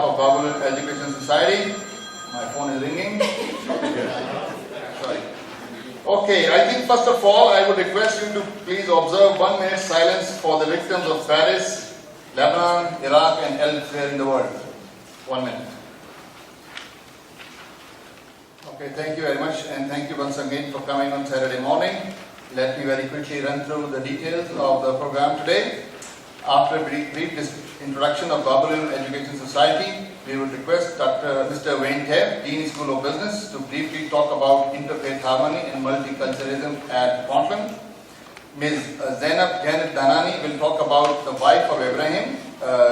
behalf of Babylon Education Society. My phone is ringing. Sorry. Okay, I think first of all, I would request you to please observe 1 minute silence for the victims of Paris, Lebanon, Iraq, and elsewhere in the world. 1 minute. Okay, thank you very much, and thank you once again for coming on Saturday morning. Let me very quickly run through the details of the program today. After a brief introduction of Babylon Education Society, we would request Mr. Tebb, Dean School of Business, to briefly talk about interfaith harmony and multiculturalism at Portland. Ms. Zanaib Jannet Dhanani will talk about the wife of Abraham,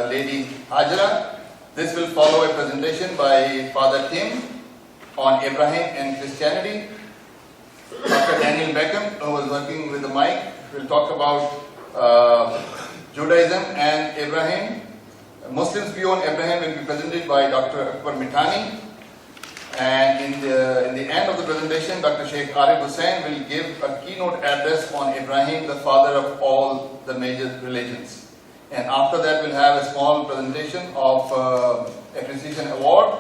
Lady Hajara. This will follow a presentation by Father Tim on Abraham and Christianity. Dr. Daniel Bakan, who was working with the mic, will talk about Judaism and Abraham. Muslims' view on Abraham will be presented by Dr. Kuepfer. And in the end of the presentation, Dr. Sheikh Arif Hussain will give a keynote address on Abraham, the father of all the major religions. And after that, we'll have a small presentation of Appreciation Award.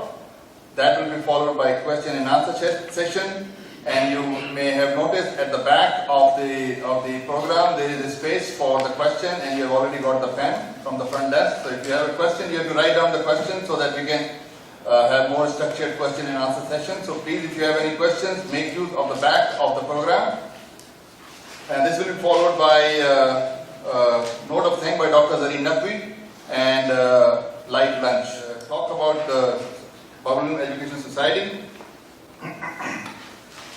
That will be followed by a question and answer session. And you may have noticed at the back of the program there is a space for the question, and you have already got the pen from the front desk. So if you have a question, you have to write down the question so that we can have more structured question and answer session. So please, if you have any questions, make use of the back of the program. And this will be followed by note of thanks by Dr. Zareen Naqvi and light lunch. Talk about the Babylon Education Society.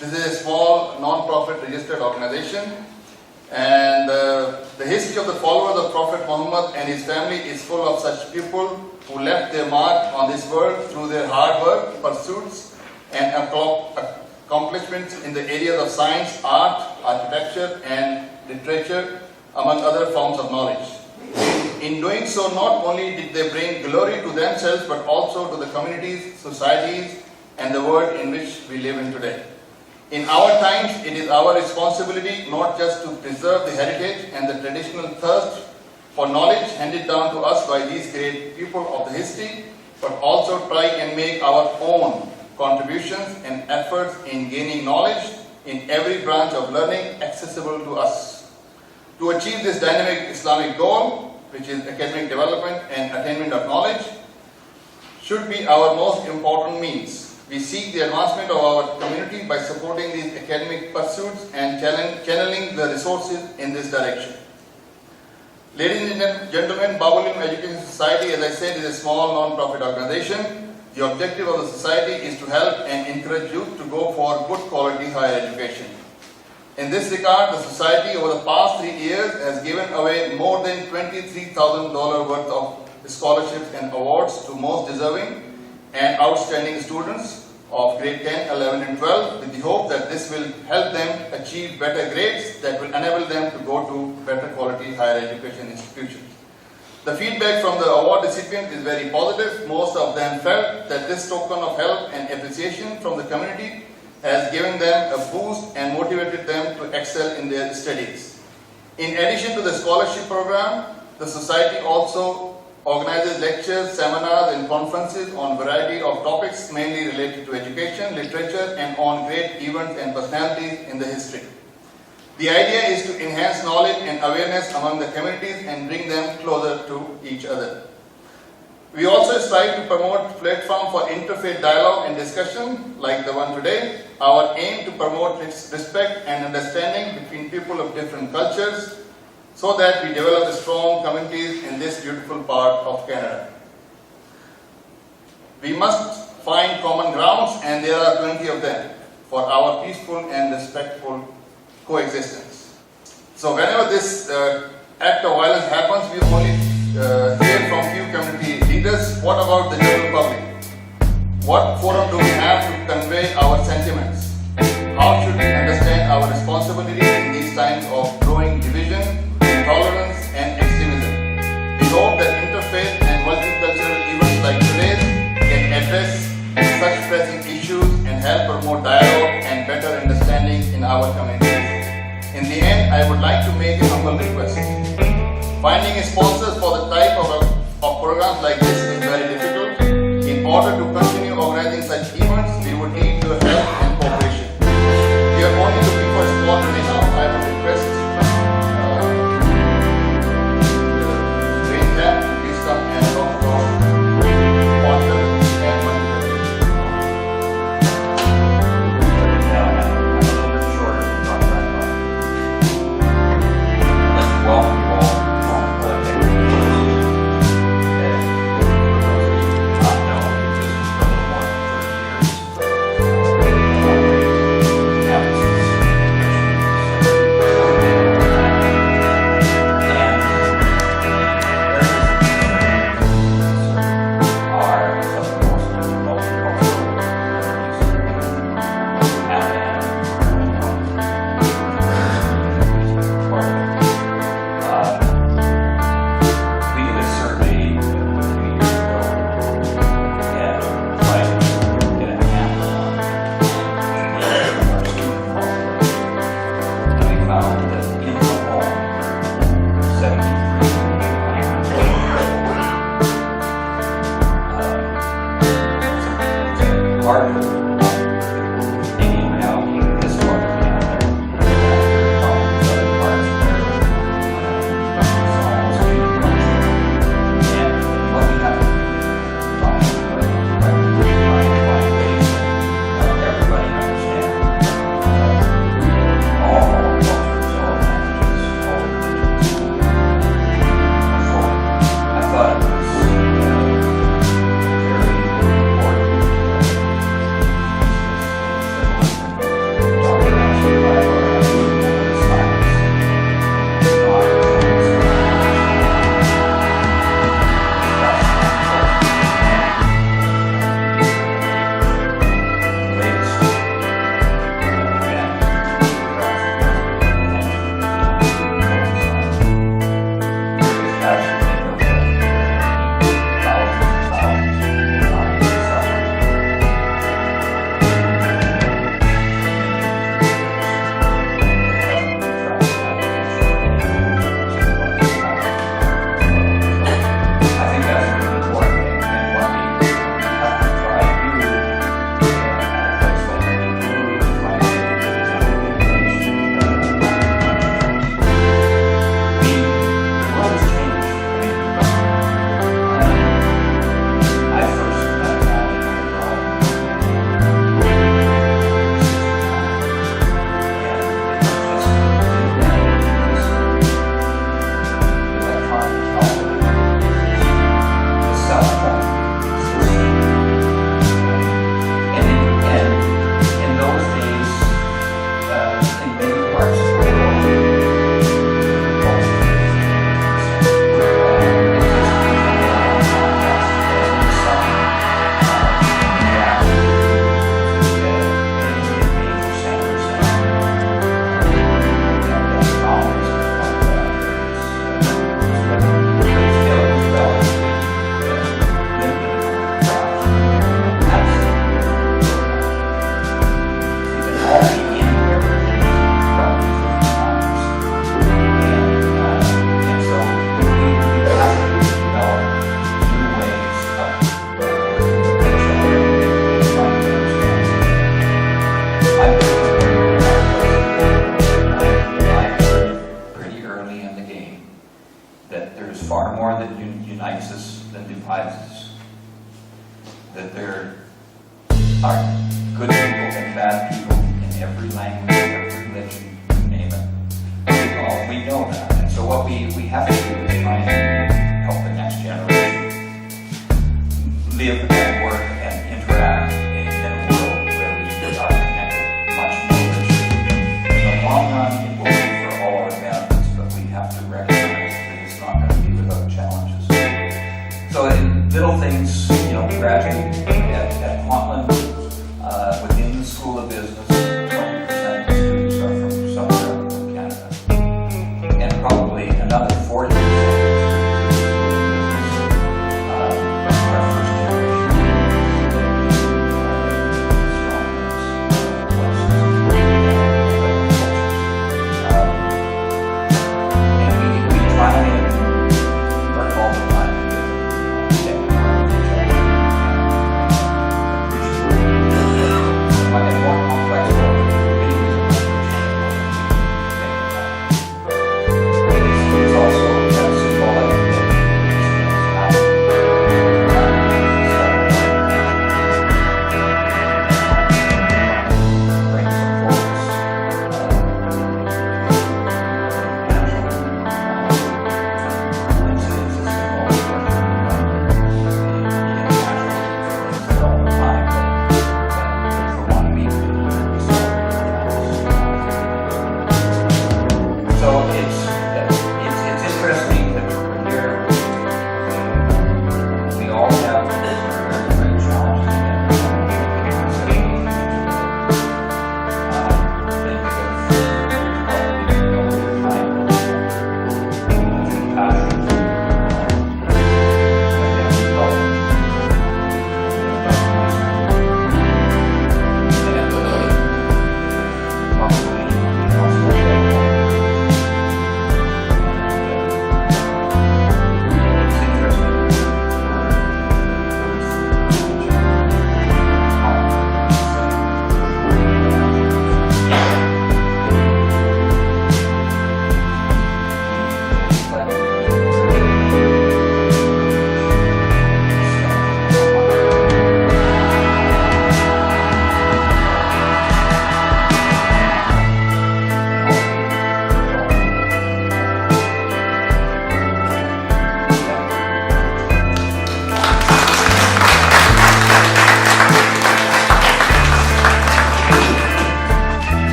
This is a small non-profit registered organization, and the history of the followers of Prophet Muhammad and his family is full of such people who left their mark on this world through their hard work, pursuits, and accomplishments in the areas of science, art, architecture, and literature, among other forms of knowledge. In doing so, not only did they bring glory to themselves, but also to the communities, societies, and the world in which we live in today. In our times, it is our responsibility not just to preserve the heritage and the traditional thirst for knowledge handed down to us by these great people of the history, but also try and make our own contributions and efforts in gaining knowledge in every branch of learning accessible to us. To achieve this dynamic Islamic goal, which is academic development and attainment of knowledge, should be our most important means. We seek the advancement of our community by supporting these academic pursuits and channeling the resources in this direction. Ladies and gentlemen, Babylon Education Society, as I said, is a small non-profit organization. The objective of the society is to help and encourage youth to go for good quality higher education. In this regard, the society over the past 3 years has given away more than $23,000 worth of scholarships and awards to most deserving and outstanding students of grade 10, 11 and 12, with the hope that this will help them achieve better grades that will enable them to go to better quality higher education institutions. The feedback from the award recipients is very positive. Most of them felt that this token of help and appreciation from the community has given them a boost and motivated them to excel in their studies. In addition to the scholarship program, the society also organizes lectures, seminars and conferences on a variety of topics mainly related to education, literature and on great events and personalities in the history. The idea is to enhance knowledge and awareness among the communities and bring them closer to each other. We also strive to promote platform for interfaith dialogue and discussion like the one today. Our aim to promote respect and understanding between people of different cultures, so that we develop strong communities in this beautiful part of Canada. We must find common grounds, and there are plenty of them, for our peaceful and respectful coexistence. So whenever this act of violence happens, we only hear from few community leaders. What about the general public? What forum do we have to convey our sentiments? How should we understand our responsibilities in these times of growing division, intolerance and extremism? We hope that interfaith and multicultural events like today's can address such pressing issues and help promote dialogue and better understanding in our communities. In the end, I would like to make a humble request. Finding sponsors for the type of programs like this is very difficult. order to continue organizing such events, we would need your help and cooperation. We are only looking for a small donation of 500 pesos. Great Tebb, please come and talk about water and money.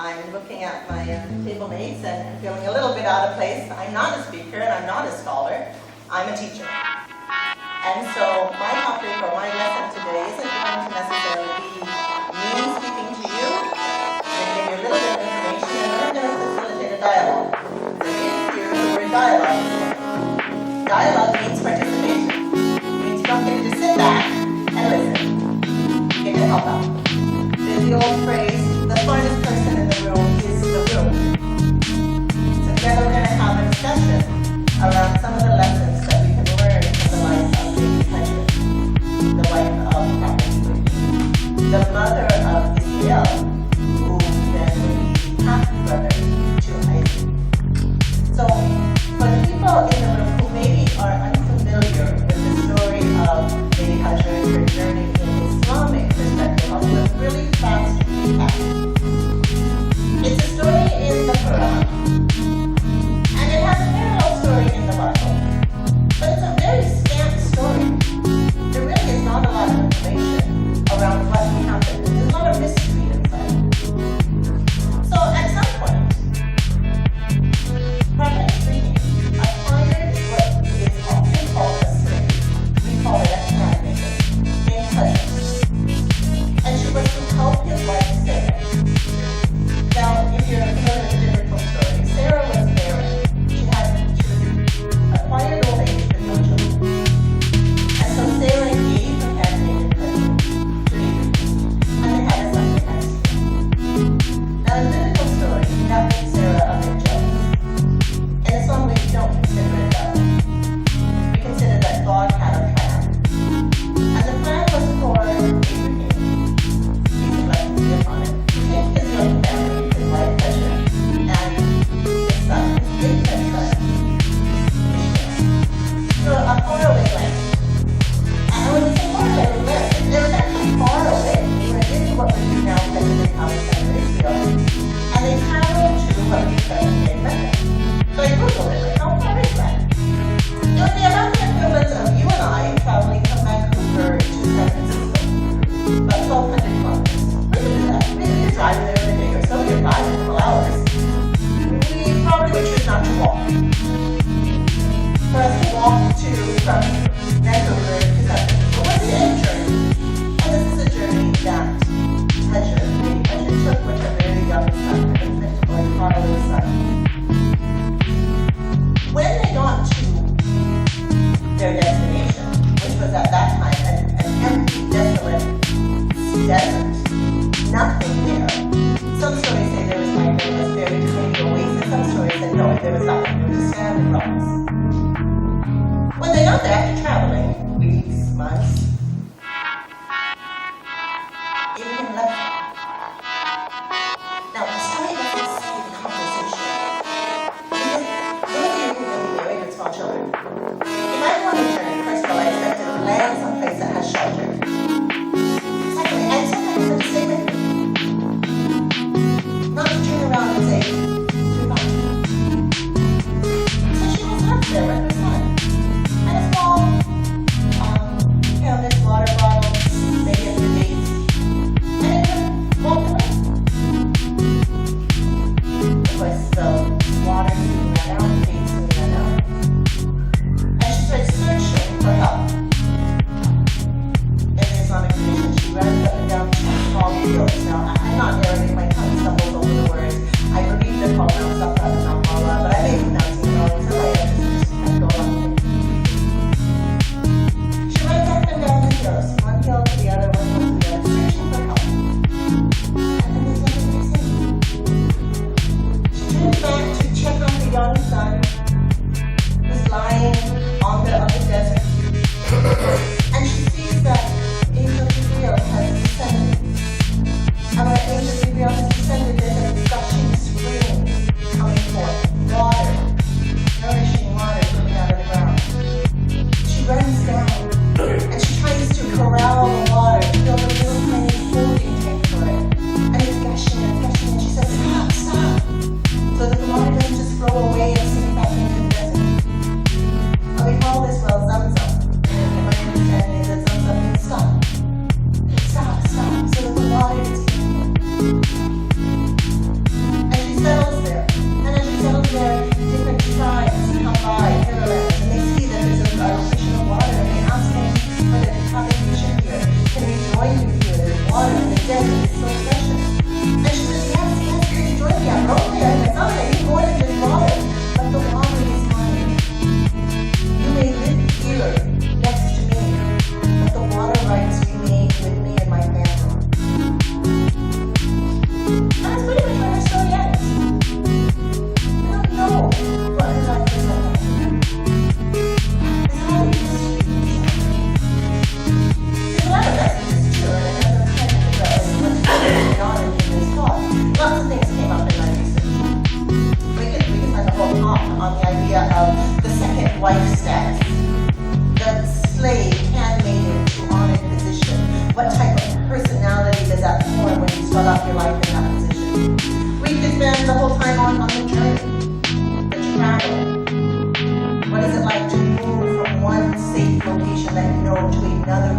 I'm looking at my table mates and feeling a little bit out of place. I'm not a speaker and I'm not a scholar. I'm a teacher. And so my topic or my lesson today isn't going to necessarily be me speaking to you. I'm going to give you a little bit of information and then I'm going to facilitate a dialogue. So if you hear the word dialogue, dialogue means participation. It means you don't get to just sit back and listen. You get to help out. There's the old phrase, the smartest person in the room is the room. So together we're going to have a discussion around some of the lessons that we can learn from the life of Lady Hedges, the wife of Prophet Kuepfer, the mother of Israel, who then would be half-brother to Isaac. So for the people in the room who maybe are unfamiliar with the story of Lady Hedges and her journey in Islamic perspective, I'll do a really fast recap. It's a story in the Quran, and it has a parallel story in the Bible, but it's a very scant story. There really is not a lot of information around what happened. There's a lot of mystery inside. So at some point, Prophet acquired what is often called a slave. We call it a handmaiden, named Khalsa. And she was to help his wife Sarah. Now, if you're familiar with the biblical story, Sarah was barren. She acquired old age with no children. And so Sarah gave her handmaiden Khalsa to Abraham, and they had a son named Isaac. Now, in the biblical story, that made Sarah a bit jealous. In Islam, we don't consider it that. We consider that God had a plan. And the plan was for Abraham, peace and blessings be upon him, to take his young family, his wife Hedges, and his son, his infant son, to a faraway land. And when we say faraway land, it was actually far away. They were in what would be now present-day Palestine and Israel. And they traveled to what we present-day Mecca. So I Googled it, like, how far is that? It would be about the equivalent of you and I traveling from Vancouver to San Francisco. About 1,200 kilometers. We could do that. Maybe you're driving there in a day or so, you're 5 or 12 hours. We probably would choose not to walk. For us to walk from Vancouver to San Francisco was a journey. And this is a journey that Lady Hedges took with her very young son, her infant boy, fatherless son. When they got to their destination, which was at that time an empty, desolate desert, nothing there. Some stories say there was like a very tiny oasis. Some stories say no, there was nothing. There was just sand and rocks. When they got there after traveling weeks, months, Abraham left them. Now, the story doesn't say the conversation. Some of you who will be married with small children, if I go on a journey, first of all, I expect to land someplace that has shelter. Secondly, I expect my husband to stay with me. Not to turn around and say, goodbye. So she was left there with her son. And a small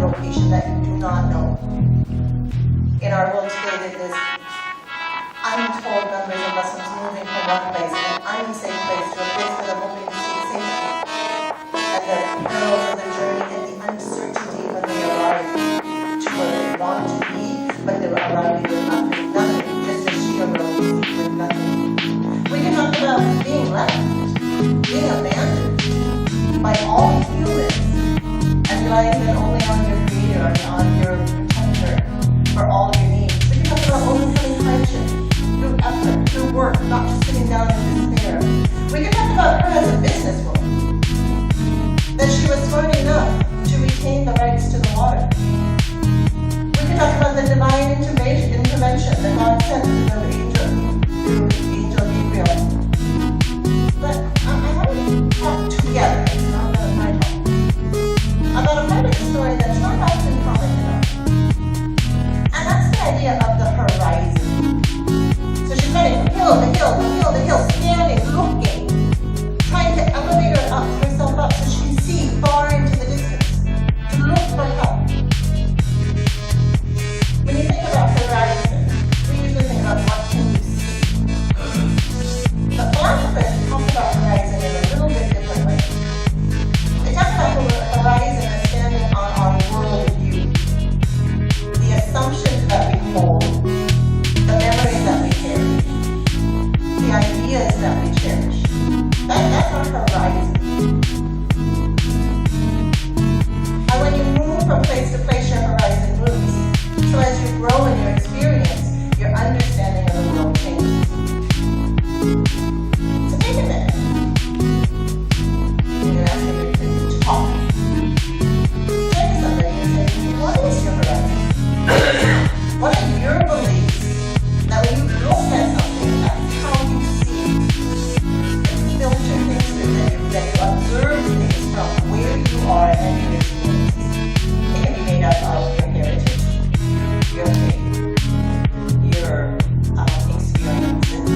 location that you do not know. In our world today, there is untold numbers of Muslims moving from one place, an unsafe place, to a place where they're hoping to seek safety. And the perils of the journey and the uncertainty when they arrive to where they want to be, but they're arriving with nothing, just a sheer road with nothing. We can talk about being left, being abandoned by all humans, and relying then only on your creator and on your protector for all your needs. We can talk about overcoming hardship through effort, through work, not just sitting down in despair. We can talk about her as a businesswoman, that she was smart enough to retain the rights to the water. We can talk about the divine intervention that God sent through angel Gabriel. But I want to talk together, it's not about my talk, about a part of the story that's not often common enough. And that's the idea of the horizon. So she's running from hill to hill to hill to hill, standing, looking, trying to elevate herself up so she can see far into the distance, to look for help. When you think about horizon, we usually think about what can you see. But philanthropists talk about horizon in a little bit different way. They talk about the horizon as standing on our world view, the assumptions that we hold, the memories that we carry, the ideas that we cherish. That's our horizon. And when you move from place to place, your horizon moves. So as you grow in your experience, your understanding of the world changes. So take a minute. I'm going to ask you to talk. Turn to somebody and say, what is your horizon? What are your beliefs that when you look at something, that's how you see it? That you filter things through, that you observe things from where you are and your experiences. It can be made up of your heritage, your faith, your experiences,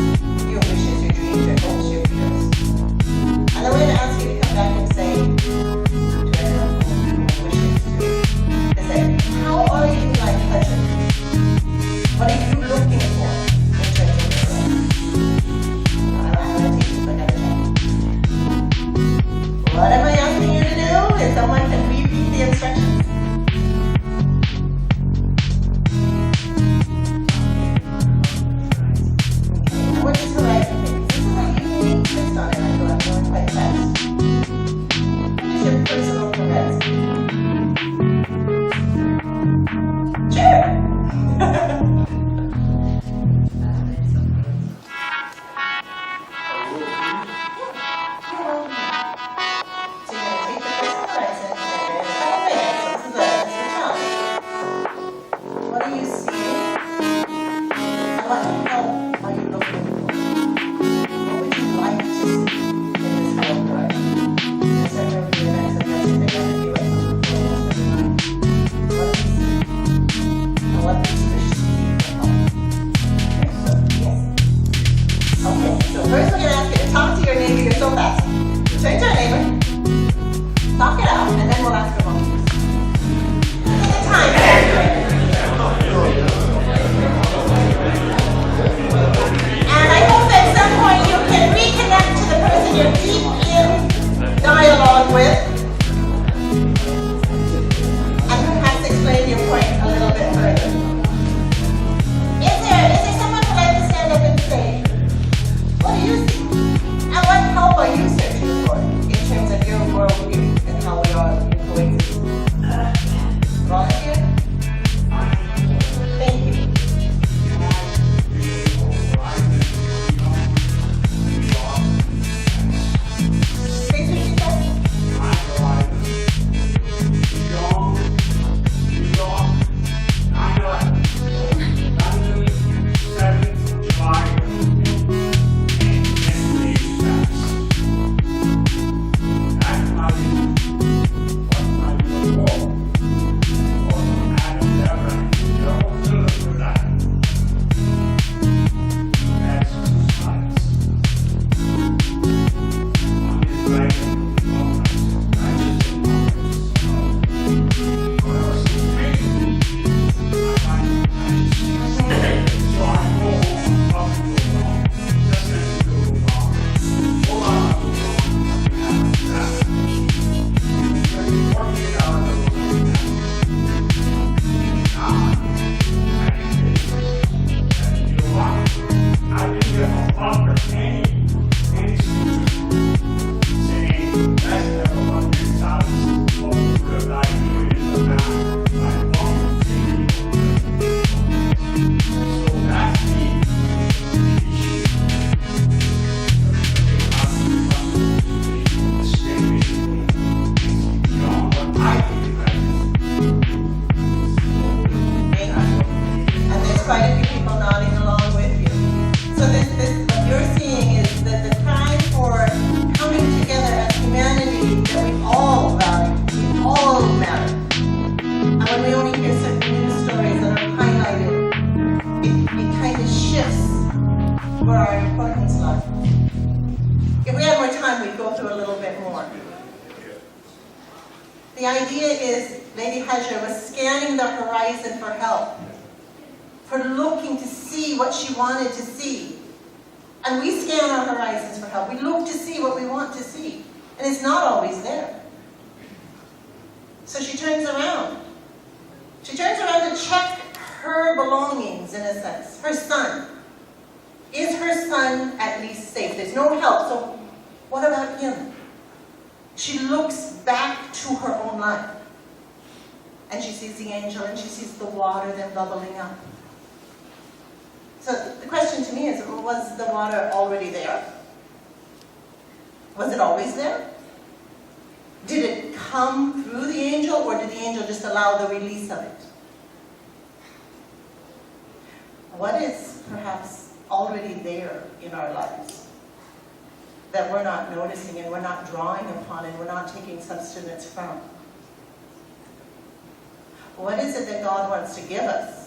your wishes, your dreams, your hopes, your fears. And then we're going to ask you to come back and say to everyone who wishes to say, how are you like pleasure? What are you looking for in terms of your life? I'm going to teach you another time. What am I asking you to do? If someone can repeat the instructions. What is horizon thing? This is a unique twist on it. I feel I'm going quite fast. What is your personal horizon? Sure. So you're going to take the personal horizon and you're going to tell me. So this is a challenge. What are you seeing? And what help are you looking for? What would you like to see in this world horizon? There's several of the events of yesterday that we went through almost every night. What do we see? And what needs to see for help? Okay, so yes. Okay, so first we're going to ask you to talk to your neighbor. You're so fast. Turn to your neighbor, talk it out, and then we'll ask her more. Take the time. And I hope at some point you can reconnect to the person you're deep in dialogue with, and perhaps explain your point a little bit further. Is there someone who'd like to stand up and say, what do you see? And what help are you searching for in terms of your worldview and how we are So what you're seeing is that the time for coming together as humanity that we all value, we all matter. And when we only hear certain news stories that are highlighted, it kind of shifts where our importance lies. If we had more time, we'd go through a little bit more. The idea is Lady Hajar was scanning the horizon for help, for looking to see what she wanted to see. And we scan our horizons for help. We look to see what we want to see. And it's not always there. So she turns around. She turns around to check her belongings, in a sense. Her son. Is her son at least safe? There's no help. So what about him? She looks back to her own life. And she sees the angel and she sees the water then bubbling up. So the question to me is, was the water already there? Was it always there? Did it come through the angel, or did the angel just allow the release of it? What is perhaps already there in our lives that we're not noticing and we're not drawing upon and we're not taking sustenance from? What is it that God wants to give us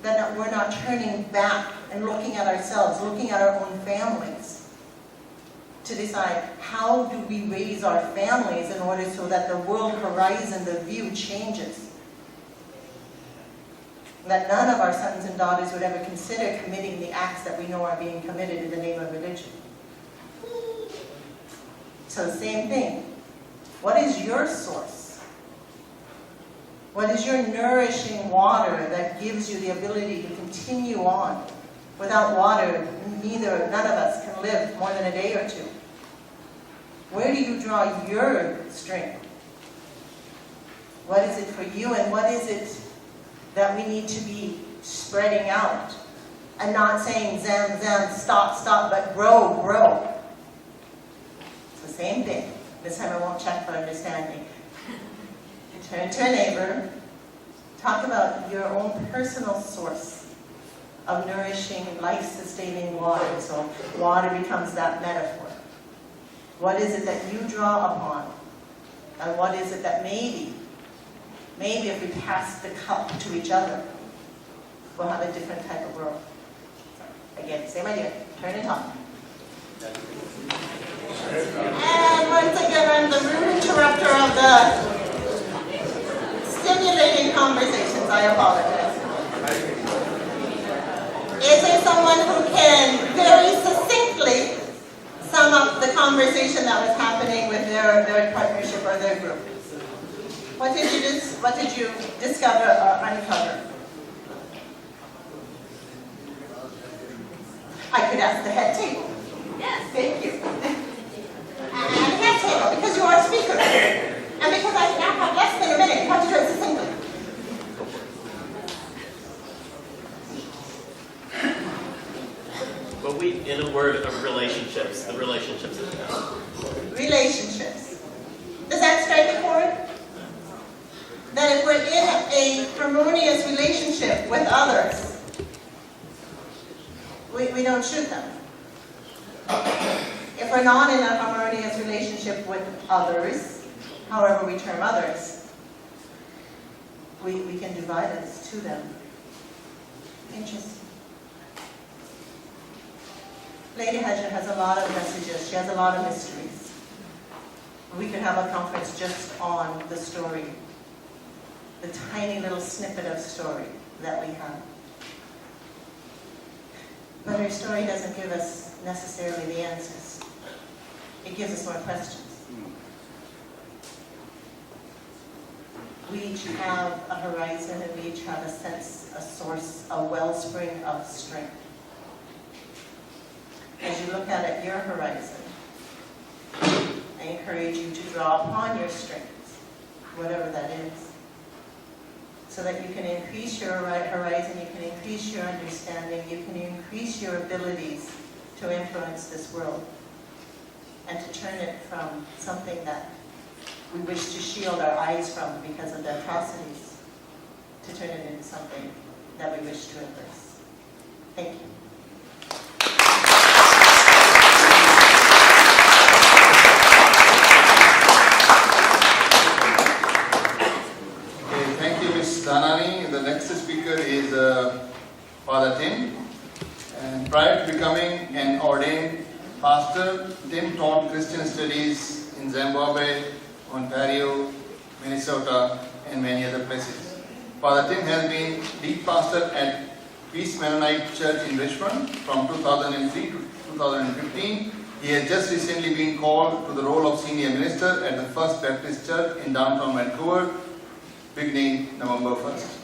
that we're not turning back and looking at ourselves, looking at our own families, to decide how do we raise our families in order so that the world horizon, the view changes? That none of our sons and daughters would ever consider committing the acts that we know are being committed in the name of religion. So the same thing. What is your source? What is your nourishing water that gives you the ability to continue on? Without water, none of us can live more than a day or two. Where do you draw your strength? What is it for you, and what is it that we need to be spreading out? And not saying, zam, zam, stop, stop, but grow, grow. It's the same thing. This time I won't check for understanding. Turn to a neighbor. Talk about your own personal source of nourishing, life-sustaining water. So water becomes that metaphor. What is it that you draw upon? And what is it that maybe if we pass the cup to each other, we'll have a different type of world. So, again, same idea. Turn and talk. And once again, I'm the rude interrupter of the stimulating conversations. I apologize. Is there someone who can very succinctly sum up the conversation that was happening with their partnership or their group? What did you discover or uncover? I could ask the head table. Yes, thank you. And the head table, because you are a speaker. And because I now have less than a minute, you have to do it succinctly. But in a word of relationships, the relationships that we have. Relationships. Does that strike a chord? That if we're in a harmonious relationship with others, we don't shoot them. If we're not in a harmonious relationship with others, however we term others, we can do violence to them. Interesting. Lady Hajar has a lot of messages. She has a lot of mysteries. We could have a conference just on the story, the tiny little snippet of story that we have. But her story doesn't give us necessarily the answers. It gives us more questions. We each have a horizon, and we each have a sense, a source, a wellspring of strength. As you look out at your horizon, I encourage you to draw upon your strengths, whatever that is, so that you can increase your horizon, you can increase your understanding, you can increase your abilities to influence this world, and to turn it from something that we wish to shield our eyes from because of the atrocities, to turn it into something that we wish to embrace. Thank you. And prior to becoming an ordained pastor, Tim taught Christian studies in Zimbabwe, Ontario, Minnesota, and many other places. Father Tim has been lead pastor at Peace Mennonite Church in Richmond from 2003 to 2015. He has just recently been called to the role of senior minister at the First Baptist Church in downtown Vancouver, beginning November 1st.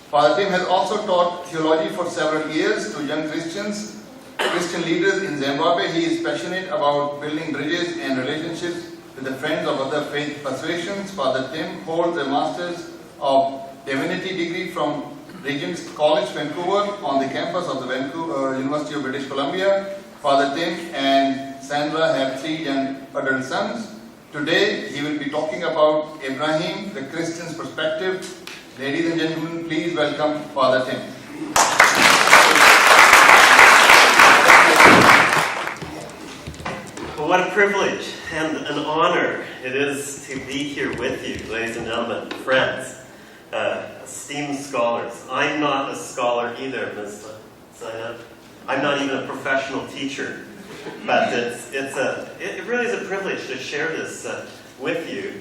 Father Tim has also taught theology for several years to young Christian leaders in Zimbabwe. He is passionate about building bridges and relationships with the friends of other faith persuasions. Father Tim holds a Master's of Divinity degree from Regent's College, Vancouver, on the campus of the Vancouver University of British Columbia. Father Tim and Sandra have 3 young adult sons. Today, he will be talking about Abraham, the Christian's perspective. Ladies and gentlemen, please welcome Father Tim. Well, what a privilege and an honor it is to be here with you, ladies and gentlemen, friends, esteemed scholars. I'm not a scholar either, Ms. Zanaib. I'm not even a professional teacher, but it really is a privilege to share this with you.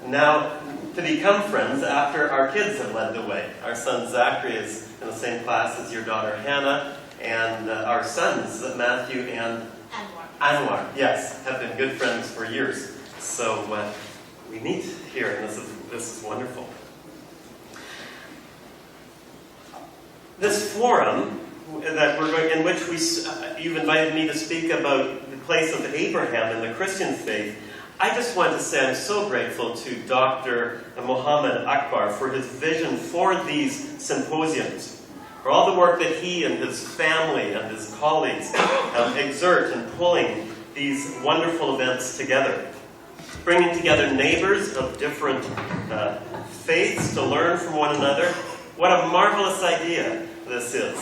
Now, to become friends after our kids have led the way. Our son Zachary is in the same class as your daughter Hannah, and our sons Matthew and Anwar, yes, have been good friends for years. So we meet here, and this is wonderful. This forum that in which you've invited me to speak about the place of Abraham in the Christian faith, I just want to say I'm so grateful to Dr. Muhammad Akbar for his vision for these symposiums, for all the work that he and his family and his colleagues exert in pulling these wonderful events together, bringing together neighbors of different faiths to learn from one another. What a marvelous idea this is.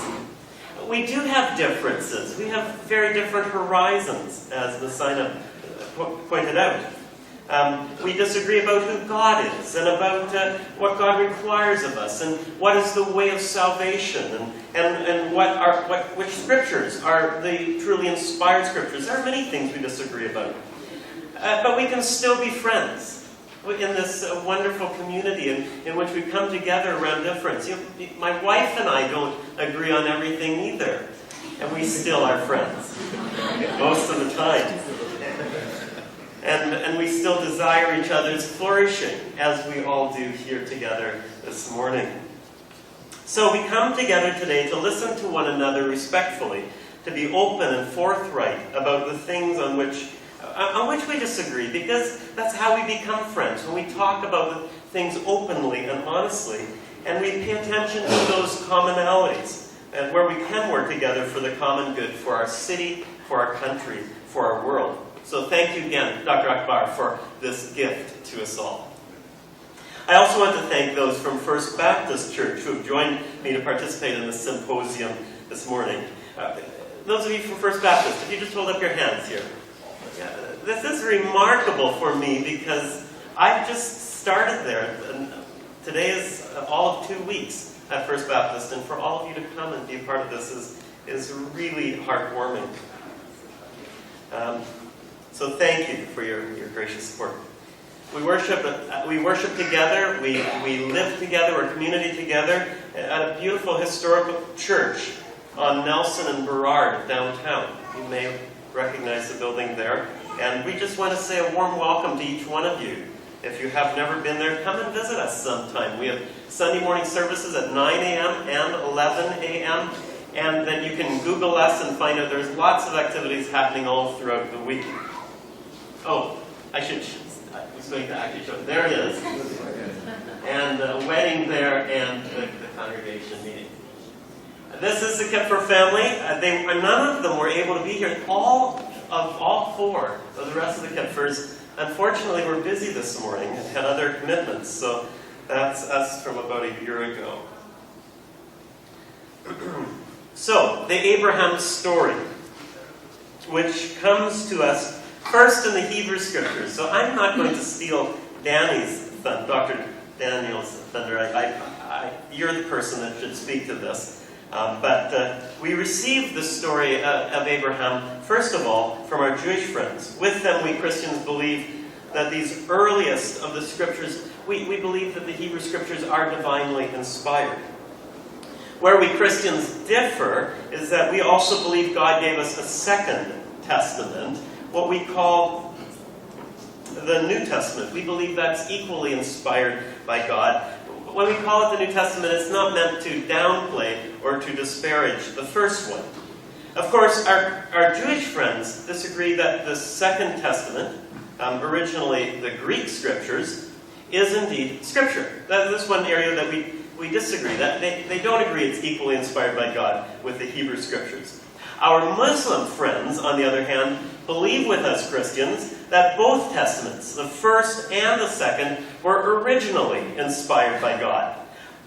We do have differences. We have very different horizons, as the sign pointed out. We disagree about who God is and about what God requires of us and what is the way of salvation and which scriptures are the truly inspired scriptures. There are many things we disagree about. But we can still be friends in this wonderful community in which we come together around difference. My wife and I don't agree on everything either, and we still are friends most of the time. And we still desire each other's flourishing, as we all do here together this morning. So we come together today to listen to one another respectfully, to be open and forthright about the things on which we disagree, because that's how we become friends, when we talk about the things openly and honestly, and we pay attention to those commonalities, and where we can work together for the common good, for our city, for our country, for our world. So thank you again, Dr. Akbar, for this gift to us all. I also want to thank those from First Baptist Church who have joined me to participate in this symposium this morning. Those of you from First Baptist, if you just hold up your hands here. Yeah, this is remarkable for me because I've just started there. And today is all of 2 weeks at First Baptist, and for all of you to come and be a part of this is really heartwarming. So thank you for your gracious support. We worship together, we live together, we're community together at a beautiful historical church on Nelson and Burrard downtown. You may recognize the building there. And we just want to say a warm welcome to each one of you. If you have never been there, come and visit us sometime. We have Sunday morning services at 9 a.m. and 11 a.m. And then you can Google us and find out there's lots of activities happening all throughout the week. Oh, I was going to actually show it. There it is. And a wedding there and the congregation meeting. This is the Kuepfer family. None of them were able to be here. All 4 of the rest of the Kuepfers, unfortunately, were busy this morning and had other commitments. So that's us from about a year ago. So, the Abraham story, which comes to us first in the Hebrew Scriptures. So I'm not going to steal Dr. Daniel's thunder. You're the person that should speak to this. But we received the story of Abraham, first of all, from our Jewish friends. With them, we Christians believe that these earliest of the scriptures, we believe that the Hebrew scriptures are divinely inspired. Where we Christians differ is that we also believe God gave us a second testament, what we call the New Testament. We believe that's equally inspired by God. When we call it the New Testament, it's not meant to downplay or to disparage the first one. Of course, our Jewish friends disagree that the Second Testament, originally the Greek scriptures, is indeed scripture. That is one area that we disagree. That they don't agree it's equally inspired by God with the Hebrew scriptures. Our Muslim friends, on the other hand, believe with us Christians that both testaments, the first and the second, were originally inspired by God.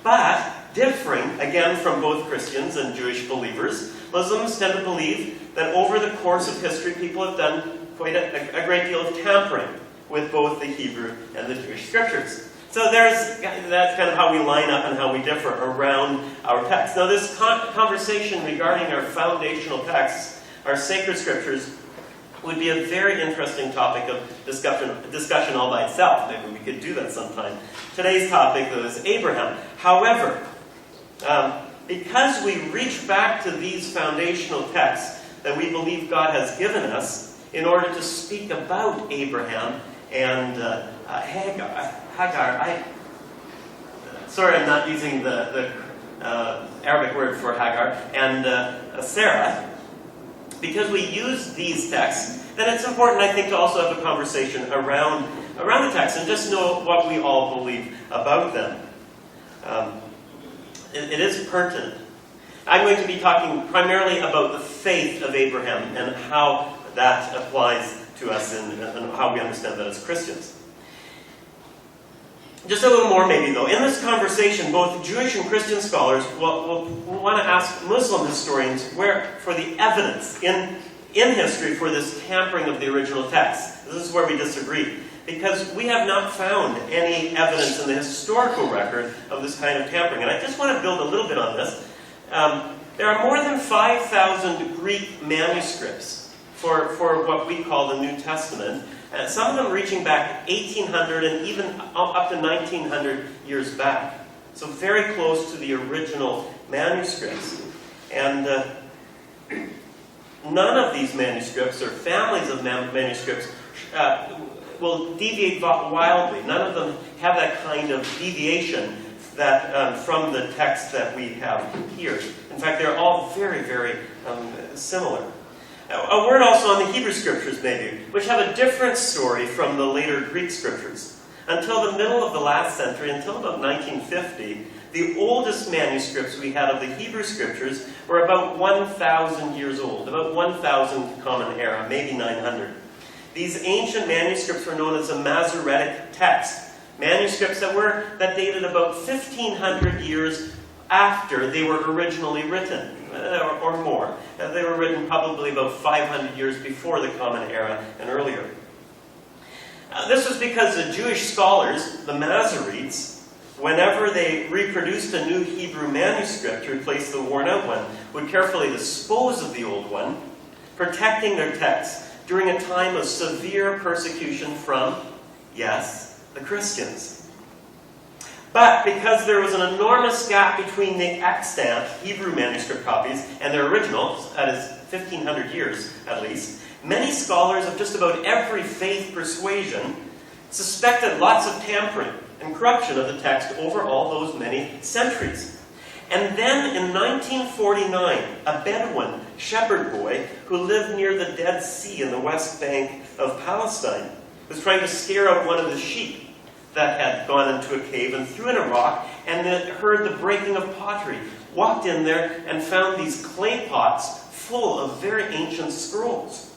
But, differing, again, from both Christians and Jewish believers, Muslims tend to believe that over the course of history, people have done quite a great deal of tampering with both the Hebrew and the Jewish scriptures. So that's kind of how we line up and how we differ around our text. Now, this conversation regarding our foundational texts, our sacred scriptures, would be a very interesting topic of discussion all by itself. Maybe we could do that sometime. Today's topic, though, is Abraham. However, because we reach back to these foundational texts that we believe God has given us in order to speak about Abraham and Hagar, sorry I'm not using the Arabic word for Hagar, and Sarah, because we use these texts, then it's important, I think, to also have a conversation around the text and just know what we all believe about them. It is pertinent. I'm going to be talking primarily about the faith of Abraham and how that applies to us and how we understand that as Christians. Just a little more maybe, though. In this conversation, both Jewish and Christian scholars will want to ask Muslim historians for the evidence in history for this tampering of the original text. This is where we disagree, because we have not found any evidence in the historical record of this kind of tampering. And I just want to build a little bit on this. There are more than 5,000 Greek manuscripts for what we call the New Testament. Some of them reaching back 1800 and even up to 1900 years back. So very close to the original manuscripts. And none of these manuscripts, or families of manuscripts, will deviate wildly. None of them have that kind of deviation that from the text that we have here. In fact, they're all very, very similar. A word also on the Hebrew scriptures, maybe, which have a different story from the later Greek scriptures. Until the middle of the last century, until about 1950, the oldest manuscripts we had of the Hebrew scriptures were about 1,000 years old, about 1,000 Common Era, maybe 900. These ancient manuscripts were known as a Masoretic text, manuscripts that dated about 1,500 years after they were originally written, or more. They were written probably about 500 years before the Common Era and earlier. This was because the Jewish scholars, the Masoretes, whenever they reproduced a new Hebrew manuscript to replace the worn-out one, would carefully dispose of the old one, protecting their text during a time of severe persecution from, yes, the Christians. But because there was an enormous gap between the extant Hebrew manuscript copies and their originals, that is 1,500 years at least, many scholars of just about every faith persuasion suspected lots of tampering and corruption of the text over all those many centuries. And then in 1949, a Bedouin shepherd boy who lived near the Dead Sea in the west bank of Palestine was trying to scare out one of the sheep that had gone into a cave and threw in a rock and then heard the breaking of pottery. Walked in there and found these clay pots full of very ancient scrolls.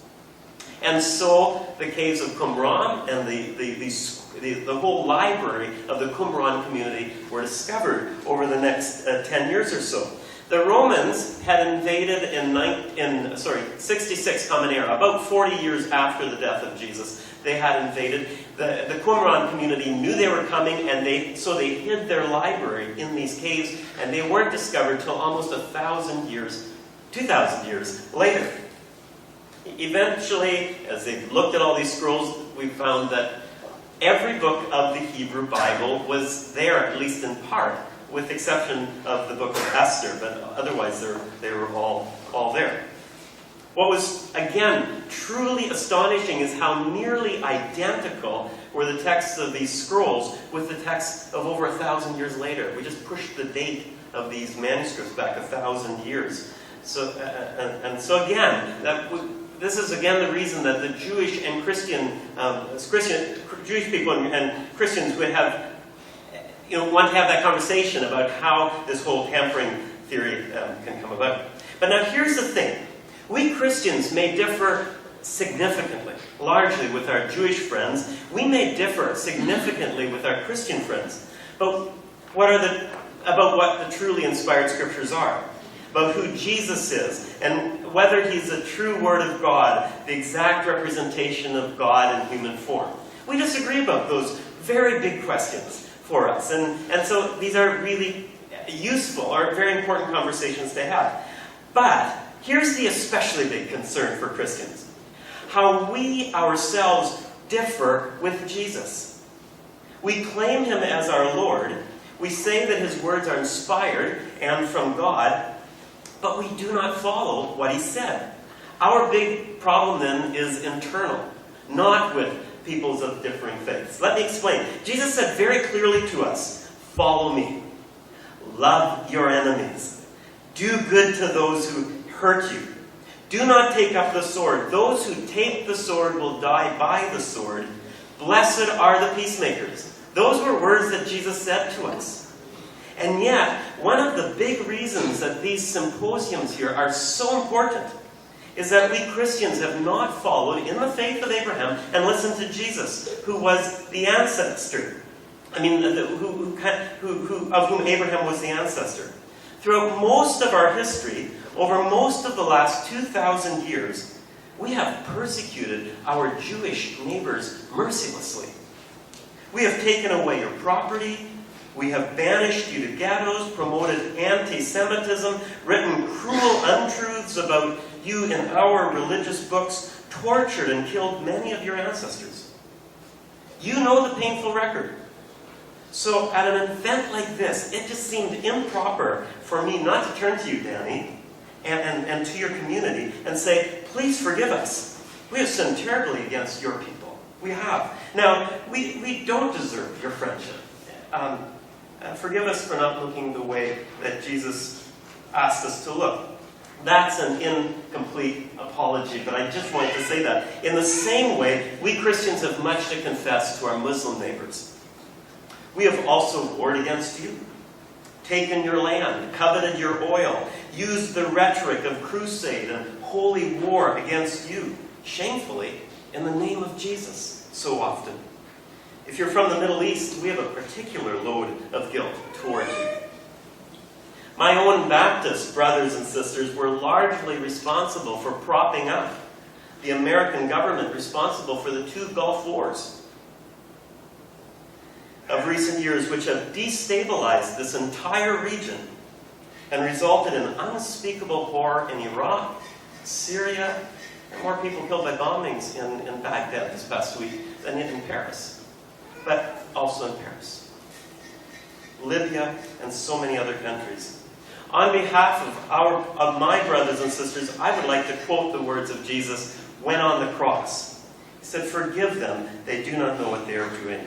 And so the caves of Qumran and the whole library of the Qumran community were discovered over the next 10 years or so. The Romans had invaded in 66 Common Era, about 40 years after the death of Jesus. They had invaded. The Qumran community knew they were coming, and so they hid their library in these caves, and they weren't discovered till almost 2,000 years later. Eventually, as they looked at all these scrolls, we found that every book of the Hebrew Bible was there, at least in part, with the exception of the book of Esther, but otherwise they were all there. What was, again, truly astonishing is how nearly identical were the texts of these scrolls with the texts of over 1,000 years later. We just pushed the date of these manuscripts back 1,000 years. So again, this is again the reason that the Jewish and Jewish people and Christians would have, want to have that conversation about how this whole tampering theory can come about. But now here's the thing. We Christians may differ significantly, largely with our Jewish friends. We may differ significantly with our Christian friends. But about what the truly inspired scriptures are, about who Jesus is, and whether he's a true word of God, the exact representation of God in human form. We disagree about those very big questions for us. And so these are really useful or very important conversations to have. But here's the especially big concern for Christians. How we ourselves differ with Jesus. We claim him as our Lord. We say that his words are inspired and from God, but we do not follow what he said. Our big problem then is internal, not with peoples of differing faiths. Let me explain. Jesus said very clearly to us, follow me. Love your enemies. Do good to those who hurt you. Do not take up the sword. Those who take the sword will die by the sword. Blessed are the peacemakers. Those were words that Jesus said to us. And yet, one of the big reasons that these symposiums here are so important is that we Christians have not followed in the faith of Abraham and listened to Jesus, who was the ancestor. Of whom Abraham was the ancestor. Throughout most of our history, over most of the last 2,000 years, we have persecuted our Jewish neighbors mercilessly. We have taken away your property. We have banished you to ghettos, promoted anti-Semitism, written cruel untruths about you in our religious books, tortured and killed many of your ancestors. You know the painful record. So at an event like this, it just seemed improper for me not to turn to you, Dhanani, and to your community and say, please forgive us. We have sinned terribly against your people. We have. Now, we don't deserve your friendship. Forgive us for not looking the way that Jesus asked us to look. That's an incomplete apology, but I just wanted to say that. In the same way, we Christians have much to confess to our Muslim neighbors. We have also warred against you, taken your land, coveted your oil, used the rhetoric of crusade and holy war against you, shamefully, in the name of Jesus, so often. If you're from the Middle East, we have a particular load of guilt toward you. My own Baptist brothers and sisters were largely responsible for propping up the American government responsible for the 2 Gulf Wars of recent years, which have destabilized this entire region and resulted in unspeakable horror in Iraq, Syria, and more people killed by bombings in Baghdad this past week than in Paris, but also in Paris, Libya, and so many other countries. On behalf of my brothers and sisters, I would like to quote the words of Jesus when on the cross. He said, forgive them, they do not know what they are doing.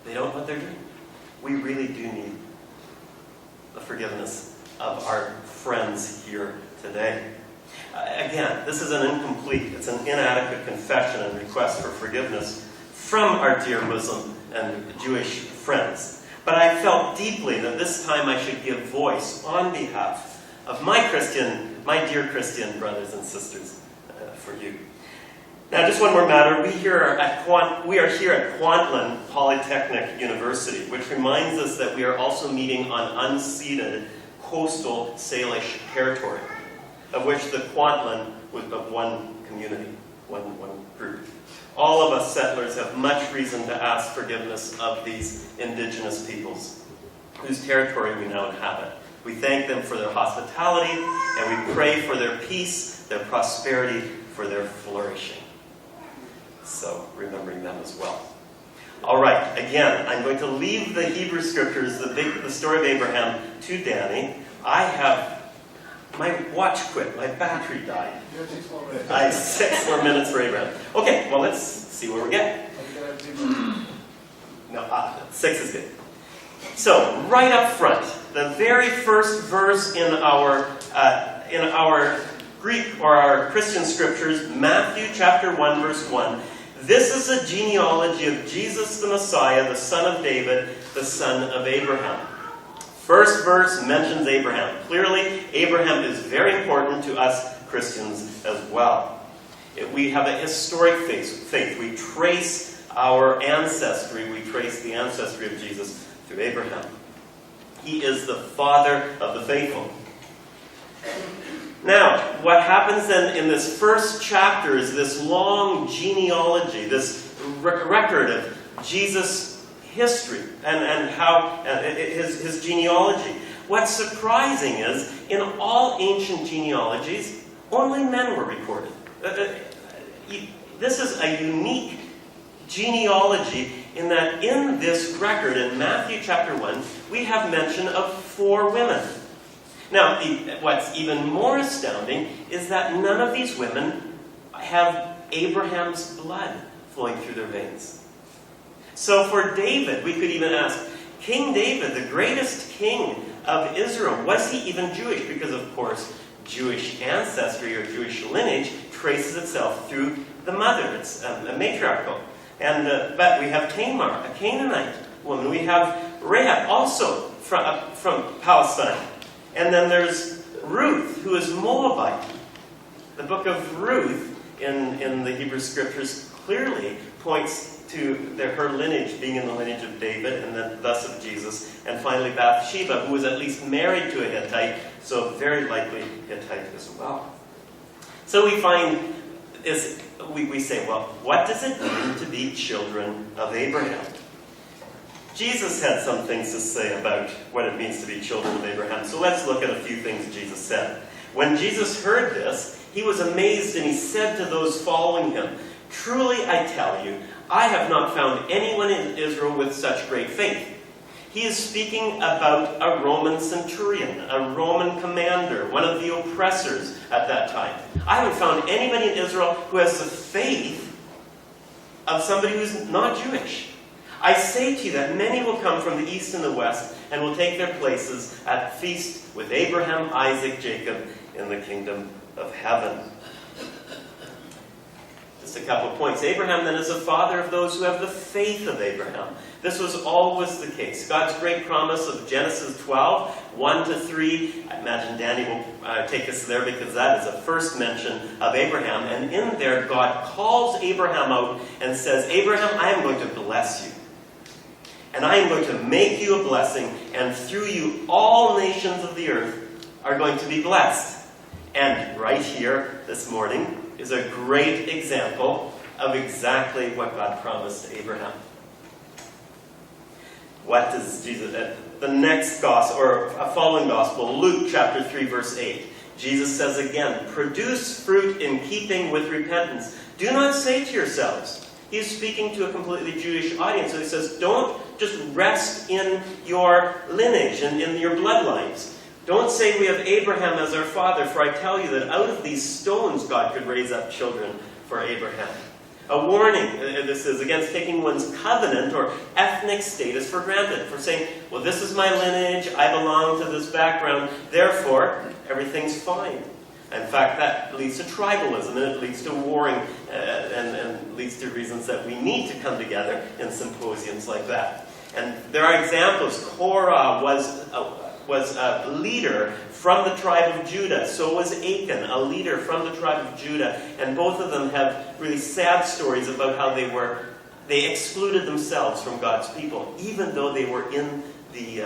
They don't know what they're doing. We really do need the forgiveness of our friends here today. Again, this is an incomplete, it's an inadequate confession and request for forgiveness from our dear Muslim and Jewish friends. But I felt deeply that this time I should give voice on behalf of my dear Christian brothers and sisters for you. Now, just one more matter. We are here at Kwantlen Polytechnic University, which reminds us that we are also meeting on unceded coastal Salish territory, of which the Kwantlen was but one community, one group. All of us settlers have much reason to ask forgiveness of these indigenous peoples, whose territory we now inhabit. We thank them for their hospitality, and we pray for their peace, their prosperity, for their flourishing. So, remembering them as well. All right, again, I'm going to leave the Hebrew Scriptures, the story of Abraham, to Danny. I have my watch quit, my battery died. I have 6 more minutes for Abraham. Okay, well, let's see where we get. No, 6 is good. So, right up front, the very first verse in our Greek or our Christian scriptures, Matthew chapter 1, verse 1. This is a genealogy of Jesus the Messiah, the son of David, the son of Abraham. First verse mentions Abraham. Clearly, Abraham is very important to us Christians as well. We have a historic faith. We trace our ancestry. We trace the ancestry of Jesus through Abraham. He is the father of the faithful. Now, what happens then in this first chapter is this long genealogy, this record of Jesus' history and how his genealogy. What's surprising is, in all ancient genealogies, only men were recorded. This is a unique genealogy in that in this record, in Matthew chapter 1, we have mention of 4 women. Now, what's even more astounding is that none of these women have Abraham's blood flowing through their veins. So for David, we could even ask, King David, the greatest king of Israel, was he even Jewish? Because, of course, Jewish ancestry or Jewish lineage traces itself through the mother. It's a matriarchal. But we have Tamar, a Canaanite woman. We have Rahab, also from Palestine. And then there's Ruth, who is Moabite. The book of Ruth in the Hebrew Scriptures clearly points to her lineage being in the lineage of David and then thus of Jesus. And finally Bathsheba, who was at least married to a Hittite, so very likely Hittite as well. So we find we say, well, what does it mean to be children of Abraham? Jesus had some things to say about what it means to be children of Abraham. So let's look at a few things Jesus said. When Jesus heard this, he was amazed, and he said to those following him, "Truly I tell you, I have not found anyone in Israel with such great faith." He is speaking about a Roman centurion, a Roman commander, one of the oppressors at that time. I haven't found anybody in Israel who has the faith of somebody who's not Jewish. I say to you that many will come from the east and the west and will take their places at feast with Abraham, Isaac, Jacob in the kingdom of heaven. Just a couple of points. Abraham then is the father of those who have the faith of Abraham. This was always the case. God's great promise of Genesis 12, 1-3. I imagine Danny will take us there because that is a first mention of Abraham. And in there, God calls Abraham out and says, "Abraham, I am going to bless you. And I am going to make you a blessing, and through you all nations of the earth are going to be blessed." And right here this morning is a great example of exactly what God promised to Abraham. What does Jesus... The next gospel, or a following gospel, Luke chapter 3, verse 8. Jesus says again, "Produce fruit in keeping with repentance. Do not say to yourselves..." He's speaking to a completely Jewish audience. So he says, don't just rest in your lineage and in your bloodlines. Don't say we have Abraham as our father, for I tell you that out of these stones God could raise up children for Abraham. A warning, this is, against taking one's covenant or ethnic status for granted. For saying, well, this is my lineage, I belong to this background, therefore, everything's fine. In fact, that leads to tribalism, and it leads to warring, and leads to reasons that we need to come together in symposiums like that. And there are examples. Korah was a leader from the tribe of Judah. So was Achan, a leader from the tribe of Judah. And both of them have really sad stories about how they excluded themselves from God's people, even though they were in the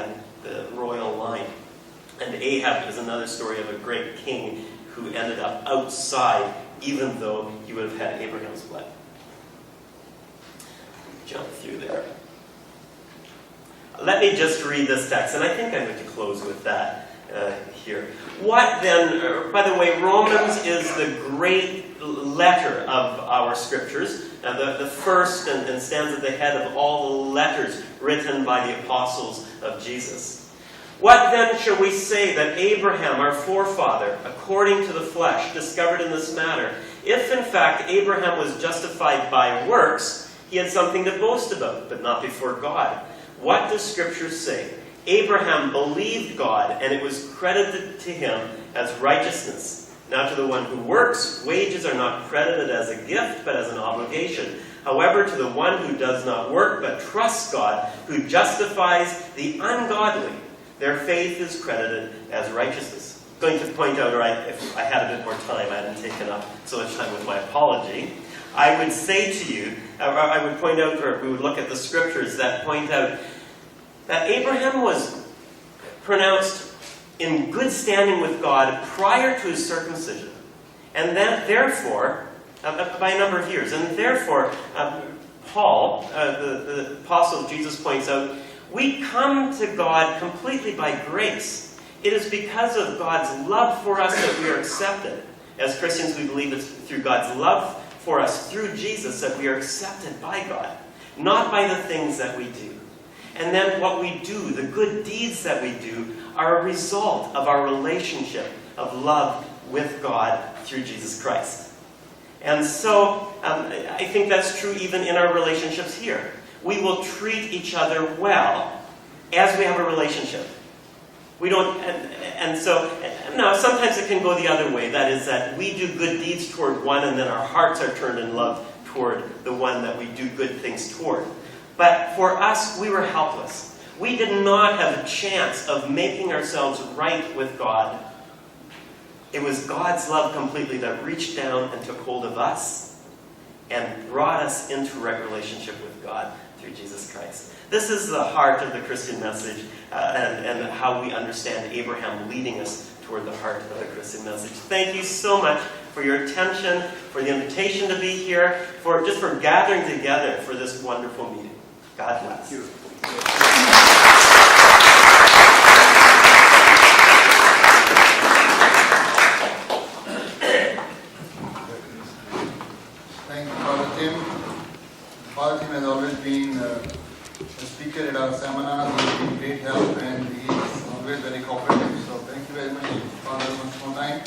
royal line. And Ahab is another story of a great king who ended up outside, even though he would have had Abraham's blood. Jump through there. Let me just read this text, and I think I'm going to close with that here. What then, by the way, Romans is the great letter of our scriptures, the first and stands at the head of all the letters written by the apostles of Jesus. What then shall we say that Abraham, our forefather, according to the flesh, discovered in this matter? If in fact Abraham was justified by works, he had something to boast about, but not before God. What does Scripture say? Abraham believed God, and it was credited to him as righteousness. Now to the one who works, wages are not credited as a gift, but as an obligation. However, to the one who does not work, but trusts God, who justifies the ungodly, their faith is credited as righteousness. I'm going to point out, or if I had a bit more time, I hadn't taken up so much time with my apology. I would say to you, I would point out, or we would look at the scriptures that point out that Abraham was pronounced in good standing with God prior to his circumcision. And then, therefore, by a number of years. And therefore, Paul, the apostle of Jesus, points out, we come to God completely by grace. It is because of God's love for us that we are accepted. As Christians, we believe it's through God's love for us, through Jesus, that we are accepted by God. Not by the things that we do. And then what we do, the good deeds that we do, are a result of our relationship of love with God through Jesus Christ. And so, I think that's true even in our relationships here. We will treat each other well as we have a relationship. We don't, and so, now sometimes it can go the other way. That is that we do good deeds toward one and then our hearts are turned in love toward the one that we do good things toward. But for us, we were helpless. We did not have a chance of making ourselves right with God. It was God's love completely that reached down and took hold of us and brought us into right relationship with God through Jesus Christ. This is the heart of the Christian message and how we understand Abraham leading us toward the heart of the Christian message. Thank you so much for your attention, for the invitation to be here, for gathering together for this wonderful meeting. God bless. Thank you. Thank you, Father Tim. Father Tim has always been a speaker at our seminars. He has been great help and he is always very cooperative. So thank you very much, Father, once more time.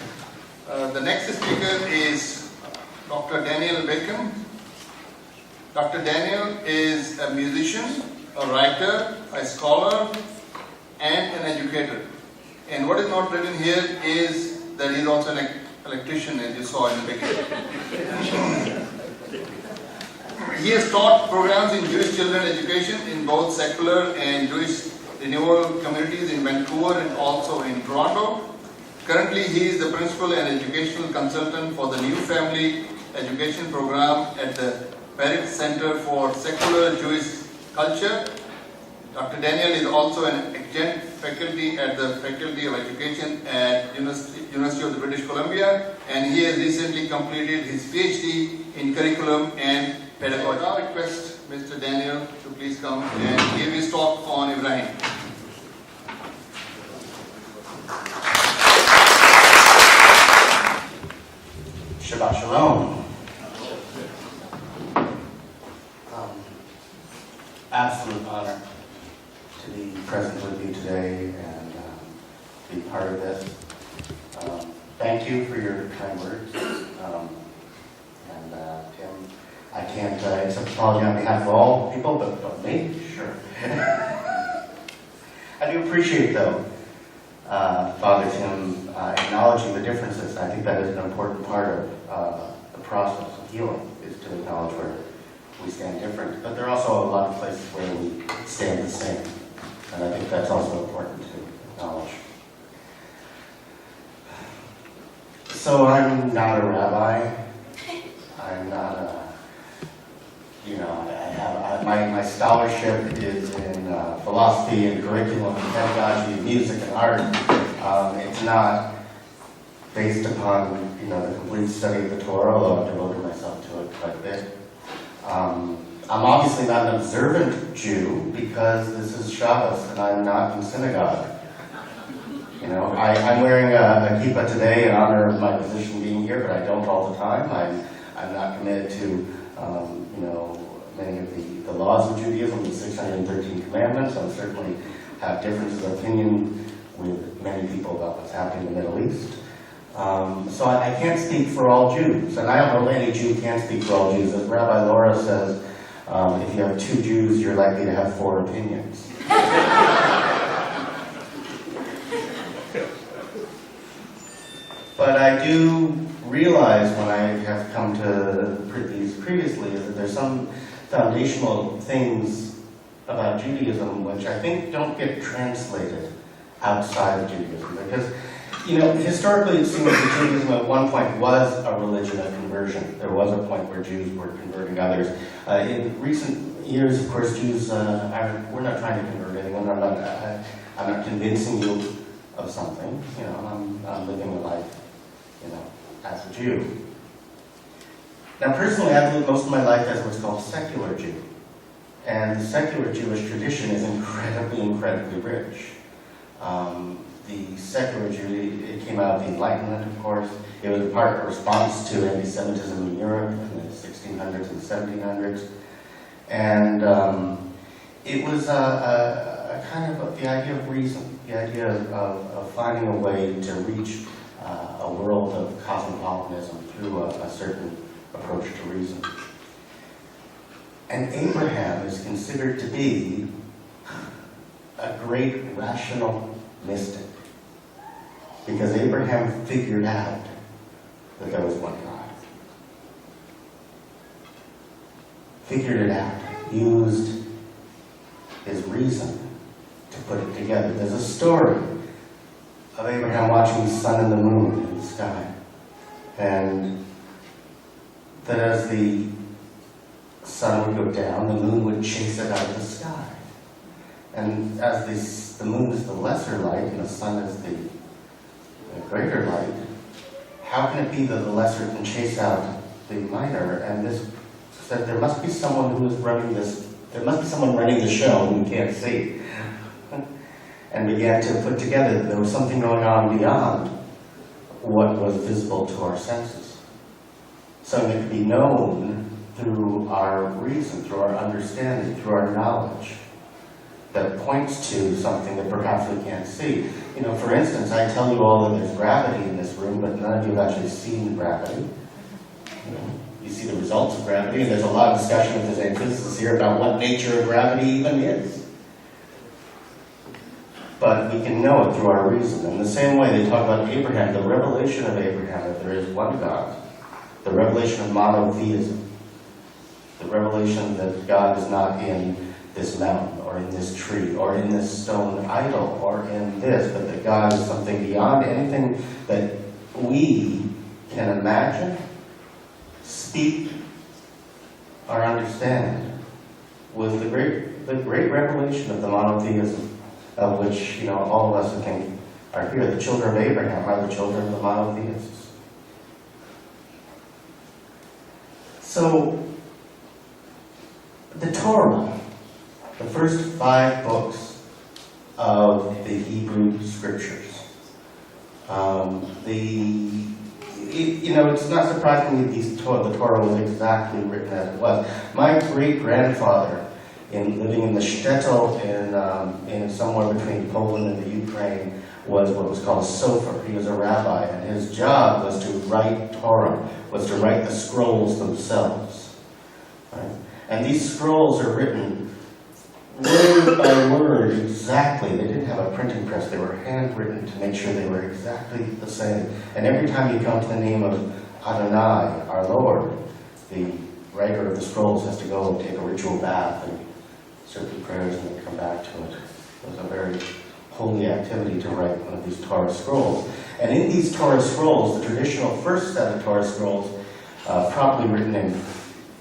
The next speaker is Dr. Daniel Bakan. Dr. Daniel is a musician, a writer, a scholar, and an educator. And what is not written here is that he is also an electrician, as you saw in the beginning. He has taught programs in Jewish children education in both secular and Jewish renewal communities in Vancouver and also in Toronto. Currently, he is the principal and educational consultant for the New Family Education Program at the Paris Center for Secular Jewish Culture. Dr. Daniel is also an adjunct faculty at the Faculty of Education at University of the British Columbia, and he has recently completed his PhD in Curriculum and Pedagogy. I request Mr. Daniel to please come and give his talk on Ibrahim. Shabbat Shalom. Absolute honor to be present with you today and be part of this. Thank you for your kind words. Tim, I can't accept apology on behalf of all people, but me, sure. I do appreciate, though, Father Tim acknowledging the differences. I think that is an important part of the process of healing, is to acknowledge where we stand different. But there are also a lot of places where we stand the same. And I think that's also important to acknowledge. So I'm not a rabbi. I'm not a, my scholarship is in philosophy and curriculum and pedagogy, music and art. It's not based upon, the complete study of the Torah, although I've devoted myself to it quite a bit. I'm obviously not an observant Jew because this is Shabbos and I'm not in synagogue. I'm wearing a kippah today in honor of my position being here, but I don't all the time. I'm not committed to, many of the laws of Judaism, the 613 commandments. I certainly have differences of opinion with many people about what's happening in the Middle East. So I can't speak for all Jews, and I don't know any Jew can speak for all Jews. As Rabbi Laura says, if you have 2 Jews, you're likely to have 4 opinions. But I do realize when I have come to these previously is that there's some foundational things about Judaism which I think don't get translated outside of Judaism. Because, historically it seems that Judaism at one point was a religion of conversion. There was a point where Jews were converting others. In recent years, of course, Jews, we're not trying to convert anyone. I'm not convincing you of something. I'm living a life, as a Jew. Now, personally, I've lived most of my life as what's called secular Jew. And the secular Jewish tradition is incredibly, incredibly rich. The secular Jew, it came out of the Enlightenment, of course. It was a part of a response to anti-Semitism in Europe in the 1600s and 1700s. And it was a kind of the idea of reason, the idea of finding a way to reach a world of cosmopolitanism through a certain approach to reason. And Abraham is considered to be a great rational mystic, because Abraham figured out that there was one God. Figured it out, used his reason to put it together. There's a story of Abraham watching the sun and the moon in the sky, and that as the sun would go down, the moon would chase it out of the sky. And as the moon is the lesser light and the sun is the greater light, how can it be that the lesser can chase out the minor? And this said there must be someone who is running this, there must be someone running the show who we can't see. And began to put together that there was something going on beyond what was visible to our senses. Something that could be known through our reason, through our understanding, through our knowledge, that points to something that perhaps we can't see. For instance, I tell you all that there's gravity in this room, but none of you have actually seen gravity. You see the results of gravity, and there's a lot of discussion if there's any physicists here about what nature of gravity even is. But we can know it through our reason. In the same way they talk about Abraham, the revelation of Abraham, that there is one God, the revelation of monotheism, the revelation that God is not in this mountain, or in this tree, or in this stone idol, or in this, but that God is something beyond anything that we can imagine, speak, or understand, was the great revelation of the monotheism, of which, all of us, I think, are here. The children of Abraham are the children of the monotheists. So, the Torah, the first 5 books of the Hebrew Scriptures, it's not surprising that the Torah was exactly written as it was. My great-grandfather, living in the shtetl in somewhere between Poland and the Ukraine, was what was called a sofer. He was a rabbi, and his job was to write Torah, was to write the scrolls themselves. Right? And these scrolls are written word by word exactly. They didn't have a printing press. They were handwritten to make sure they were exactly the same. And every time you come to the name of Adonai, our Lord, the writer of the scrolls has to go and take a ritual bath and certain prayers and then come back to it. It was a very holy activity to write one of these Torah scrolls. And in these Torah scrolls, the traditional first set of Torah scrolls, probably written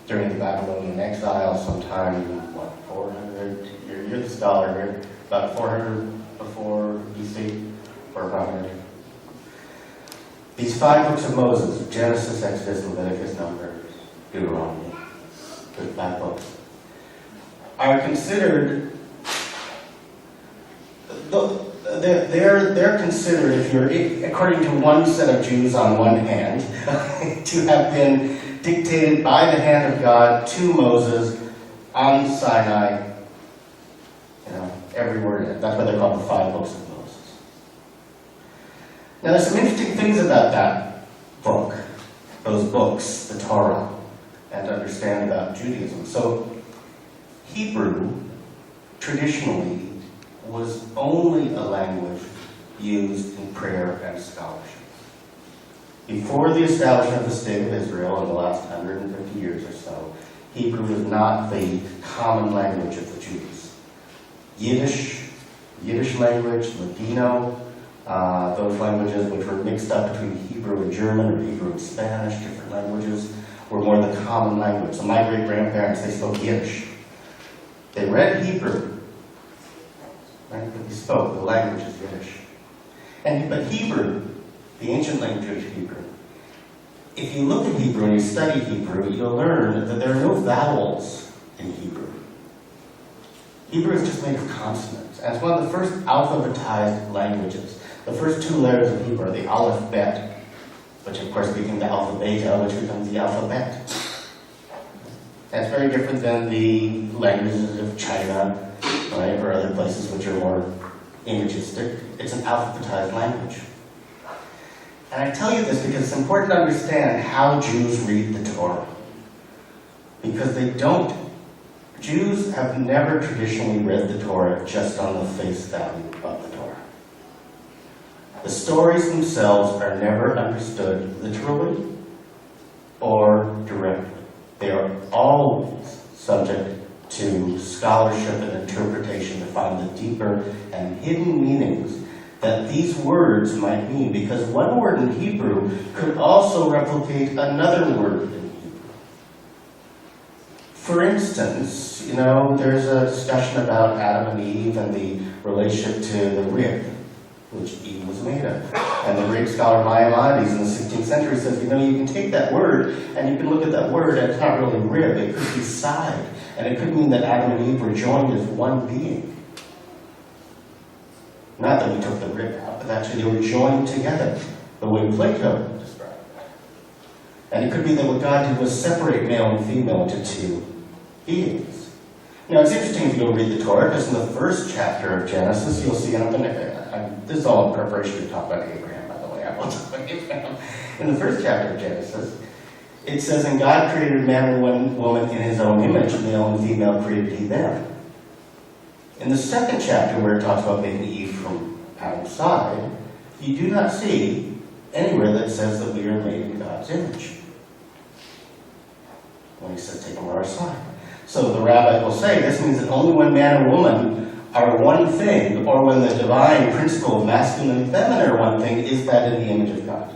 during the Babylonian exile sometime, 400, you're the scholar here, about 400 before BC, or prophet. These 5 books of Moses, Genesis, Exodus, Leviticus, Numbers, Deuteronomy, the 5 books, are considered, they're considered, if you're, according to one set of Jews on one hand, to have been dictated by the hand of God to Moses on Sinai, every word in it. That's why they're called the 5 books of Moses. Now there's some interesting things about that book, those books, the Torah, and to understand about Judaism. So Hebrew, traditionally, was only a language used in prayer and scholarship. Before the establishment of the State of Israel in the last 150 years or so, Hebrew was not the common language of the Jews. Yiddish language, Ladino, those languages which were mixed up between Hebrew and German or Hebrew and Spanish, different languages, were more the common language. So my great-grandparents, they spoke Yiddish. They read Hebrew, right? But they spoke, the language is Yiddish. But Hebrew, the ancient language of Hebrew, if you look at Hebrew and you study Hebrew, you'll learn that there are no vowels in Hebrew. Hebrew is just made of consonants, and it's one of the first alphabetized languages. The first 2 letters of Hebrew are the aleph bet, which of course became the alpha beta, which becomes the alphabet. That's very different than the languages of China, right, or other places which are more imagistic. It's an alphabetized language. And I tell you this because it's important to understand how Jews read the Torah. Because Jews have never traditionally read the Torah just on the face value of the Torah. The stories themselves are never understood literally or directly. They are always subject to scholarship and interpretation to find the deeper and hidden meanings that these words might mean, because one word in Hebrew could also replicate another word in Hebrew. For instance, there's a discussion about Adam and Eve and the relationship to the rib, which Eve was made of. And the great scholar Maimonides in the 16th century says, you can take that word and you can look at that word and it's not really rib, it could be side. And it could mean that Adam and Eve were joined as one being. Not that we took the rib out, but actually they were joined together, the way Plato described it. And it could be that what God did was separate male and female into 2 beings. Now it's interesting if you go read the Torah, because in the first chapter of Genesis, you'll see, this is all in preparation to talk about Abraham, by the way, I won't talk about Abraham. In the first chapter of Genesis, it says, and God created man and woman in his own image, male and female created he them. In the second chapter, where it talks about making Eve from Adam's side, you do not see anywhere that says that we are made in God's image. When he says, take them on our side. So the rabbi will say, this means that only when man and woman are one thing, or when the divine principle of masculine and feminine are one thing, is that in the image of God.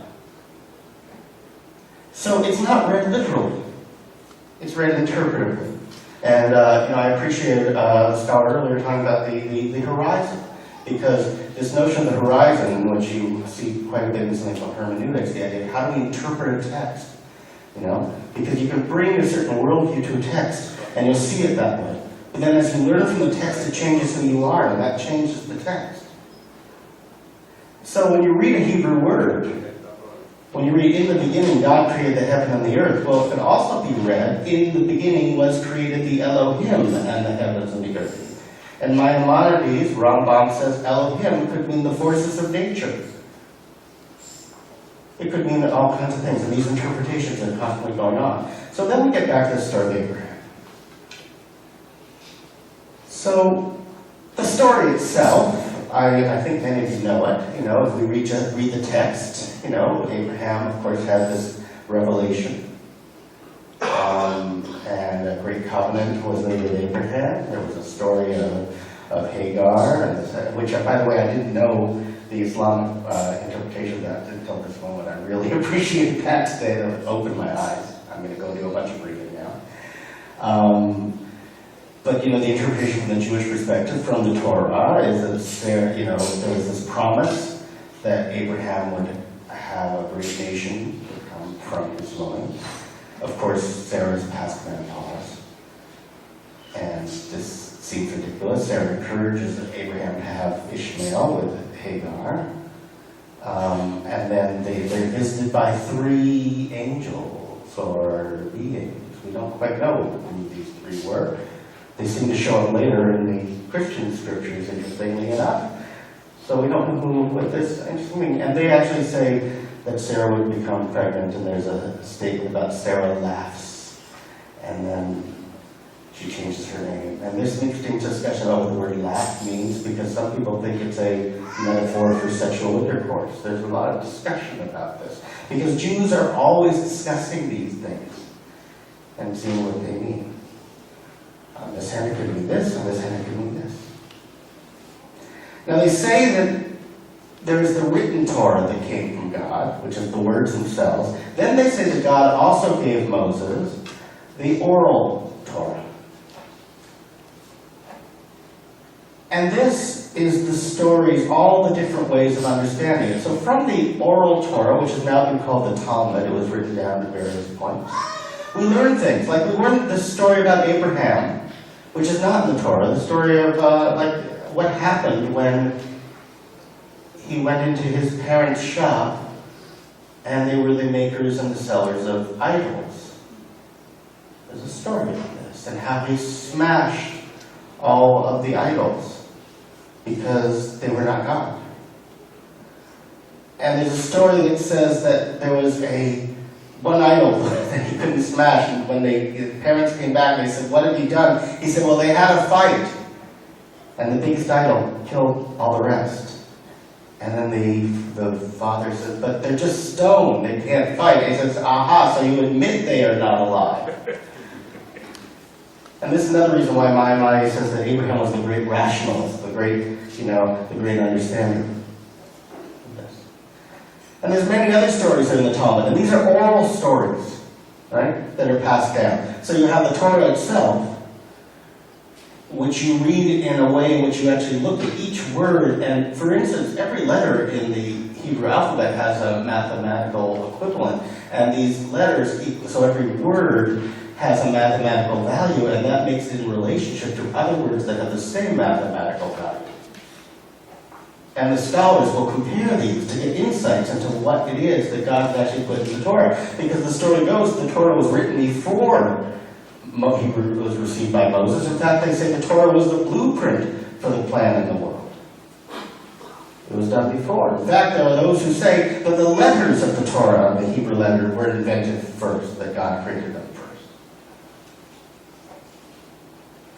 So it's not read literally. It's read interpretively. And I appreciated the scholar earlier talking about the horizon, because this notion of the horizon, which you see quite a bit in something called hermeneutics, the idea of how do we interpret a text, because you can bring a certain worldview to a text, and you'll see it that way. But then as you learn from the text, it changes who you are, and that changes the text. So when you read a Hebrew word, when you read, in the beginning, God created the heaven and the earth, well, it could also be read, in the beginning was created the Elohim and the heavens and the earth. And Maimonides, Rambam says, Elohim could mean the forces of nature. It could mean all kinds of things, and these interpretations are constantly going on. So then we get back to the story of Abraham. So, the story itself, I think many of you know it. If we read the text, Abraham, of course, had this revelation. And a great covenant was made with Abraham. There was a story of Hagar, which, by the way, I didn't know the Islamic interpretation of that until this moment. I really appreciated that today. That opened my eyes. I'm going to go do a bunch of reading now. But the interpretation from the Jewish perspective, from the Torah, is that there was this promise that Abraham would have a great nation would come from his loins. Of course, Sarah's past menopause. And this seems ridiculous. Sarah encourages Abraham to have Ishmael with Hagar. And then they're visited by 3 angels or beings. We don't quite know who these 3 were. They seem to show up later in the Christian scriptures, interestingly enough. So we don't know what this interesting. And they actually say that Sarah would become pregnant, and there's a statement about Sarah laughs, and then she changes her name. And there's an interesting discussion about what the word laugh means, because some people think it's a metaphor for sexual intercourse. There's a lot of discussion about this, because Jews are always discussing these things and seeing what they mean. This hand could mean this, and this hand could mean this. Now they say that there's the written Torah that came from God, which is the words themselves. Then they say that God also gave Moses the oral Torah. And this is the stories, all the different ways of understanding it. So from the oral Torah, which has now been called the Talmud, it was written down at various points, we learn things. Like we learned the story about Abraham, which is not in the Torah, the story of what happened when he went into his parents' shop and they were the makers and the sellers of idols. There's a story of this, and how he smashed all of the idols because they were not God. And there's a story that says that there was one idol that he couldn't smash, and when his parents came back, they said, "What have you done?" He said, "Well, they had a fight, and the biggest idol killed all the rest." And then the father says, "But they're just stone, they can't fight." And he says, "Aha, so you admit they are not alive." And this is another reason why my says that Abraham was the great rationalist, the great understander. And there's many other stories in the Talmud, and these are oral stories, right, that are passed down. So you have the Torah itself, which you read in a way in which you actually look at each word. And for instance, every letter in the Hebrew alphabet has a mathematical equivalent, and these letters, so every word has a mathematical value, and that makes it in relationship to other words that have the same mathematical value. And the scholars will compare these to get insights into what it is that God has actually put in the Torah. Because the story goes, the Torah was written before Hebrew was received by Moses. In fact, they say the Torah was the blueprint for the plan in the world. It was done before. In fact, there are those who say that the letters of the Torah, the Hebrew letter, were invented first, that God created them first.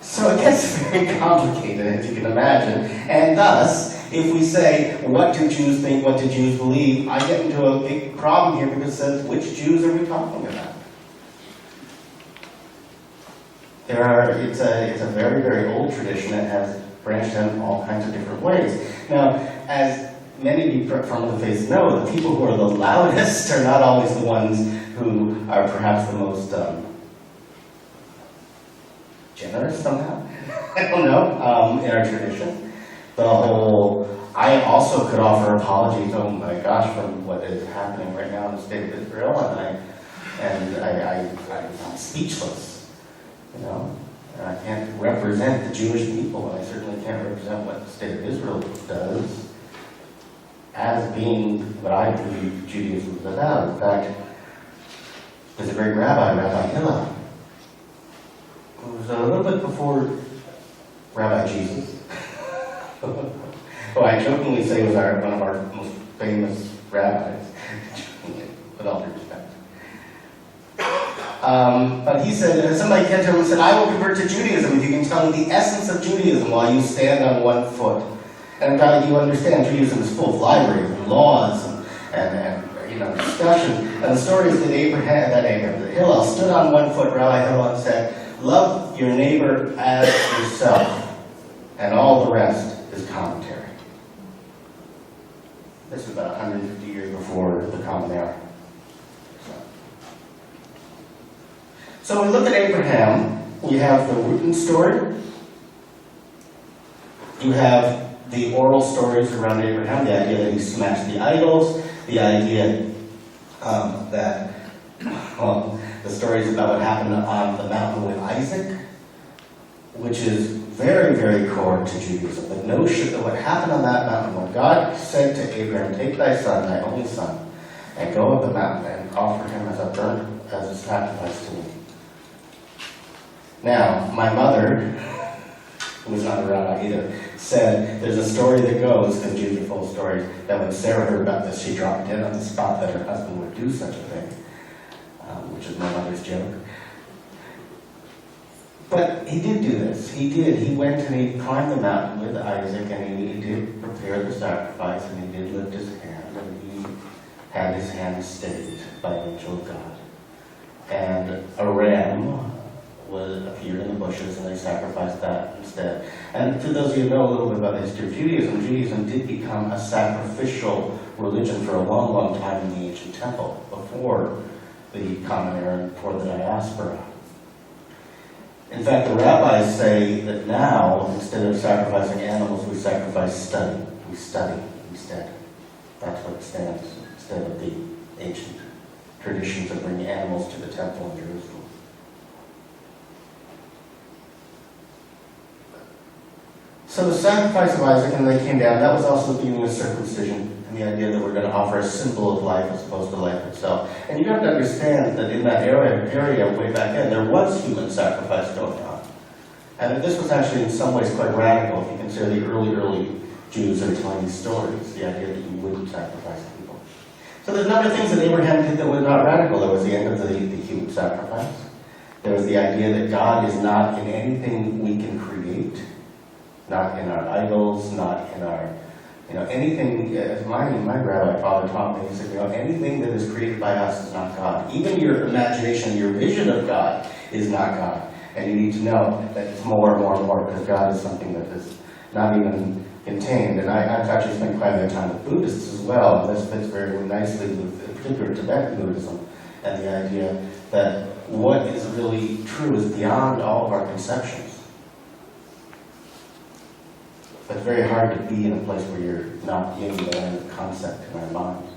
So it gets very complicated, as you can imagine. And thus, if we say, what do Jews think, what do Jews believe, I get into a big problem here, because it says, which Jews are we talking about? It's a very, very old tradition that has branched out in all kinds of different ways. Now, as many of you from the faith know, the people who are the loudest are not always the ones who are perhaps the most generous somehow. I don't know, in our tradition. I also could offer apologies, oh my gosh, from what is happening right now in the state of Israel, I'm speechless, you know. And I can't represent the Jewish people, and I certainly can't represent what the state of Israel does as being what I believe Judaism is about. In fact, there's a great rabbi, Rabbi Hillel, who was a little bit before Rabbi Jesus. Who I jokingly say was one of our most famous rabbis, with all due respect. But he said, somebody came to him and said, "I will convert to Judaism if you can tell me the essence of Judaism while you stand on one foot." And God, you understand, Judaism is full of libraries and laws and discussion. And the story is that that Hillel stood on one foot, Rabbi Hillel, and said, "Love your neighbor as yourself, and all the rest is commentary." This is about 150 years before the Common Era. So we look at Abraham. We have the written story. You have the oral stories around Abraham, the idea that he smashed the idols, the idea that, well, the stories about what happened on the mountain with Isaac, which is very, very core to Judaism. The notion of what happened on that mountain, when God said to Abraham, take thy son, thy only son, and go up the mountain and offer him as a sacrifice to me. Now, my mother, who was not a rabbi either, said there's a story that goes, and Jews are full of stories, that when Sarah heard about this, she dropped dead on the spot that her husband would do such a thing, which is my mother's joke. But he did do this. He did. He went and he climbed the mountain with Isaac, and he did prepare the sacrifice, and he did lift his hand, and he had his hand stayed by an angel of God. And a ram appeared in the bushes, and they sacrificed that instead. And to those of you who know a little bit about the history of Judaism, Judaism did become a sacrificial religion for a long, long time in the ancient temple, before the Common Era and before the diaspora. In fact, the rabbis say that now, instead of sacrificing animals, we sacrifice study. We study instead. That's what it stands, instead of the ancient traditions of bringing animals to the temple in Jerusalem. So the sacrifice of Isaac, and they came down, that was also the beginning of circumcision, and the idea that we're going to offer a symbol of life as opposed to life itself. And you have to understand that in that area way back then, there was human sacrifice going on. And this was actually in some ways quite radical, if you consider the early Jews that are telling these stories, the idea that you wouldn't sacrifice people. So there's a number of things that Abraham did that were not radical. There was the end of the human sacrifice. There was the idea that God is not in anything we can create, not in our idols, not in our, anything, as my rabbi father taught me, he said, anything that is created by us is not God. Even your imagination, your vision of God is not God. And you need to know that it's more and more and more, because God is something that is not even contained. And I've actually spent quite a bit of time with Buddhists as well, and this fits very nicely with, in particular, Tibetan Buddhism, and the idea that what is really true is beyond all of our conceptions. But it's very hard to be in a place where you're not in the line of concept in our minds.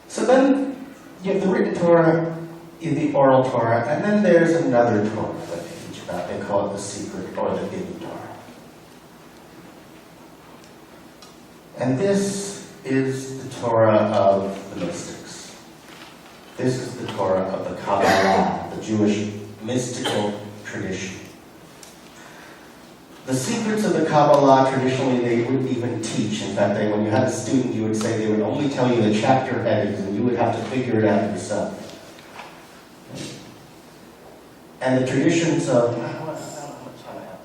So then you have the written Torah, the oral Torah, and then there's another Torah that they teach about. They call it the secret or the hidden Torah. And this is the Torah of the mystics. This is the Torah of the Kabbalah, the Jewish mystical tradition. The secrets of the Kabbalah, traditionally, they wouldn't even teach. In fact, when you had a student, you would say they would only tell you the chapter headings, and you would have to figure it out yourself. And the traditions of... How much time I have?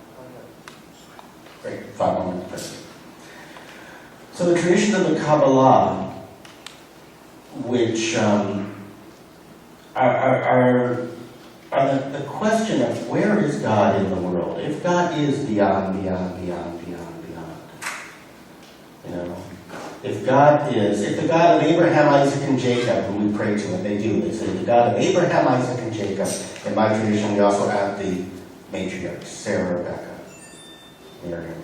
Great, 5 more minutes. So the tradition of the Kabbalah, which are the question of where is God in the world? If God is beyond, if the God of Abraham, Isaac, and Jacob, who we pray to, and they do, they say the God of Abraham, Isaac, and Jacob. In my tradition, we also add the matriarchs, Sarah, Rebecca, Miriam.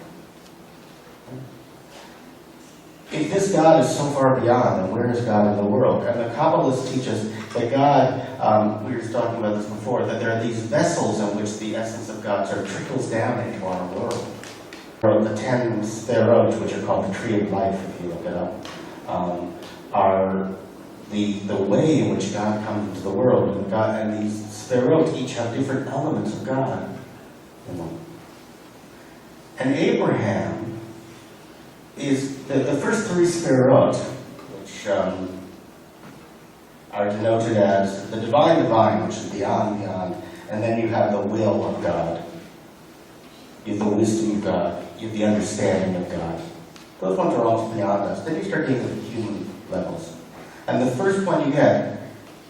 If this God is so far beyond, then where is God in the world? And the Kabbalists teach us that God, we were talking about this before, that there are these vessels in which the essence of God sort of trickles down into our world. The 10 sparrows, which are called the tree of life, if you look it up, are the way in which God comes into the world. And these sparrows each have different elements of God in them. And Abraham is the first 3 sparrows, which are denoted as the divine, which is beyond, and then you have the will of God. You have the wisdom of God. You have the understanding of God. Those ones are almost beyond us. Then you start getting to the human levels. And the first one you get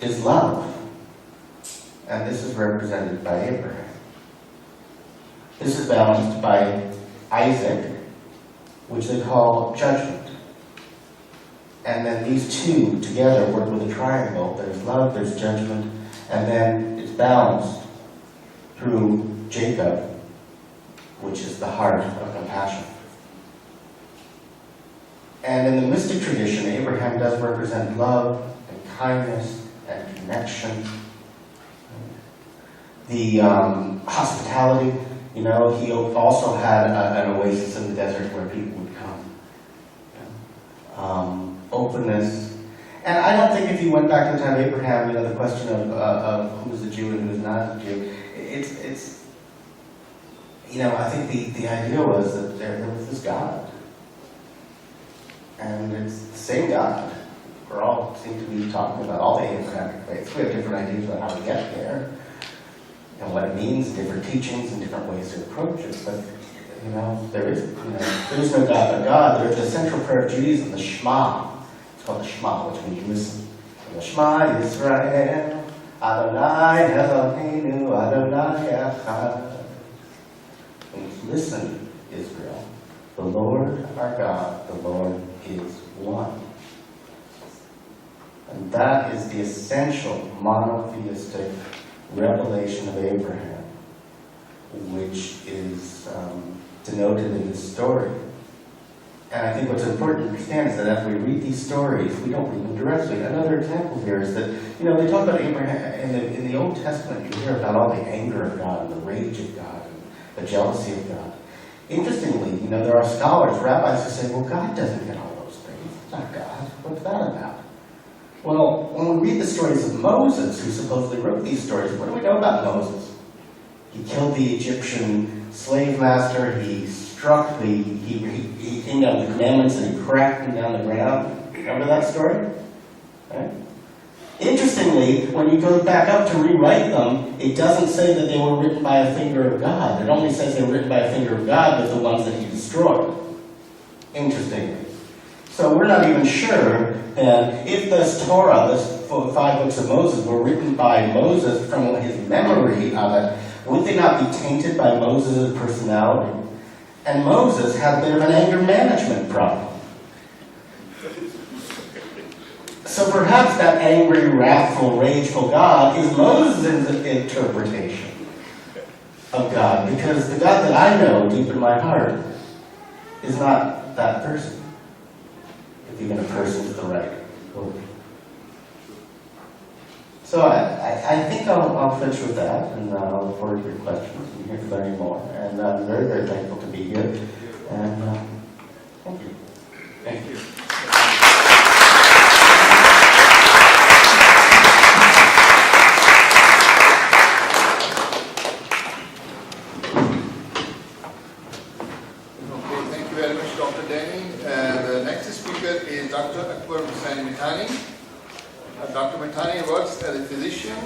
is love. And this is represented by Abraham. This is balanced by Isaac, which they call judgment. And then these two together work with a triangle. There's love, there's judgment, and then it's balanced through Jacob, which is the heart of compassion. And in the mystic tradition, Abraham does represent love and kindness and connection. The hospitality, he also had an oasis in the desert where people would come. Openness. And I don't think if you went back in time, Abraham, the question of who's a Jew and who's not a Jew, it's I think the idea was that there was this God. And it's the same God. We're all seem to be talking about all the Abrahamic faiths. We have different ideas about how to get there and what it means, different teachings and different ways to approach it. But there is no God but God. There's the central prayer of Judaism, the Shema. It's called the Shema, which means listen. And the Shema Yisrael, Adonai Eloheinu, Adonai Echad. And listen, Israel, the Lord our God, the Lord is one. And that is the essential monotheistic revelation of Abraham, which is denoted in this story. And I think what's important to understand is that as we read these stories, we don't read them directly. Another example here is that, they talk about Abraham, in the Old Testament, you hear about all the anger of God and the rage of God and the jealousy of God. Interestingly, there are scholars, rabbis who say, well, God doesn't get all those things. It's not God. What's that about? Well, when we read the stories of Moses, who supposedly wrote these stories, what do we know about Moses? He killed the Egyptian slave master, he struck he came down with the commandments and he cracked them down the ground. Remember that story? Right? Interestingly, when you go back up to rewrite them, it doesn't say that they were written by a finger of God. It only says they were written by a finger of God with the ones that he destroyed. Interestingly. So we're not even sure that if this Torah, this 5 books of Moses, were written by Moses from his memory of it, would they not be tainted by Moses' personality? And Moses had a bit of an anger management problem. So perhaps that angry, wrathful, rageful God is Moses' interpretation of God, because the God that I know deep in my heart is not that person. If even a person is the right word. So I think I'll finish with that, and I'll look forward to your questions and hear learning more. And I'm very, very thankful to be here. And thank you. Thank you. Very much, Dr. Dhanani. The next speaker is Dr. Dhanani. Dr. Dhanani works as a physician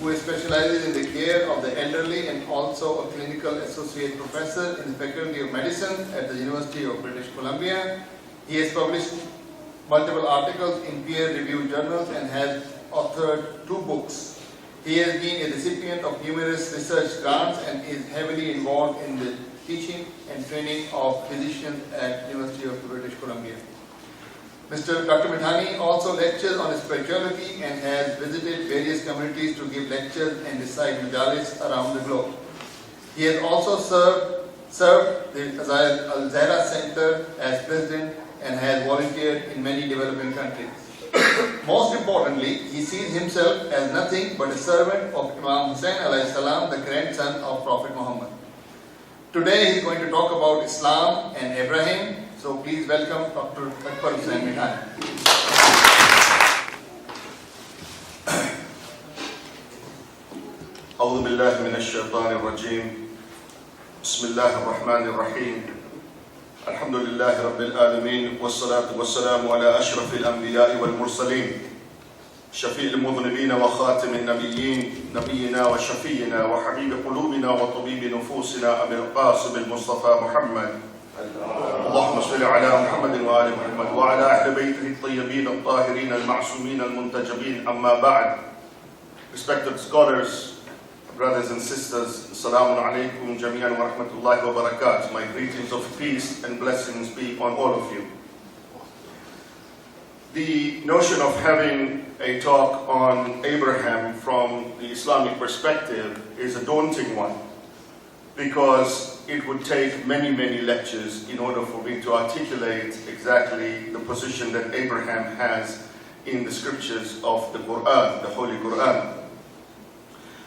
who specializes in the care of the elderly and also a clinical associate professor in the Faculty of Medicine at the University of British Columbia. He has published multiple articles in peer-reviewed journals and has authored 2 books. He has been a recipient of numerous research grants and is heavily involved in the teaching and training of physicians at University of British Columbia. Dr. Dhanani also lectures on spirituality and has visited various communities to give lectures and recite majalis around the globe. He has also served the Al-Zahra Center as president and has volunteered in many developing countries. Most importantly, he sees himself as nothing but a servant of Imam Hussain alayhi salam, the grandson of Prophet Muhammad. Today he is going to talk about Islam and Abraham. So please welcome Dr. Dhanani. أعوذ بالله من الشيطان الرجيم بسم الله الرحمن الرحيم الحمد لله رب العالمين والصلاة والسلام على أشرف الأنبياء والمرسلين شفيع المذنبين وخاتم النبيين نبينا وشفينا وحبيب قلوبنا وطبيب نفوسنا أبي القاسم المصطفى محمد اللهم صل على محمد وآل محمد وعلى أهل بيته الطيبين الطاهرين المعصومين المنتجبين أما بعد. Respected scholars, brothers and sisters, Assalamu alaikum jami'an wa rahmatullahi wa barakatuh. My greetings of peace and blessings be on all of you. The notion of having a talk on Abraham from the Islamic perspective is a daunting one, because it would take many, many lectures in order for me to articulate exactly the position that Abraham has in the scriptures of the Quran, the Holy Quran.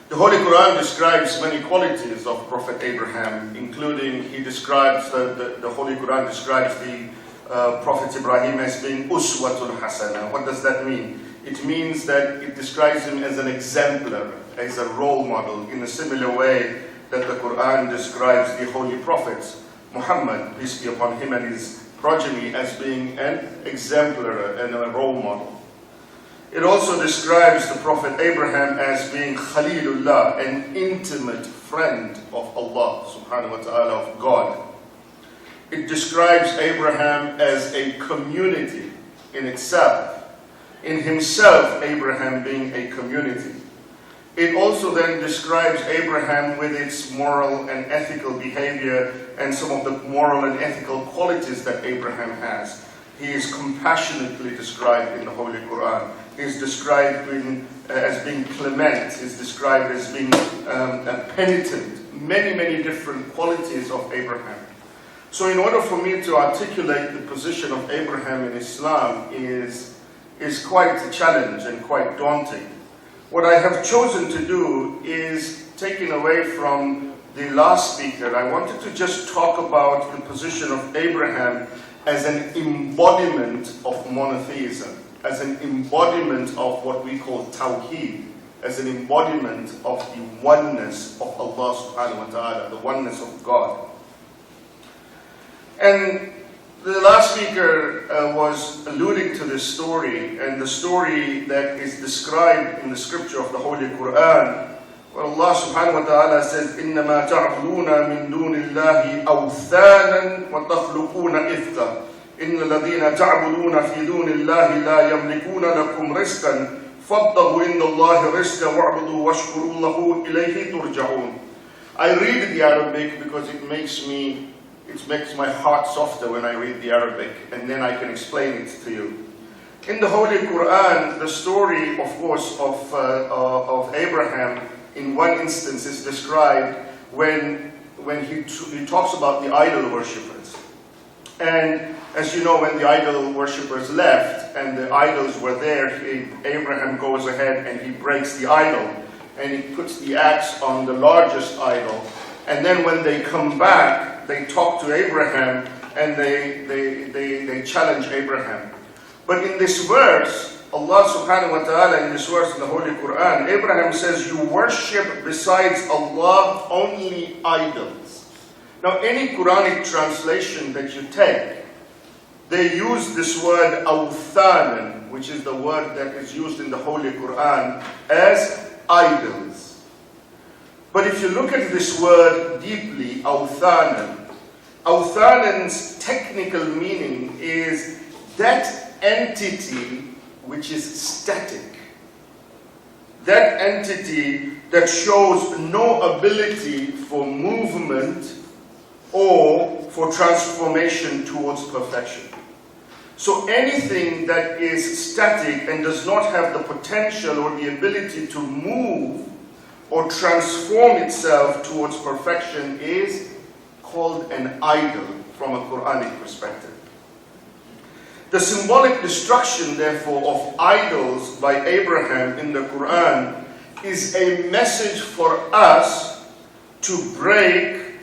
The Holy Quran describes many qualities of Prophet Abraham, including the Holy Quran describes the Prophet Ibrahim as being Uswatul Hasana. What does that mean? It means that it describes him as an exemplar, as a role model, in a similar way that the Quran describes the Holy Prophet Muhammad, peace be upon him, and his progeny as being an exemplar and a role model. It also describes the Prophet Abraham as being Khalilullah, an intimate friend of Allah subhanahu wa ta'ala, of God. It describes Abraham as a community in itself, in himself Abraham being a community. It also then describes Abraham with its moral and ethical behavior and some of the moral and ethical qualities that Abraham has. He is compassionately described in the Holy Quran. He is described as being clement. He is described as being penitent. Many, many different qualities of Abraham. So in order for me to articulate the position of Abraham in Islam is quite a challenge and quite daunting. What I have chosen to do is, taking away from the last speaker, I wanted to just talk about the position of Abraham as an embodiment of monotheism, as an embodiment of what we call Tawheed, as an embodiment of the oneness of Allah subhanahu wa ta'ala, the oneness of God. And the last speaker was alluding to this story, and the story that is described in the scripture of the Holy Quran, where Allah subhanahu wa ta'ala says, إِنَّمَا تَعْبُدُونَ مِن دُونِ اللَّهِ أَوْثَانًا وَتَخْلُقُونَ إِفْكًا إِنَّ الَّذِينَ تَعْبُدُونَ فِي دُونِ اللَّهِ لَا يَمْلِكُونَ لَكُمْ رِزْقًا فَابْتَغُوا عِندَ اللَّهِ رِزْقًا وَاعْبُدُوا وَاشْكُرُوا لَهُ إِلَيْهِ تُرْجَعُونَ. I read the Arabic because it makes my heart softer when I read the Arabic, and then I can explain it to you. In the Holy Quran, the story, of course, of Abraham, in one instance, is described when he talks about the idol worshippers. And as you know, when the idol worshippers left and the idols were there, Abraham goes ahead and he breaks the idol, and he puts the axe on the largest idol. And then when they come back, they talk to Abraham and they challenge Abraham. But in this verse, Allah subhanahu wa ta'ala, in this verse in the Holy Quran, Abraham says, you worship besides Allah only idols. Now any Quranic translation that you take, they use this word awthanan, which is the word that is used in the Holy Quran, as idols. But if you look at this word deeply, awthanan's technical meaning is that entity which is static. That entity that shows no ability for movement or for transformation towards perfection. So anything that is static and does not have the potential or the ability to move or transform itself towards perfection is called an idol from a Quranic perspective. The symbolic destruction, therefore, of idols by Abraham in the Quran is a message for us to break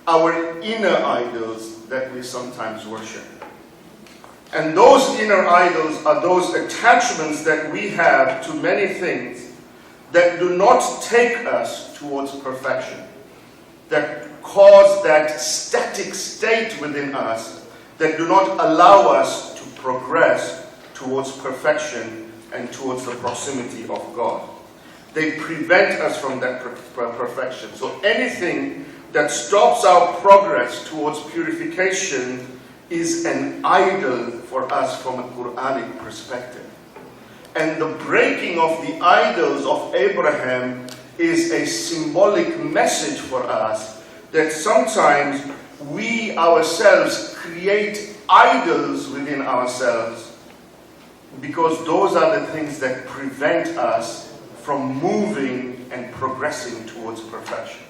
our inner idols that we sometimes worship. And those inner idols are those attachments that we have to many things that do not take us towards perfection, that cause that static state within us, that do not allow us to progress towards perfection and towards the proximity of God. They prevent us from that perfection. So anything that stops our progress towards purification is an idol for us from a Quranic perspective. And the breaking of the idols of Abraham is a symbolic message for us that sometimes we ourselves create idols within ourselves because those are the things that prevent us from moving and progressing towards perfection.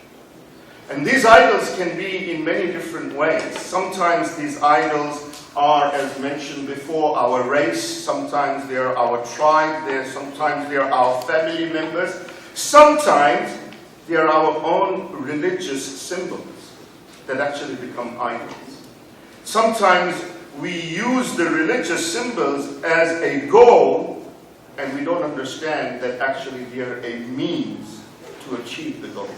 And these idols can be in many different ways. Sometimes these idols are, as mentioned before, our race. Sometimes they are our tribe. Sometimes they are our family members. Sometimes they are our own religious symbols that actually become idols. Sometimes we use the religious symbols as a goal, and we don't understand that actually they are a means to achieve the goal.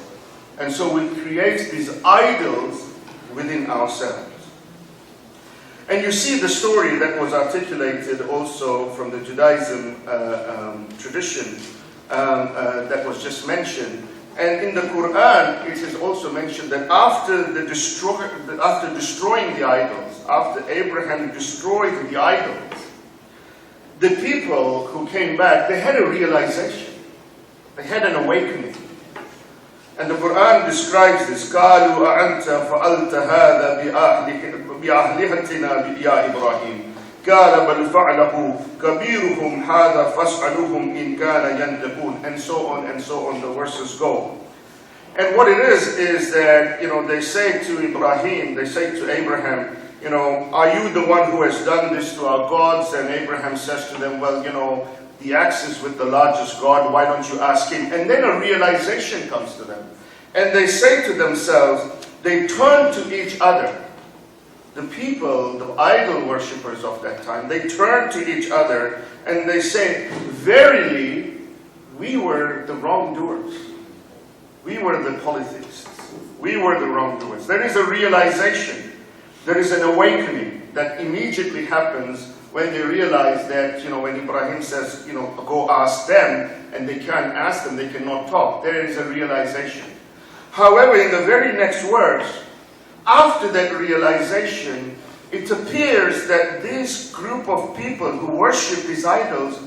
And so we create these idols within ourselves. And you see the story that was articulated also from the Judaism tradition that was just mentioned. And in the Quran, it is also mentioned that after destroying the idols, after Abraham destroyed the idols, the people who came back, they had a realization. They had an awakening. And the Quran describes this. قَالُوا أَأَنْتَ فَعَلْتَ هَذَا بِأَهْلِهَتِنَا يَا إِبْرَاهِيمُ قَالَ بَلْ فَعَلَهُ كَبِيرُهُمْ هَذَا فَاسْأَلُوهُمْ إِنْ كَانَ يَنْتَقُونَ. And so on, the verses go. And what it is that, they say to Ibrahim, they say to Abraham, are you the one who has done this to our gods? And Abraham says to them, well, the axe is with the largest God, why don't you ask him? And then a realization comes to them. And they say to themselves, they turn to each other. The people, the idol worshippers of that time, they turn to each other and they say, verily, we were the wrongdoers. We were the polytheists. We were the wrongdoers. There is a realization. There is an awakening that immediately happens when they realize that, when Ibrahim says, go ask them, and they can't ask them, they cannot talk. There is a realization. However, in the very next verse, after that realization, it appears that this group of people who worship these idols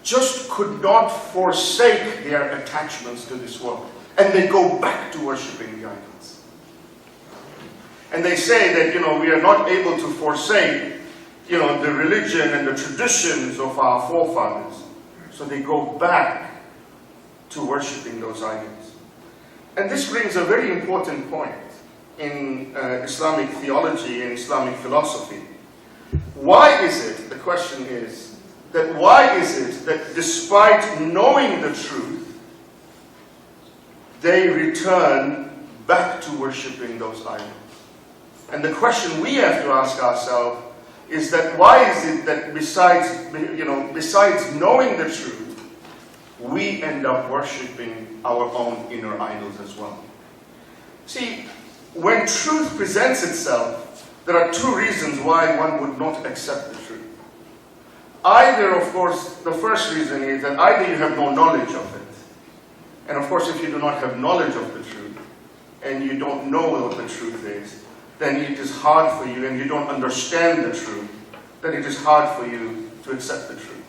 just could not forsake their attachments to this world. And they go back to worshiping the idols. And they say that, we are not able to forsake, the religion and the traditions of our forefathers. So they go back to worshiping those idols. And this brings a very important point in Islamic theology and Islamic philosophy. Why is it, the question is, why is it that despite knowing the truth, they return back to worshiping those idols? And the question we have to ask ourselves is that why is it that besides knowing the truth, we end up worshiping our own inner idols as well? See, when truth presents itself, there are two reasons why one would not accept the truth. Either, of course, the first reason is that either you have no knowledge of it. And of course, if you do not have knowledge of the truth, and you don't know what the truth is, then it is hard for you, and you don't understand the truth, then it is hard for you to accept the truth.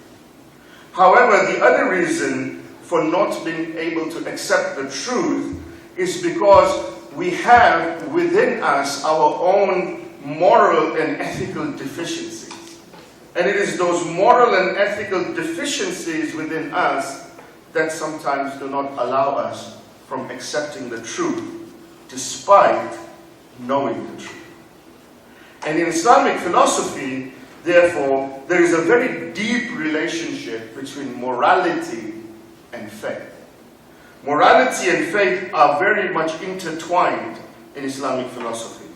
However, the other reason for not being able to accept the truth is because we have within us our own moral and ethical deficiencies. And it is those moral and ethical deficiencies within us that sometimes do not allow us from accepting the truth, despite knowing the truth. And in Islamic philosophy, therefore, there is a very deep relationship between morality and faith. Morality and faith are very much intertwined in Islamic philosophy.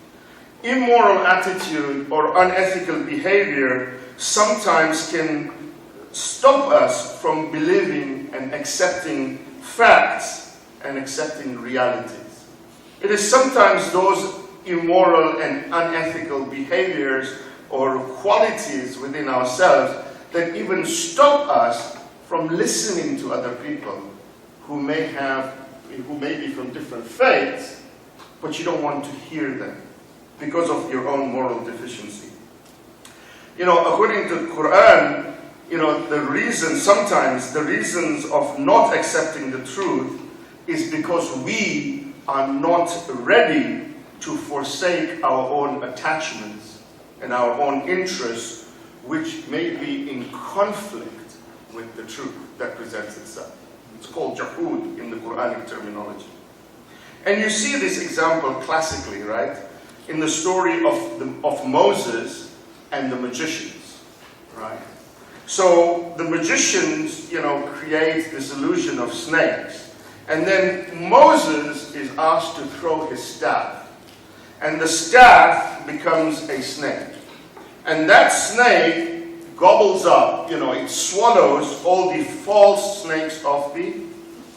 Immoral attitude or unethical behavior sometimes can stop us from believing and accepting facts and accepting realities. It is sometimes those immoral and unethical behaviors or qualities within ourselves that even stop us from listening to other people who may be from different faiths, but you don't want to hear them because of your own moral deficiency. According to the Quran, the reasons of not accepting the truth is because we are not ready to forsake our own attachments and our own interests, which may be in conflict with the truth that presents itself. It's called jahud in the Quranic terminology. And you see this example classically, right? In the story of Moses and the magicians, right? So the magicians, create this illusion of snakes. And then Moses is asked to throw his staff. And the staff becomes a snake. And that snake gobbles up, it swallows all the false snakes of the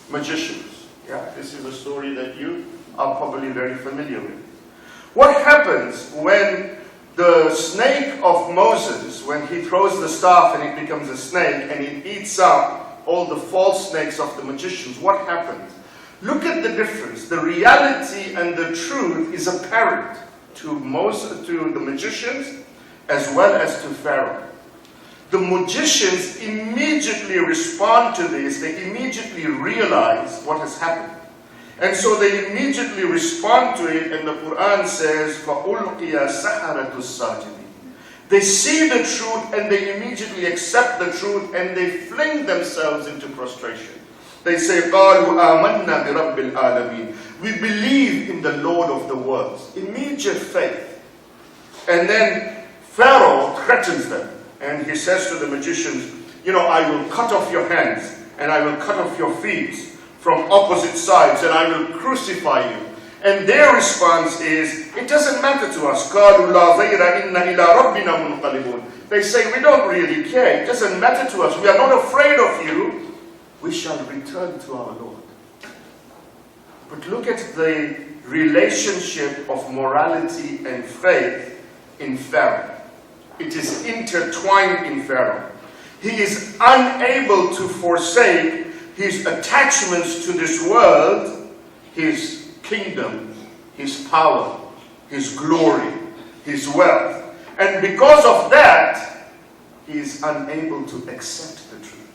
magicians. Yeah, this is a story that you are probably very familiar with. What happens when the snake of Moses, when he throws the staff and it becomes a snake and it eats up all the false snakes of the magicians? What happens? Look at the difference. The reality and the truth is apparent to the magicians as well as to Pharaoh. The magicians immediately respond to this. They immediately realize what has happened. And so they immediately respond to it, and the Quran says, فَأُلْقِيَ سَحَرَةُ السَّاجِدِينَ. They see the truth and they immediately accept the truth and they fling themselves into prostration. They say, قَالُوا آمَنَّا بِرَبِّ الْعَالَمِينَ. We believe in the Lord of the worlds. Immediate faith. And then Pharaoh threatens them. And he says to the magicians, I will cut off your hands and I will cut off your feet from opposite sides and I will crucify you. And their response is, it doesn't matter to us. قَالُوا لَا ضَيْرَ إِنَّ إِلَىٰ رَبِّنَا مُنْقَلِبُونَ. They say, we don't really care. It doesn't matter to us. We are not afraid of you. We shall return to our Lord. But look at the relationship of morality and faith in Pharaoh. It is intertwined in Pharaoh. He is unable to forsake his attachments to this world, his kingdom, his power, his glory, his wealth. And because of that, he is unable to accept the truth.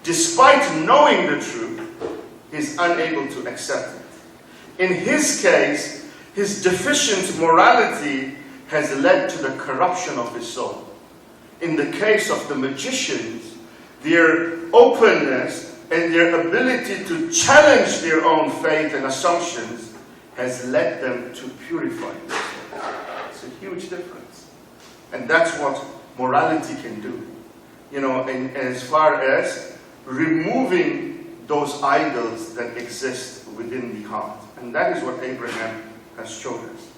Despite knowing the truth, he is unable to accept it. In his case, his deficient morality has led to the corruption of his soul. In the case of the magicians, their openness and their ability to challenge their own faith and assumptions has led them to purify themselves. It's a huge difference. And that's what morality can do. And as far as removing those idols that exist within the heart. And that is what Abraham has shown us.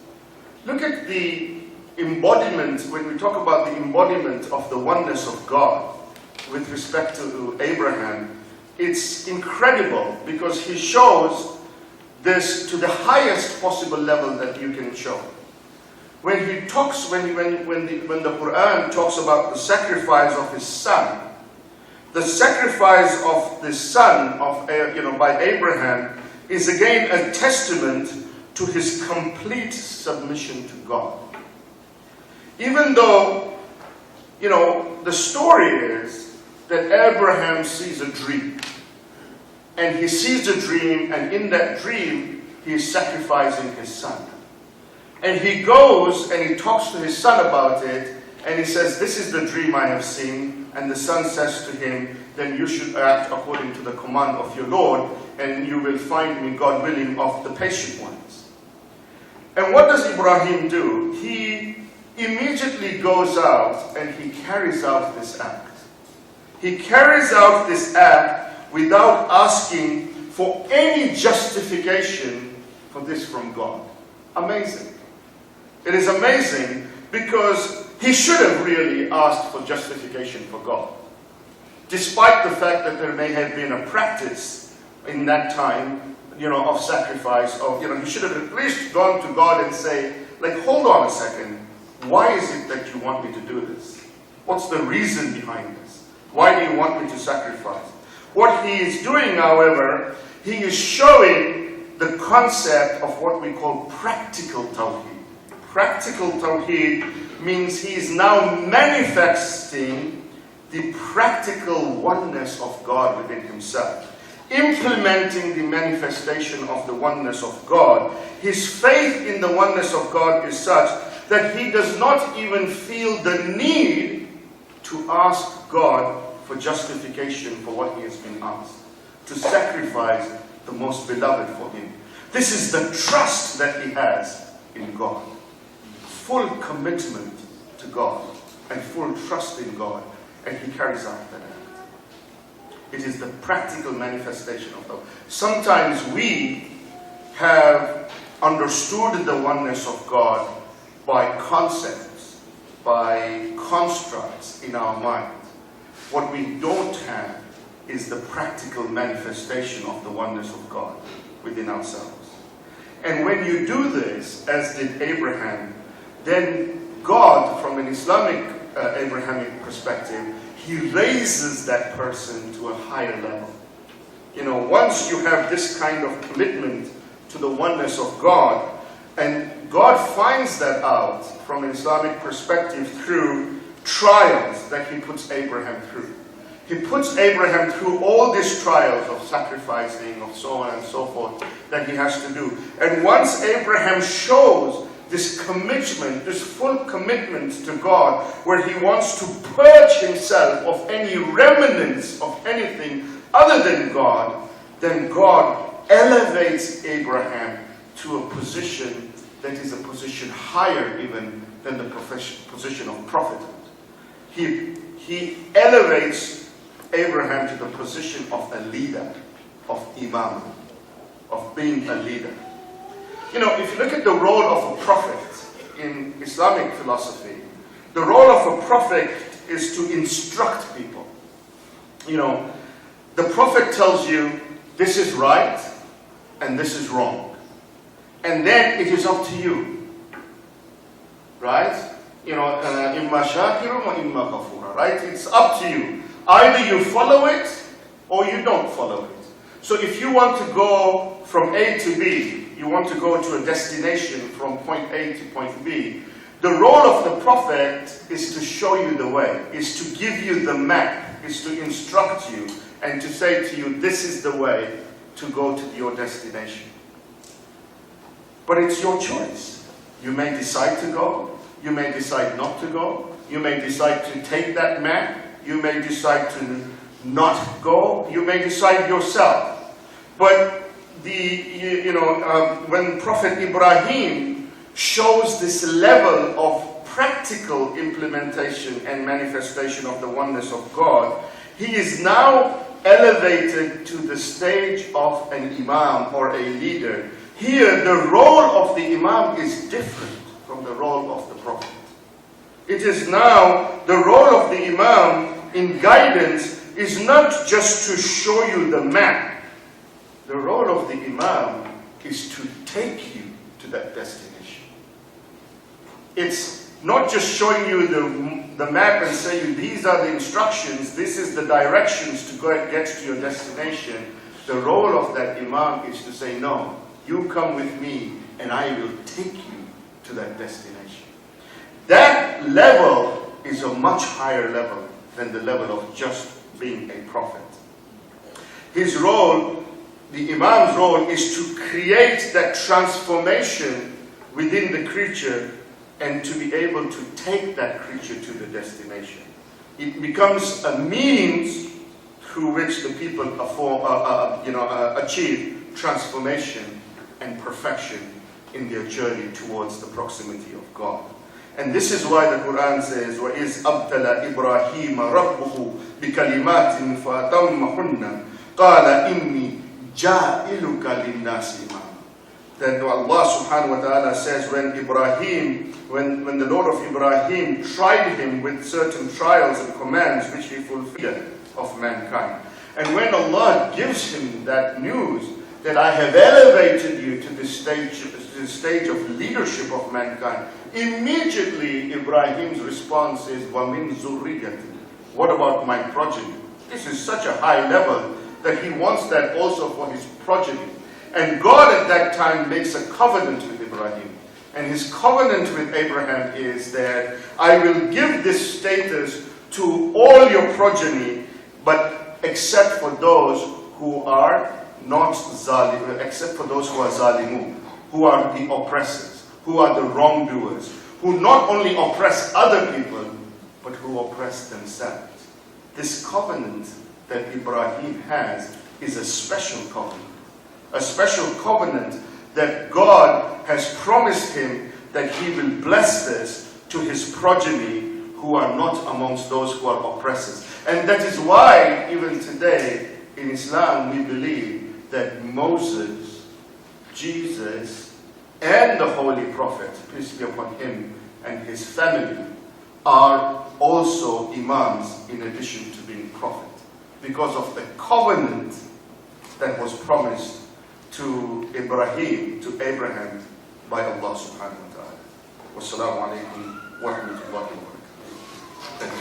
Look at the embodiment, when we talk about the embodiment of the oneness of God with respect to Abraham, it's incredible because he shows this to the highest possible level that you can show. When he talks, when the Quran talks about the sacrifice of his son, the sacrifice of the son by Abraham is again a testament to his complete submission to God. Even though, the story is that Abraham sees a dream. And he sees a dream, and in that dream, he is sacrificing his son. And he goes and he talks to his son about it, and he says, this is the dream I have seen. And the son says to him, then you should act according to the command of your Lord, and you will find me, God willing, of the patient ones. And what does Ibrahim do? He immediately goes out and he carries out this act. He carries out this act without asking for any justification for this from God. Amazing. It is amazing because he should have really asked for justification for God. Despite the fact that there may have been a practice in that time, of sacrifice, he should have at least gone to God and say, hold on a second, why is it that you want me to do this? What's the reason behind this? Why do you want me to sacrifice? What he is doing, however, he is showing the concept of what we call practical tawheed. Practical tawheed means he is now manifesting the practical oneness of God within himself. Implementing the manifestation of the oneness of God. His faith in the oneness of God is such that he does not even feel the need to ask God for justification for what he has been asked. To sacrifice the most beloved for him. This is the trust that he has in God. Full commitment to God and full trust in God, and he carries out that act. It is the practical manifestation of love. Sometimes we have understood the oneness of God by concepts, by constructs in our mind. What we don't have is the practical manifestation of the oneness of God within ourselves. And when you do this, as did Abraham, then God, from an Islamic Abrahamic perspective, he raises that person to a higher level. You know, once you have this kind of commitment to the oneness of God, and God finds that out from an Islamic perspective through trials that he puts Abraham through. He puts Abraham through all these trials of sacrificing, of so on and so forth, that he has to do. And once Abraham shows this commitment, this full commitment to God, where he wants to purge himself of any remnants of anything other than God, then God elevates Abraham to a position that is a position higher even than the position of prophethood. He elevates Abraham to the position of a leader, of imam, of being a leader. You know, if you look at the role of a prophet in Islamic philosophy, the role of a prophet is to instruct people. You know, the prophet tells you this is right and this is wrong. And then it is up to you. Right? You know, imma shakirun wa imma kafura, right? It's up to you. Either you follow it or you don't follow it. So if you want to go from A to B, you want to go to a destination from point A to point B, the role of the prophet is to show you the way, is to give you the map, is to instruct you, and to say to you, this is the way to go to your destination. But it's your choice. You may decide to go, you may decide not to go, you may decide to take that map, you may decide to not go, you may decide yourself. But when Prophet Ibrahim shows this level of practical implementation and manifestation of the oneness of God, he is now elevated to the stage of an imam or a leader. Here, the role of the imam is different from the role of the prophet. It is now the role of the imam in guidance is not just to show you the map. The role of the imam is to take you to that destination. It's not just showing you the map and saying these are the instructions, this is the directions to get to your destination. The role of that imam is to say, no, you come with me and I will take you to that destination. That level is a much higher level than the level of just being a prophet. His role, the imam's role, is to create that transformation within the creature and to be able to take that creature to the destination. It becomes a means through which the people achieve transformation and perfection in their journey towards the proximity of God. And this is why the Quran says, وَإِذْ أَبْتَلَى إِبْرَاهِيمَ رَبُّهُ بِكَلِمَاتٍ فَأَتَمَّهُنَّ قَالَ إِنِّي جَاعِلُكَ لِلنَّاسِ إِمَامًا. That Allah subhanahu wa ta'ala says when the Lord of Ibrahim tried him with certain trials and commands which he fulfilled of mankind. And when Allah gives him that news, that I have elevated you to the stage of leadership of mankind, immediately Ibrahim's response is, وَمِن ذُرِّيَّتِي. What about my progeny? This is such a high level that he wants that also for his progeny. And God at that time makes a covenant with Ibrahim. And his covenant with Abraham is that I will give this status to all your progeny, but except for those who are not zalim, except for those who are zalimun, who are the oppressors, who are the wrongdoers, who not only oppress other people, but who oppress themselves. This covenant that Ibrahim has is a special covenant. a special covenant that God has promised him that he will bless this to his progeny who are not amongst those who are oppressors. And that is why even today in Islam we believe that Moses, Jesus, and the Holy Prophet, peace be upon him, and his family are also imams in addition to being prophet, because of the covenant that was promised to Abraham by Allah subhanahu wa ta'ala. Wassalamu alaikum wa rahmatullahi wa barakatuh. Thank you.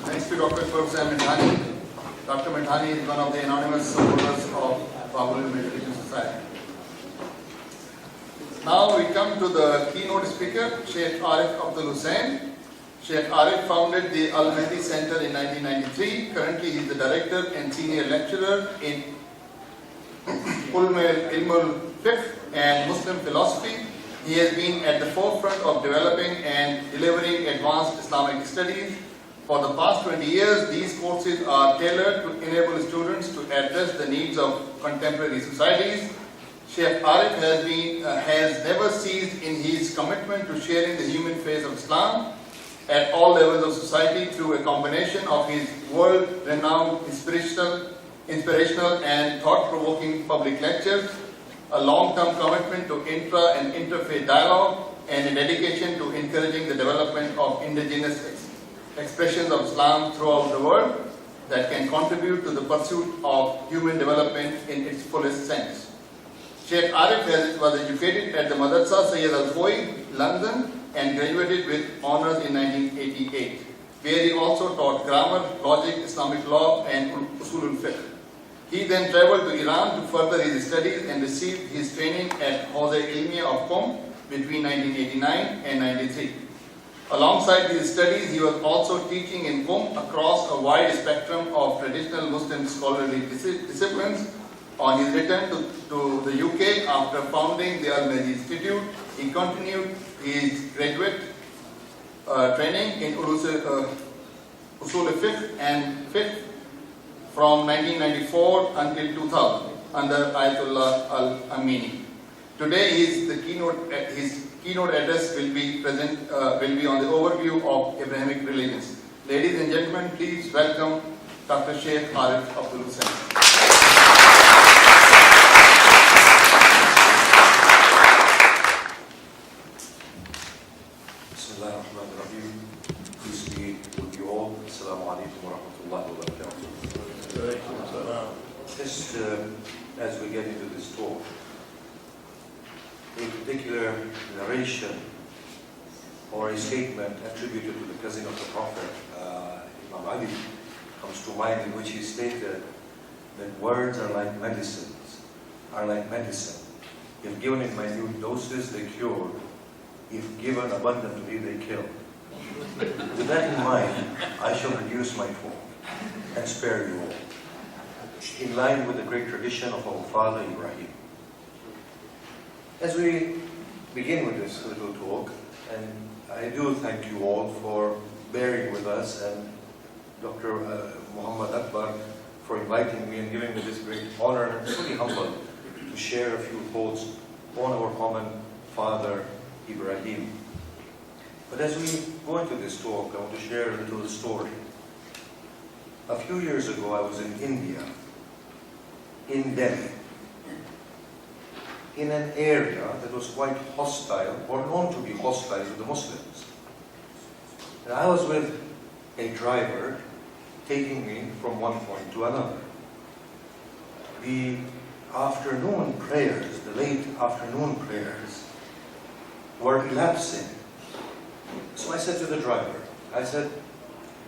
Thanks to Dr. Kuepfer Dhanani. Dr. Dhanani is one of the anonymous supporters of Babul Meditation Society. Now we come to the keynote speaker, Sheikh Arif Abdul Hussain. Sheikh Arif founded the Al-Mahdi Center in 1993. Currently he is the director and senior lecturer in Ilmul Fiqh and Muslim philosophy. He has been at the forefront of developing and delivering advanced Islamic studies. For the past 20 years, these courses are tailored to enable students to address the needs of contemporary societies. Sheikh Arif has never ceased in his commitment to sharing the human face of Islam at all levels of society through a combination of his world-renowned inspirational and thought-provoking public lectures, a long-term commitment to intra and interfaith dialogue, and a dedication to encouraging the development of indigenous expressions of Islam throughout the world that can contribute to the pursuit of human development in its fullest sense. Sheikh Arif was educated at the Madrasa Sayyid Al-Khoi, London, and graduated with honors in 1988, where he also taught grammar, logic, Islamic law, and Usul al-Fiqh. He then traveled to Iran to further his studies and received his training at Hawza Ilmiya of Qom between 1989 and 93. Alongside his studies, he was also teaching in Qom across a wide spectrum of traditional Muslim scholarly disciplines. On his return to the UK after founding the Al-Mahdi Institute, he continued his graduate training in Usul al-Fiqh and Fiqh from 1994 until 2000 under Ayatollah Al-Amini. Today his keynote address will be on the overview of Abrahamic religions. Ladies and gentlemen, please welcome Dr. Sheikh Arif Abdul Hussain. Peace be with you all. Assalamu alaikum wa rahmatullahi wa barakatuh. Just as we get into this talk, a particular narration or a statement attributed to the cousin of the Prophet, Imam Ali, comes to mind, in which he stated that words are like medicines, If given in minute doses, they cure. If given abundantly, they kill. With that in mind, I shall reduce my talk and spare you all, in line with the great tradition of our father Ibrahim. As we begin with this little talk, and I do thank you all for bearing with us, and Dr. Muhammad Akbar for inviting me and giving me this great honor, and I'm truly humbled to share a few thoughts on our common father Ibrahim. But as we go into this talk, I want to share a little story. A few years ago, I was in India, in Delhi, in an area that was quite hostile, or known to be hostile to the Muslims. And I was with a driver taking me from one point to another. The afternoon prayers, the late afternoon prayers, were elapsing. So I said to the driver,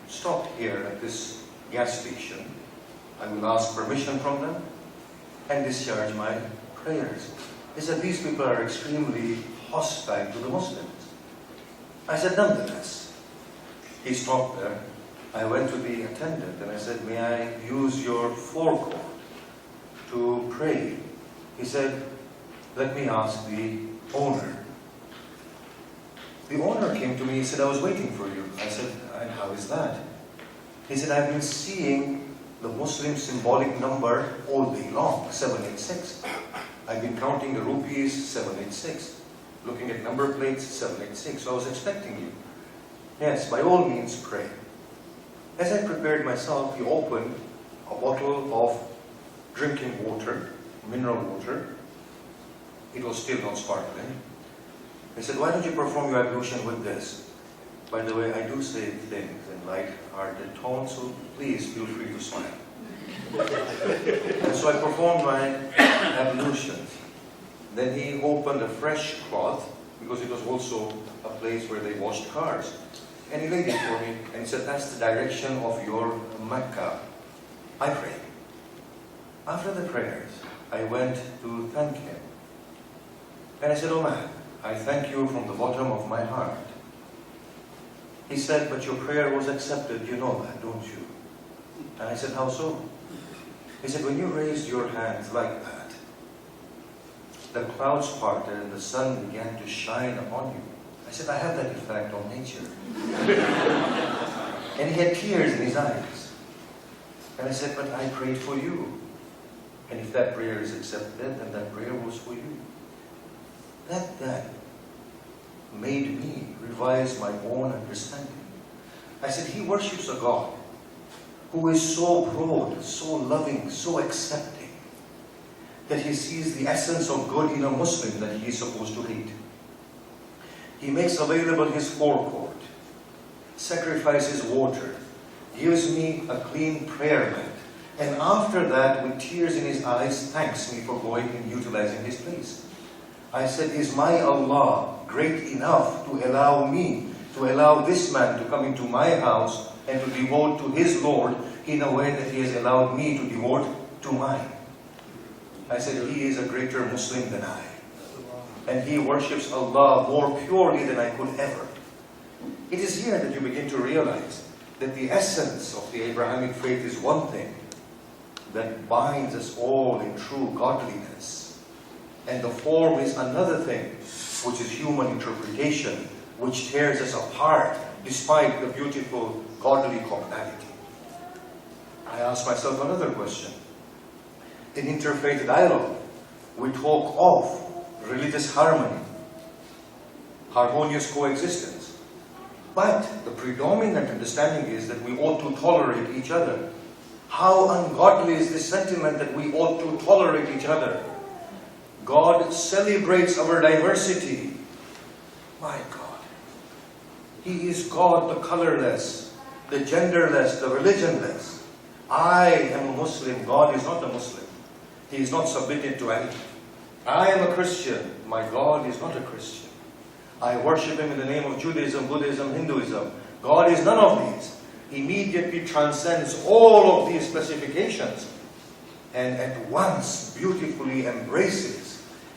stop here at this gas station. I will ask permission from them and discharge my prayers. He said, these people are extremely hostile to the Muslims. I said, nonetheless. He stopped there. I went to the attendant and I said, may I use your forecourt to pray? He said, let me ask the owner. The owner came to me, he said, I was waiting for you. I said, and how is that? He said, I've been seeing the Muslim symbolic number all day long, 786. I've been counting the rupees, 786. Looking at number plates, 786. So I was expecting you. Yes, by all means, pray. As I prepared myself, he opened a bottle of drinking water, mineral water. It was still not sparkling. He said, why don't you perform your ablution with this? By the way, I do say things in light-hearted tone, so please feel free to smile. And so I performed my ablutions. Then he opened a fresh cloth, because it was also a place where they washed cars. And he laid it for me, and he said, that's the direction of your Mecca. I prayed. After the prayers, I went to thank him. And I said, oh man, I thank you from the bottom of my heart. He said, but your prayer was accepted, you know that, don't you? And I said, how so? He said, when you raised your hands like that, the clouds parted and the sun began to shine upon you. I said, I have that effect on nature. And he had tears in his eyes. And I said, but I prayed for you. And if that prayer is accepted, then that prayer was for you. That made me revise my own understanding. I said, he worships a God who is so broad, so loving, so accepting, that he sees the essence of good in a Muslim that he is supposed to hate. He makes available his forecourt, sacrifices water, gives me a clean prayer mat, and after that, with tears in his eyes, thanks me for going and utilizing his place. I said, is my Allah great enough to allow me, to allow this man to come into my house and to devote to his Lord in a way that he has allowed me to devote to mine? I said, he is a greater Muslim than I. And he worships Allah more purely than I could ever. It is here that you begin to realize that the essence of the Abrahamic faith is one thing that binds us all in true godliness. And the form is another thing, which is human interpretation, which tears us apart despite the beautiful godly commonality. I ask myself another question. In interfaith dialogue, we talk of religious harmony, harmonious coexistence. But the predominant understanding is that we ought to tolerate each other. How ungodly is this sentiment that we ought to tolerate each other? God celebrates our diversity. My God. He is God, the colorless, the genderless, the religionless. I am a Muslim. God is not a Muslim. He is not submitted to anything. I am a Christian. My God is not a Christian. I worship Him in the name of Judaism, Buddhism, Hinduism. God is none of these. He immediately transcends all of these specifications and at once beautifully embraces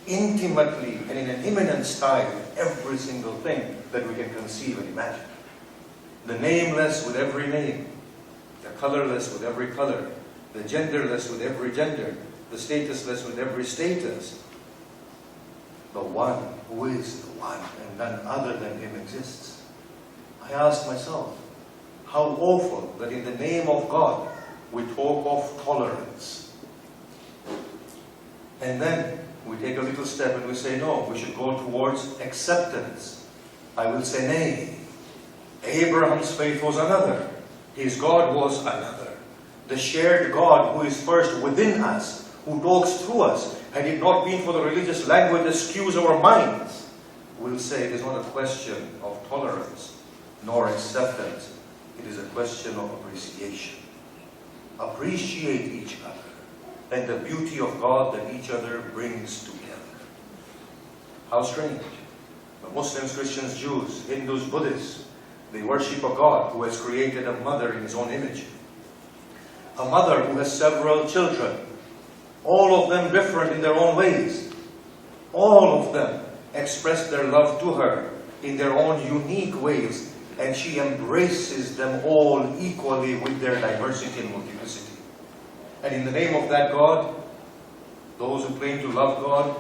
intimately and in an immanent style every single thing that we can conceive and imagine. The nameless with every name, the colorless with every color, the genderless with every gender, the statusless with every status. The one who is the one and none other than Him exists. I ask myself, how awful that in the name of God we talk of tolerance. And then we take a little step and we say, no, we should go towards acceptance. I will say, nay. Abraham's faith was another. His God was another. The shared God who is first within us, who talks through us, had it not been for the religious language that skews our minds, we'll say it is not a question of tolerance nor acceptance. It is a question of appreciation. Appreciate each other and the beauty of God that each other brings together. How strange. The Muslims, Christians, Jews, Hindus, Buddhists, they worship a God who has created a mother in His own image. A mother who has several children, all of them different in their own ways. All of them express their love to her in their own unique ways, and she embraces them all equally with their diversity and multiplicity. And in the name of that God, those who claim to love God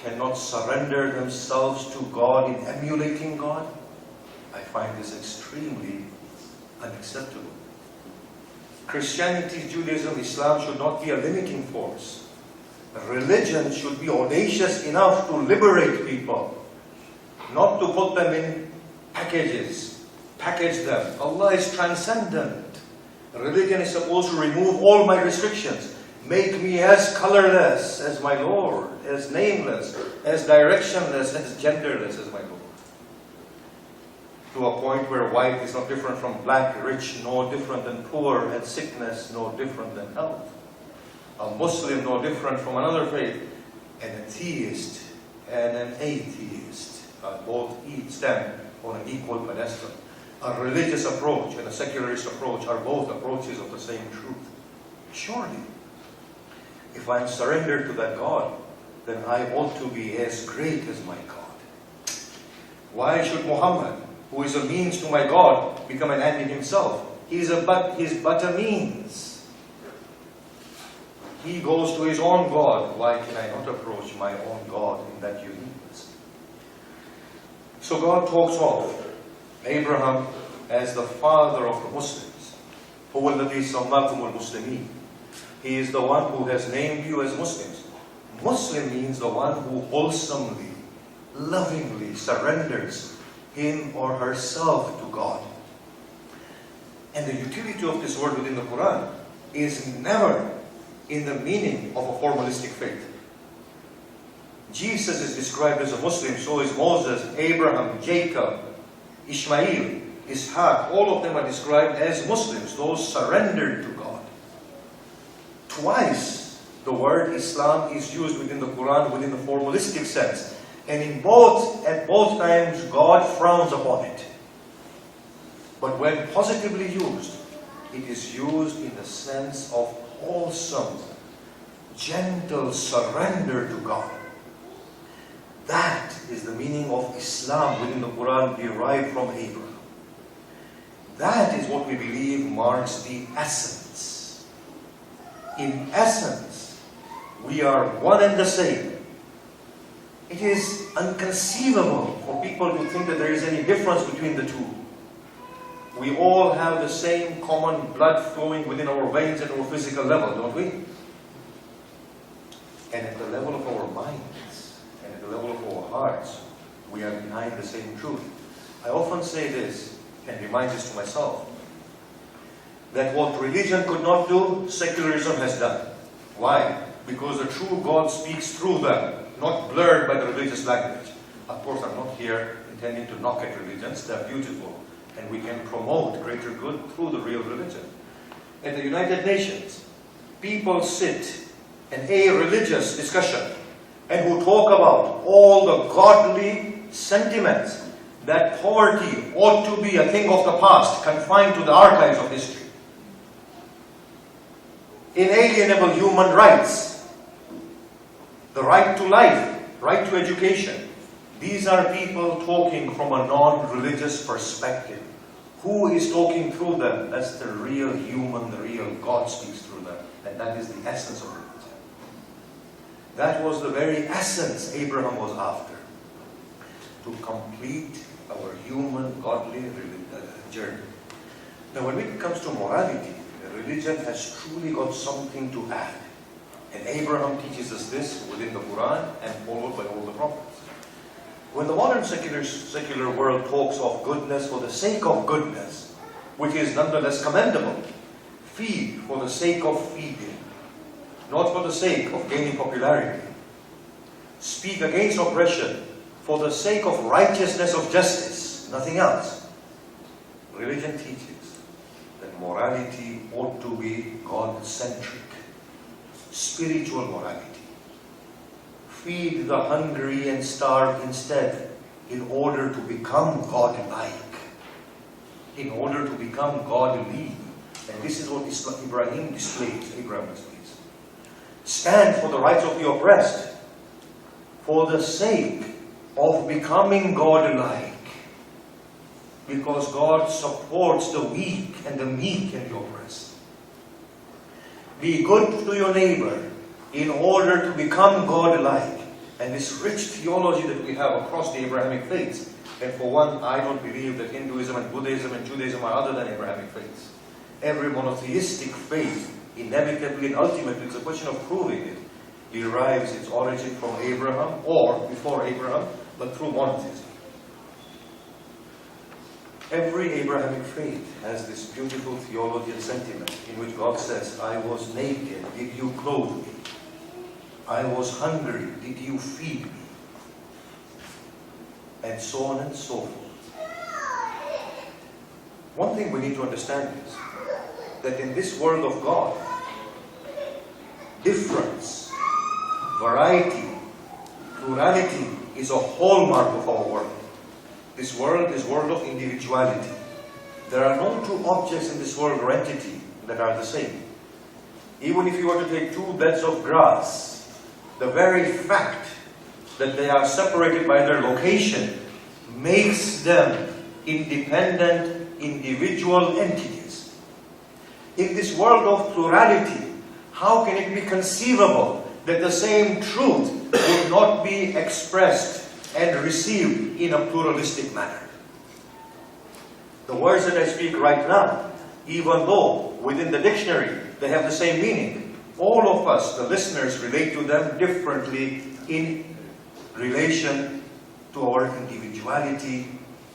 cannot surrender themselves to God in emulating God, I find this extremely unacceptable. Christianity, Judaism, Islam should not be a limiting force. Religion should be audacious enough to liberate people, not to put them in packages, package them. Allah is transcendent. Religion is supposed to remove all my restrictions, make me as colorless as my Lord, as nameless, as directionless, as genderless as my Lord. To a point where white is not different from black, rich no different than poor, and sickness no different than health. A Muslim no different from another faith, and a theist and an atheist both stand on an equal pedestal. A religious approach and a secularist approach are both approaches of the same truth. Surely, if I am surrendered to that God, then I ought to be as great as my God. Why should Muhammad, who is a means to my God, become an end in himself? He is but a means. He goes to his own God. Why can I not approach my own God in that uniqueness? So God talks of Abraham as the father of the Muslims. هو الذي سماكم المسلمين. He is the one who has named you as Muslims. Muslim means the one who wholesomely, lovingly surrenders him or herself to God. And the utility of this word within the Quran is never in the meaning of a formalistic faith. Jesus is described as a Muslim, so is Moses, Abraham, Jacob, Ishmael, Ishaq. All of them are described as Muslims, those surrendered to God. Twice the word Islam is used within the Quran within the formalistic sense. And at both times God frowns upon it. But when positively used, it is used in the sense of wholesome, gentle surrender to God. That is the meaning of Islam within the Quran derived from Abraham. That is what we believe marks the essence. In essence, we are one and the same. It is inconceivable for people to think that there is any difference between the two. We all have the same common blood flowing within our veins at our physical level, don't we? And at the level of our minds, and at the level of our hearts, we are behind the same truth. I often say this, and remind this to myself, that what religion could not do, secularism has done. Why? Because the true God speaks through them, not blurred by the religious language. Of course, I'm not here intending to knock at religions. They're beautiful. And we can promote greater good through the real religion. At the United Nations, people sit in a religious discussion and who talk about all the godly sentiments that poverty ought to be a thing of the past, confined to the archives of history. Inalienable human rights, the right to life, right to education. These are people talking from a non-religious perspective. Who is talking through them? That's the real human, the real God speaks through them. And that is the essence of religion. That was the very essence Abraham was after. To complete our human, godly journey. Now when it comes to morality, religion has truly got something to add. And Abraham teaches us this within the Quran and followed by all the prophets. When the modern secular world talks of goodness for the sake of goodness, which is nonetheless commendable, feed for the sake of feeding, not for the sake of gaining popularity, speak against oppression for the sake of righteousness of justice, nothing else. Religion teaches that morality ought to be God-centric, spiritual morality. Feed the hungry and starve instead, in order to become God-like, in order to become godly. And this is what Abraham displays. Stand for the rights of the oppressed, for the sake of becoming God-like, because God supports the weak and the meek and the oppressed. Be good to your neighbor in order to become God-like, and this rich theology that we have across the Abrahamic faiths. And for one, I don't believe that Hinduism and Buddhism and Judaism are other than Abrahamic faiths. Every monotheistic faith, inevitably and ultimately, it's a question of proving it, derives its origin from Abraham or before Abraham, but through monotheism. Every Abrahamic faith has this beautiful theology and sentiment in which God says, I was naked, did you clothe me? I was hungry, did you feed me? And so on and so forth. One thing we need to understand is that in this world of God, difference, variety, plurality is a hallmark of our world. This world is a world of individuality. There are no two objects in this world or entity that are the same. Even if you were to take two beds of grass, the very fact that they are separated by their location makes them independent, individual entities. In this world of plurality, how can it be conceivable that the same truth would not be expressed and received in a pluralistic manner? The words that I speak right now, even though within the dictionary they have the same meaning, all of us, the listeners, relate to them differently in relation to our individuality,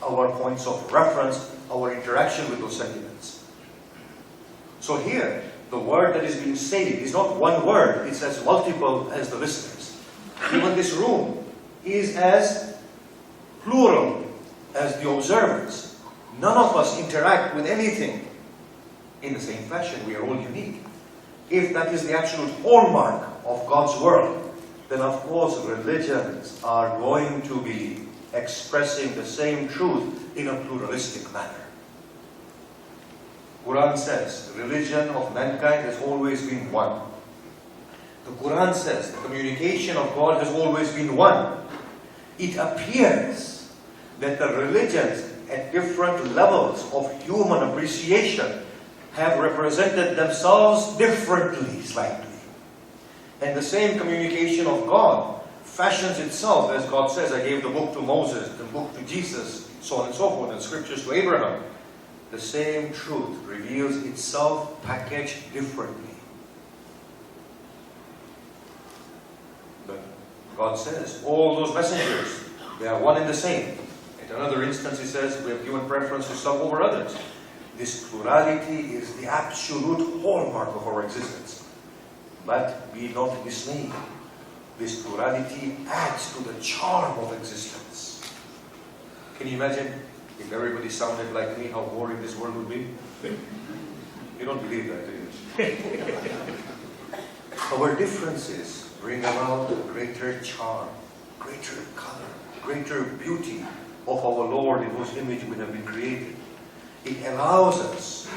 our points of reference, our interaction with those sentiments. So here, the word that is being said is not one word, it's as multiple as the listeners. Even this room is as plural as the observers. None of us interact with anything in the same fashion. We are all unique. If that is the absolute hallmark of God's world, then of course religions are going to be expressing the same truth in a pluralistic manner. Quran says the religion of mankind has always been one. The Quran says the communication of God has always been one. It appears that the religions at different levels of human appreciation have represented themselves differently, slightly. And the same communication of God fashions itself, as God says, I gave the book to Moses, the book to Jesus, so on and so forth, and scriptures to Abraham. The same truth reveals itself packaged differently. But God says, all those messengers, they are one and the same. At another instance, He says, we have given preference to some over others. This plurality is the absolute hallmark of our existence. But be not dismayed. This plurality adds to the charm of existence. Can you imagine if everybody sounded like me, how boring this world would be? You don't believe that, do you? Our differences bring about a greater charm, greater color, greater beauty of our Lord in whose image we have been created. It allows us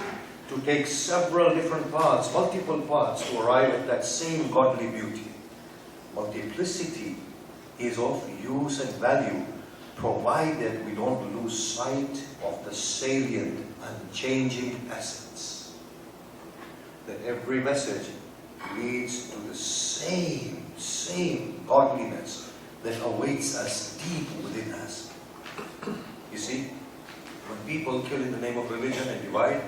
to take several different paths, multiple paths, to arrive at that same godly beauty. Multiplicity is of use and value, provided we don't lose sight of the salient, unchanging essence. That every message leads to the same godliness that awaits us deep within us. You see, when people kill in the name of religion and divide,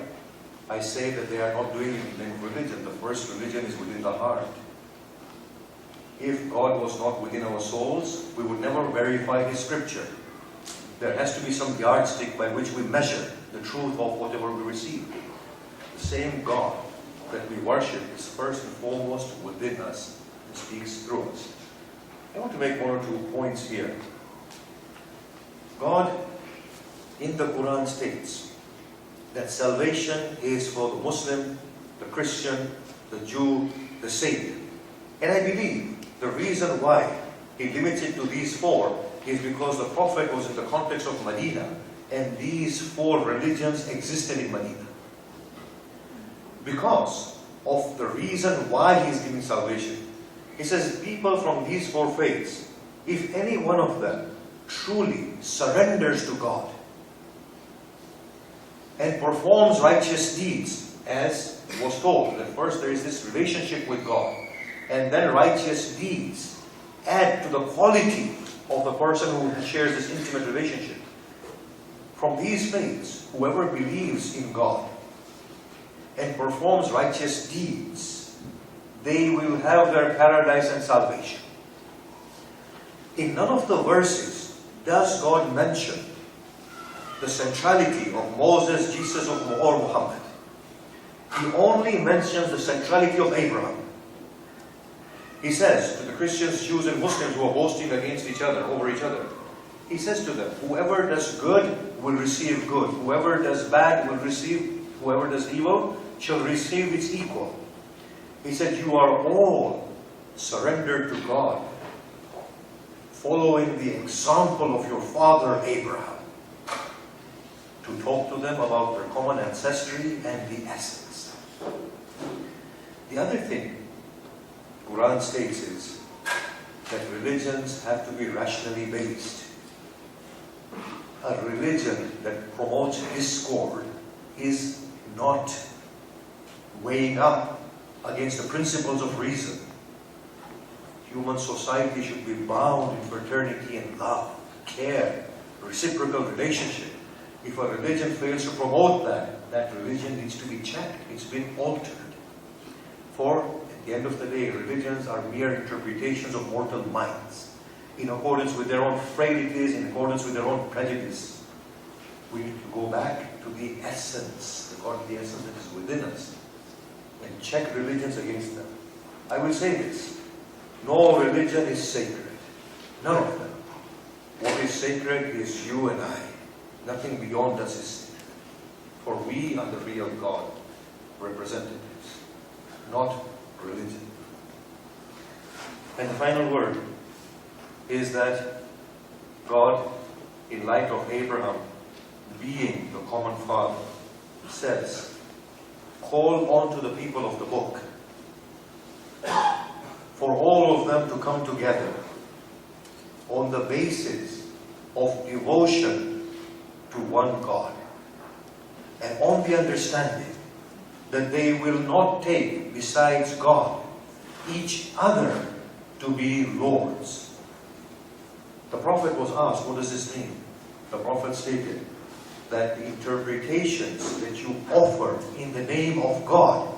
I say that they are not doing it in the name of religion. The first religion is within the heart. If God was not within our souls, we would never verify His scripture. There has to be some yardstick by which we measure the truth of whatever we receive. The same God that we worship is first and foremost within us and speaks through us. I want to make one or two points here. God in the Quran states that salvation is for the Muslim, the Christian, the Jew, the Savior. And I believe the reason why He limits it to these four is because the Prophet was in the context of Medina, and these four religions existed in Medina. Because of the reason why He is giving salvation. He says, people from these four faiths, if any one of them truly surrenders to God and performs righteous deeds, as was told, that first there is this relationship with God, and then righteous deeds, add to the quality of the person who shares this intimate relationship. From these faiths, whoever believes in God and performs righteous deeds, they will have their paradise and salvation. In none of the verses does God mention the centrality of Moses, Jesus, or Muhammad. He only mentions the centrality of Abraham. He says to the Christians, Jews, and Muslims who are boasting against each other, over each other, he says to them, whoever does good will receive good. Whoever does bad will receive, whoever does evil shall receive its equal. He said, you are all surrendered to God, following the example of your father Abraham, to talk to them about their common ancestry and the essence. The other thing Quran states is that religions have to be rationally based. A religion that promotes discord is not weighing up against the principles of reason. Human society should be bound in fraternity and love, care, reciprocal relationship. If a religion fails to promote that, that religion needs to be checked. It's been altered. For at the end of the day, religions are mere interpretations of mortal minds, in accordance with their own frailties, in accordance with their own prejudice. We need to go back to the essence, the godly essence that is within us, and check religions against them. I will say this, no religion is sacred. None of them. What is sacred is you and I. Nothing beyond us is sacred. For we are the real God, representatives, not religion. And the final word is that God, in light of Abraham being the common father, says, call on to the people of the book for all of them to come together on the basis of devotion to one God, and on the understanding that they will not take besides God each other to be lords. The Prophet was asked, what does this mean? The Prophet stated that the interpretations that you offer in the name of God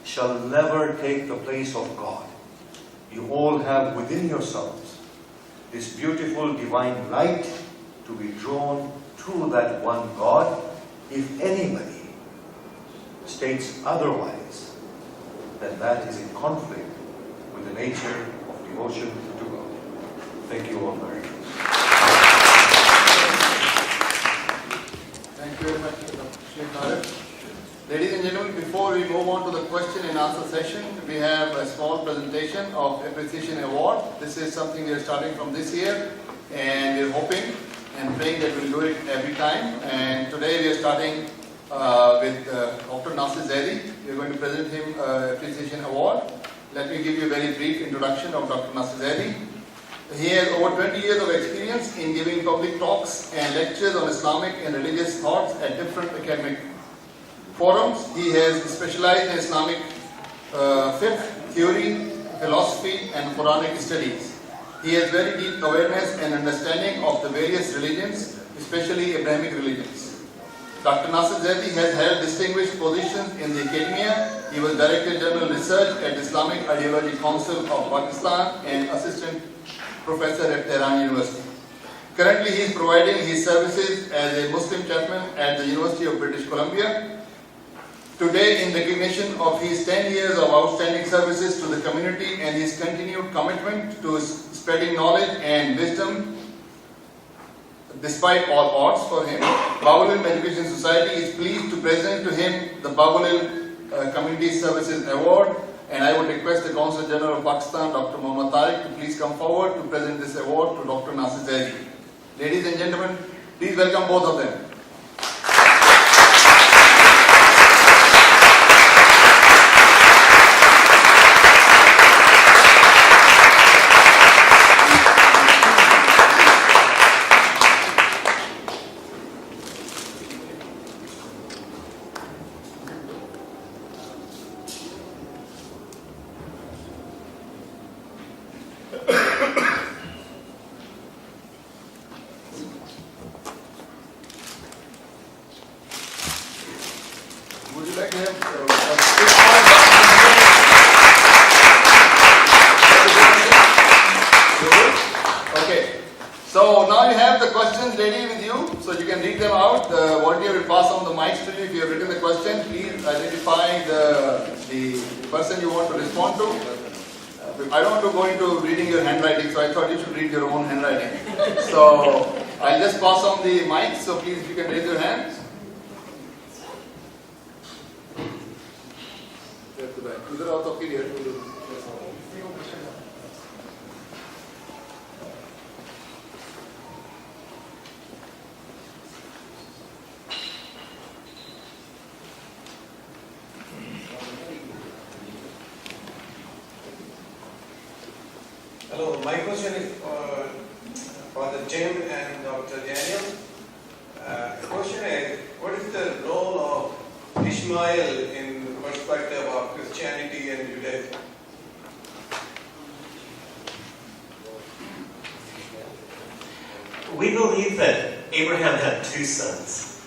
shall never take the place of God. You all have within yourselves this beautiful divine light to be drawn to that one God. If anybody states otherwise, then that is in conflict with the nature of devotion to God. Thank you all very much. Thank you very much, Dr. Sheikh Arif. Ladies and gentlemen, before we move on to the question and answer session, we have a small presentation of Appreciation Award. This is something we are starting from this year, and we're hoping and praying that we'll do it every time. And today we are starting with Dr. Nasir Zaidi. We are going to present him Appreciation Award. Let me give you a very brief introduction of Dr. Nasir Zaidi. He has over 20 years of experience in giving public talks and lectures on Islamic and religious thoughts at different academic forums. He has specialized in Islamic fiqh, theory, philosophy, and Quranic studies. He has very deep awareness and understanding of the various religions, especially Abrahamic religions. Dr. Nasir Zaidi has held distinguished positions in the academia. He was Director General Research at Islamic Ideology Council of Pakistan and Assistant Professor at Tehran University. Currently, he is providing his services as a Muslim chairman at the University of British Columbia. Today, in recognition of his 10 years of outstanding services to the community and his continued commitment to spreading knowledge and wisdom despite all odds for him, Babul Education Society is pleased to present to him the Babul Community Services Award, and I would request the Consul General of Pakistan, Dr. Muhammad Tariq, to please come forward to present this award to Dr. Nasir Zaidi. Ladies and gentlemen, please welcome both of them. respect him. Okay. So now you have the questions ready with you, so you can read them out. The volunteer will pass on the mics to you. If you have written the question, please identify the person you want to respond to. I don't want to go into reading your handwriting, so I thought you should read your own handwriting. So I'll just pass on the mic, so please if you can raise your hands. इधर आओ तो फिर Hello, my question is for Father Tim and Dr. Daniel. The question is, what is the role of Ishmael in the perspective of Christianity and Judaism? We believe that Abraham had two sons.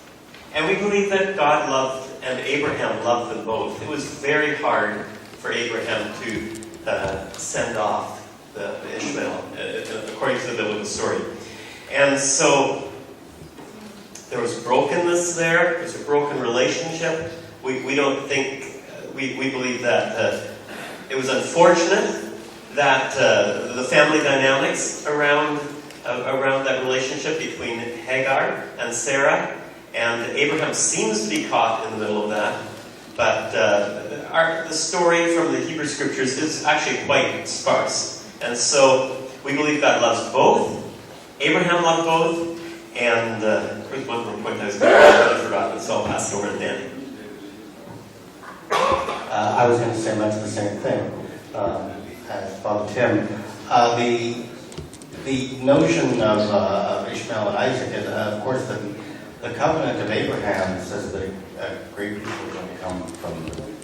And we believe that God loved and Abraham loved them both. It was very hard for Abraham to send off the Ishmael, according to the biblical story. And so there was brokenness there. There's a broken relationship. We don't think, we believe that it was unfortunate that the family dynamics around that relationship between Hagar and Sarah, and Abraham seems to be caught in the middle of that. But the story from the Hebrew Scriptures is actually quite sparse. And so we believe God loves both. Abraham loved both. And there's one more point I was going to forgot, so I'll pass it over to Danny. I was going to say much the same thing as Father Tim. The notion of Ishmael and Isaac is, of course, the covenant of Abraham says that a great people are going to come from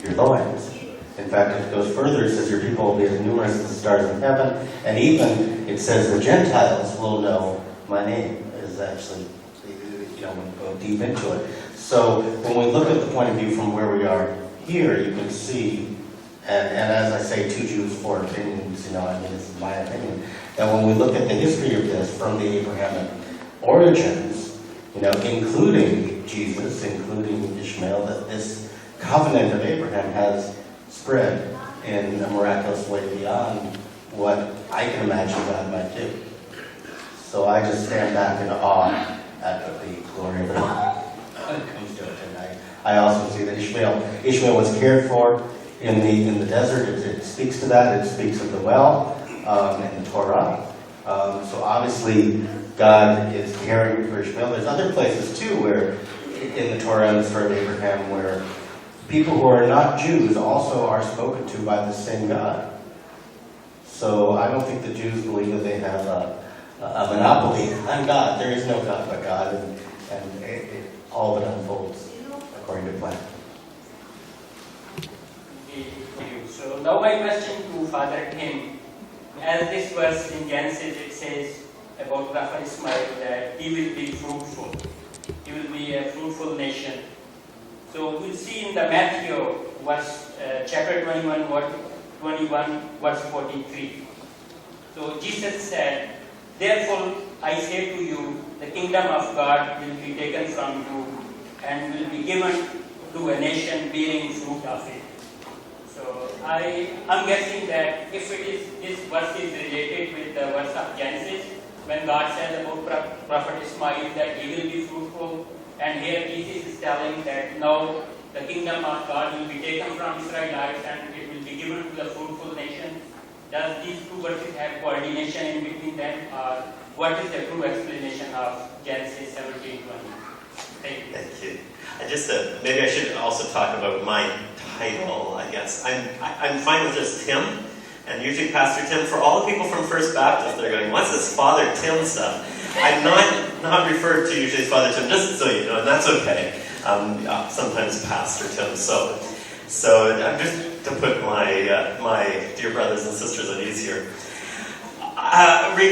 your loins. In fact, it goes further. It says your people will be as numerous as the stars in heaven. And even it says the Gentiles will know my name. Is actually, when we go deep into it. So when we look at the point of view from where we are here, you can see, and as I say, two Jews, four opinions, this is my opinion, that when we look at the history of this from the Abrahamic origins, including Jesus, including Ishmael, that this covenant of Abraham has spread in a miraculous way beyond what I can imagine God might do. So I just stand back in awe at the glory of God when it comes to it tonight. I also see that Ishmael was cared for in the desert. It speaks to that. It speaks of the well in the Torah. So obviously God is caring for Ishmael. There's other places too where in the Torah and the story of Abraham where people who are not Jews also are spoken to by the same God. So I don't think the Jews believe that they have a monopoly on God. There is no God but God, and all of it unfolds according to plan. So now my question to Father Tim. As this verse in Genesis, it says about Prophet Ismail that he will be fruitful. He will be a fruitful nation. So we'll see in the Matthew chapter 21, verse 43. So Jesus said, "Therefore I say to you, the kingdom of God will be taken from you and will be given to a nation bearing fruit of it." So I'm guessing that if this verse is related with the verse of Genesis, when God says about Prophet Ismail that he will be fruitful, and here Jesus is telling that now the kingdom of God will be taken from Israelites and it will be given to the fruitful nation. Does these two verses have coordination in between them, or what is the true explanation of Genesis 17:20? Thank you. Thank you. Maybe I should also talk about my title, I guess. I'm fine with just Tim, and usually Pastor Tim. For all the people from First Baptist, they're going, what's this Father Tim stuff? I'm not referred to usually as Father Tim, just so you know, and that's okay. Sometimes Pastor Tim. So I'm just to put my dear brothers and sisters at ease here.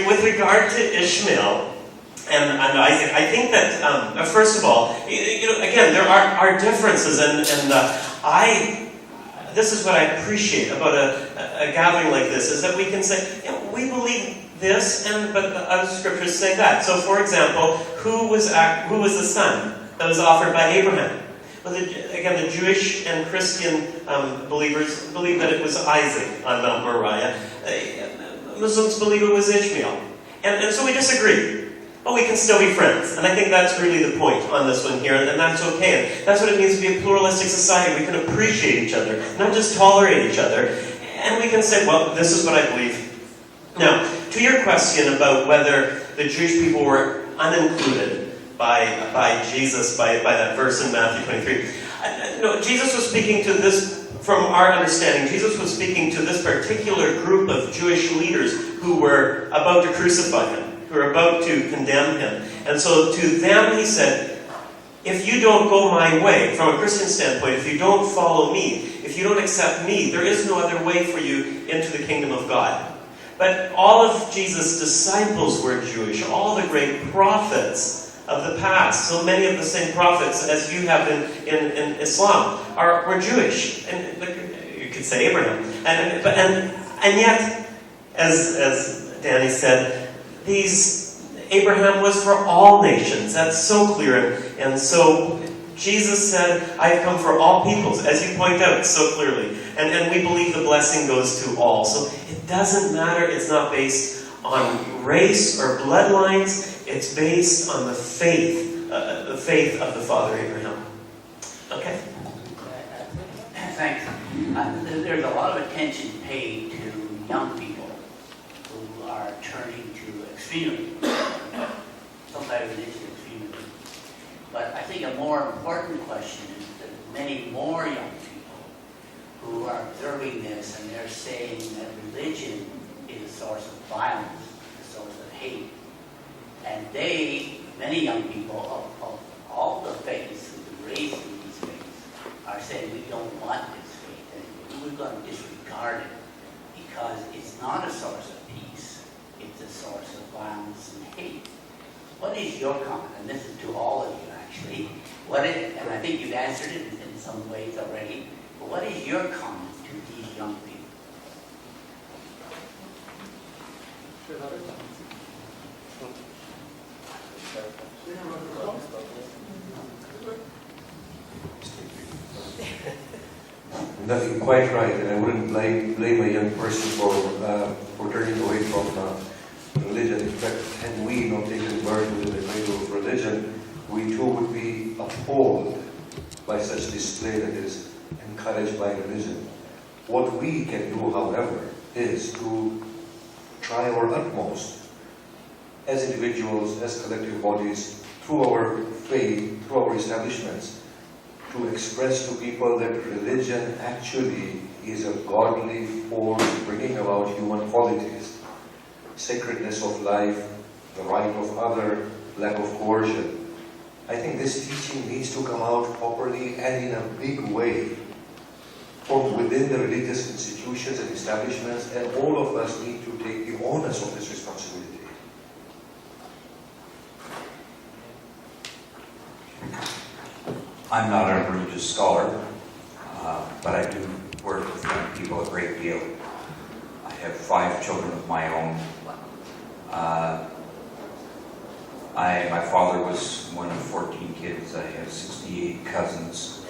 With regard to Ishmael, and Isaac. I think that first of all, again, there are differences, and this is what I appreciate about a gathering like this, is that we can say, we believe this, but the other scriptures say that. So, for example, who was the son that was offered by Abraham? Well, again, the Jewish and Christian believers believe that it was Isaac on Mount Moriah. Muslims believe it was Ishmael. And so we disagree. But we can still be friends. And I think that's really the point on this one here, and that's okay. And that's what it means to be a pluralistic society. We can appreciate each other, not just tolerate each other. And we can say, well, this is what I believe. Now, to your question about whether the Jewish people were unincluded by Jesus, by that verse in Matthew 23. No, Jesus was speaking to this, from our understanding, Jesus was speaking to this particular group of Jewish leaders who were about to crucify him, who were about to condemn him. And so to them he said, if you don't go my way, from a Christian standpoint, if you don't follow me, if you don't accept me, there is no other way for you into the kingdom of God. But all of Jesus' disciples were Jewish, all the great prophets of the past. So many of the same prophets as you have in Islam were Jewish. And you could say Abraham. And yet, as Danny said, Abraham was for all nations. That's so clear. And so Jesus said, I've come for all peoples, as you point out so clearly. And we believe the blessing goes to all. So it doesn't matter. It's not based on race or bloodlines. It's based on the faith of the father Abraham. Okay? Thanks. There's a lot of attention paid to young people who are turning to extremism, some kind of religious extremism. But I think a more important question is that many more young people who are observing this, and they're saying that religion is a source of violence, a source of hate. And many young people of all the faiths who raised in these faiths are saying we don't want this faith anymore. We're going to disregard it because it's not a source of peace. It's a source of violence and hate. What is your comment? And this is to all of you actually. And I think you've answered it in some ways already. But what is your comment to these young people? Nothing quite right, and I wouldn't blame a young person for turning away from religion. In fact, had we not taken birth within the cradle of religion, we too would be appalled by such display that is encouraged by religion. What we can do, however, is to try our utmost as individuals, as collective bodies, through our faith, through our establishments, to express to people that religion actually is a godly force bringing about human qualities. Sacredness of life, the right of other, lack of coercion. I think this teaching needs to come out properly and in a big way from within the religious institutions and establishments, and all of us need to take the onus of this responsibility. I'm not a religious scholar, but I do work with young people a great deal. I have 5 children of my own. My father was one of 14 kids. I have 68 cousins.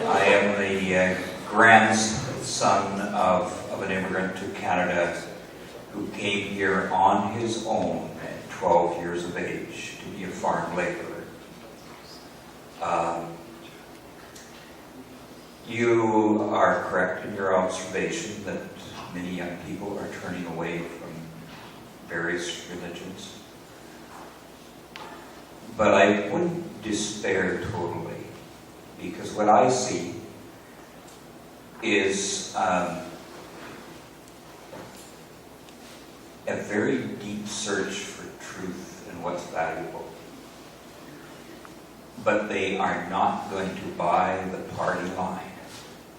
I am the grandson of an immigrant to Canada who came here on his own at 12 years of age to be a farm laborer. You are correct in your observation that many young people are turning away from various religions. But I wouldn't despair totally, because what I see is a very deep search for truth and what's valuable. But they are not going to buy the party line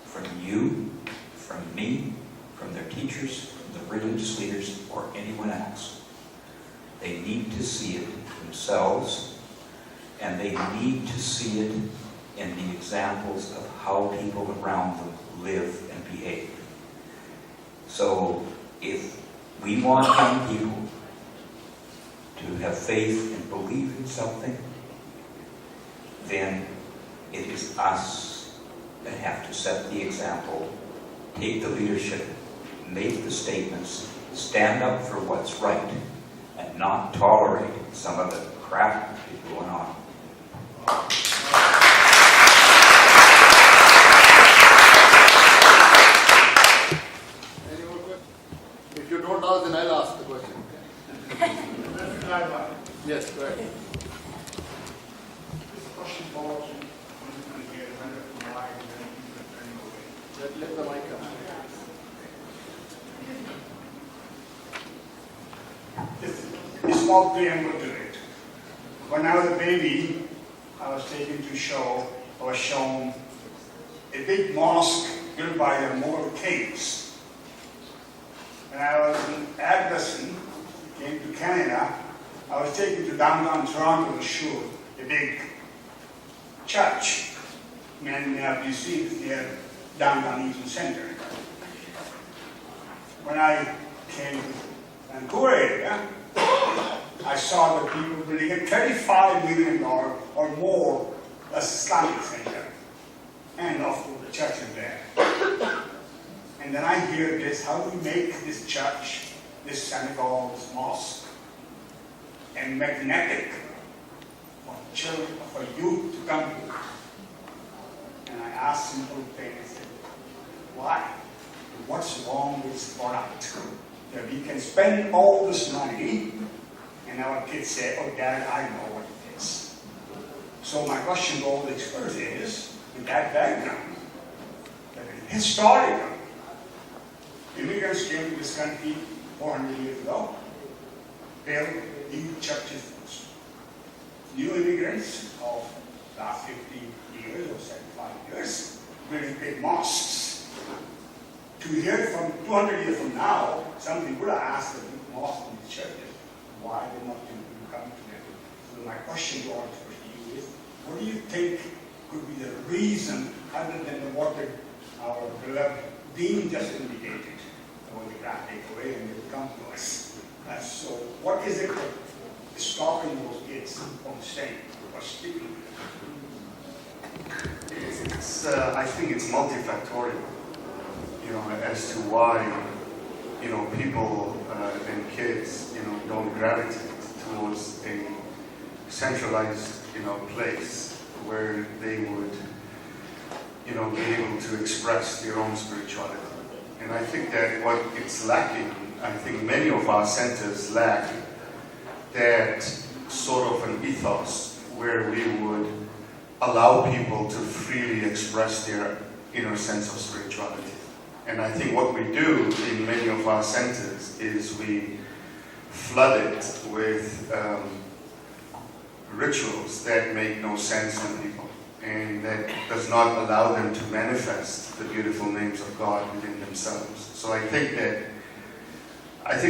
from you, from me, from their teachers, from the religious leaders, or anyone else. They need to see it themselves, and they need to see it in the examples of how people around them live and behave. So if we want young people to have faith and believe in something, then it is us that have to set the example, take the leadership, make the statements, stand up for what's right, and not tolerate some of the crap that's going on. Any more questions? If you don't ask, then I'll ask the question. Yes, go ahead. This question follows on here, why and then turning away. Let the mic come. This small preamble to it. When I was a baby, I was taken to show, I was shown a big mosque built by the Mughal kings. When I was an adolescent, came to Canada, I was taken to downtown Toronto to show a big church. Many of you see it near downtown Eaton Centre. When I came to Vancouver area, I saw the people building a $35 million or more Islamic center. And of course the church is there. And then I hear this, how do we make this church, this synagogue, this mosque, and magnetic for children, for youth to come to? And I asked simple thing, I said, why? What's wrong with this product? That we can spend all this money, and our kids say, oh Dad, I know what it is. So my question to all the experts is, with that background, that is historical. Immigrants came to this country 400 years ago, built new churches first. New immigrants of last 50 years or 75 years, building big mosques. To hear from 200 years from now, some people are asking the mosques and the churches, why they not come together. So my question to all you is, what do you think could be the reason other than what our beloved Dean just indicated? When we can't take away and they will come to us. So what is it that is stopping those kids from staying or sticking? I think it's multifactorial, as to why, people and kids, don't gravitate towards a centralized, place where they would, be able to express their own spirituality. And I think that what it's lacking, I think many of our centers lack that sort of an ethos where we would allow people to freely express their inner sense of spirituality. And I think what we do in many of our centers is we flood it with rituals that make no sense to people and that does not allow them to manifest the beautiful names of God within themselves. So I think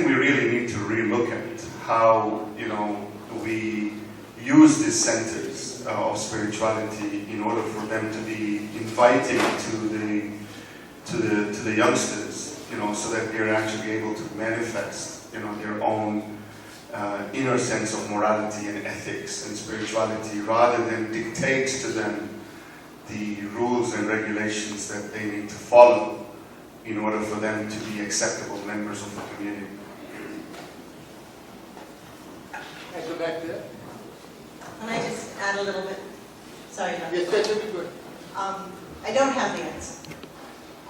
we really need to relook at how, we use these centers of spirituality in order for them to be inviting to the youngsters, so that they're actually able to manifest, their own inner sense of morality and ethics and spirituality, rather than dictate to them the rules and regulations that they need to follow in order for them to be acceptable members of the community. Can I go back there? Can I just add a little bit? Sorry, Dr. Yes, that will be good. I don't have the answer.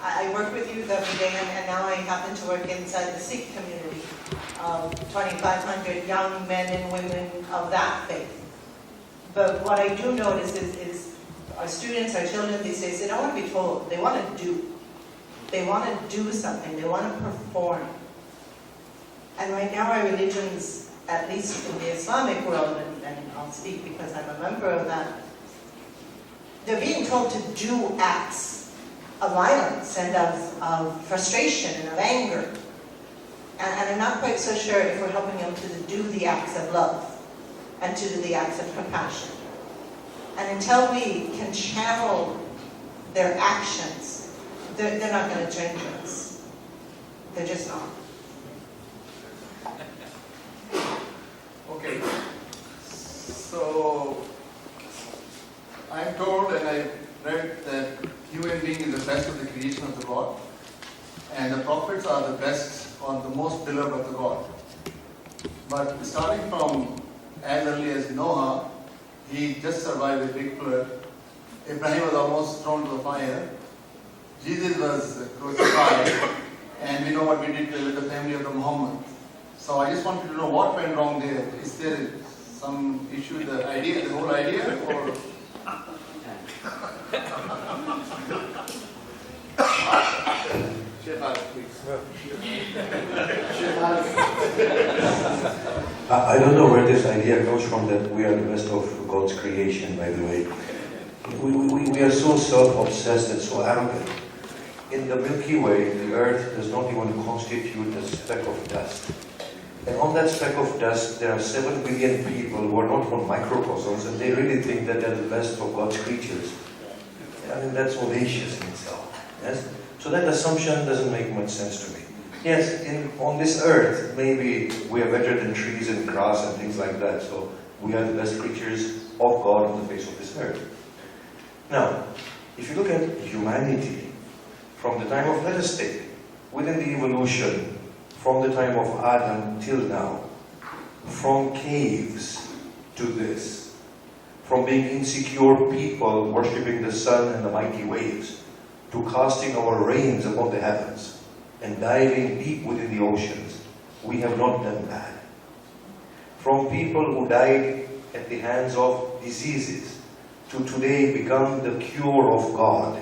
I work with youth every day, and now I happen to work inside the Sikh community. 2,500 young men and women of that faith. But what I do notice is our students, our children these days, they don't want to be told. They want to do. They want to do something. They want to perform. And right now our religions, at least in the Islamic world, and I'll speak because I'm a member of that, they're being told to do acts of violence and of frustration and of anger. And I'm not quite so sure if we're helping them to do the acts of love and to do the acts of compassion. And until we can channel their actions, they're not going to change us. They're just not. Okay. So, I'm told and I read that human being is the best of the creation of the God. And the prophets are the best or the most beloved of the God. But starting from as early as Noah, he just survived a big flood. Abraham was almost thrown to the fire. Jesus was crucified. And we know what we did with the family of the Muhammad. So I just wanted to know what went wrong there. Is there some issue with the idea, the whole idea? Or I don't know where this idea comes from that we are the best of God's creation, by the way. We are so self-obsessed and so arrogant. In the Milky Way, the Earth does not even constitute a speck of dust. And on that speck of dust, there are 7 billion people who are not even microcosms, and they really think that they're the best of God's creatures. I mean, that's audacious in itself. Yes? So that assumption doesn't make much sense to me. Yes, on this earth, maybe we are better than trees and grass and things like that, so we are the best creatures of God on the face of this earth. Now, if you look at humanity, from the time of, let us take, within the evolution, from the time of Adam till now, from caves to this, from being insecure people worshipping the sun and the mighty waves, to casting our reins upon the heavens and diving deep within the oceans, we have not done bad. From people who died at the hands of diseases to today become the cure of God.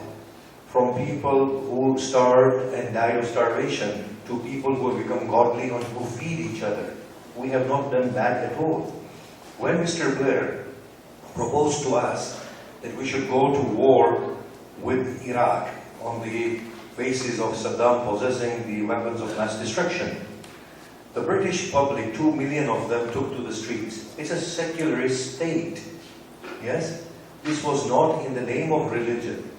From people who starved and died of starvation to people who have become godly and who feed each other. We have not done bad at all. When Mr. Blair proposed to us that we should go to war with Iraq on the basis of Saddam possessing the weapons of mass destruction, the British public, 2 million of them, took to the streets. It's a secularist state. Yes? This was not in the name of religion.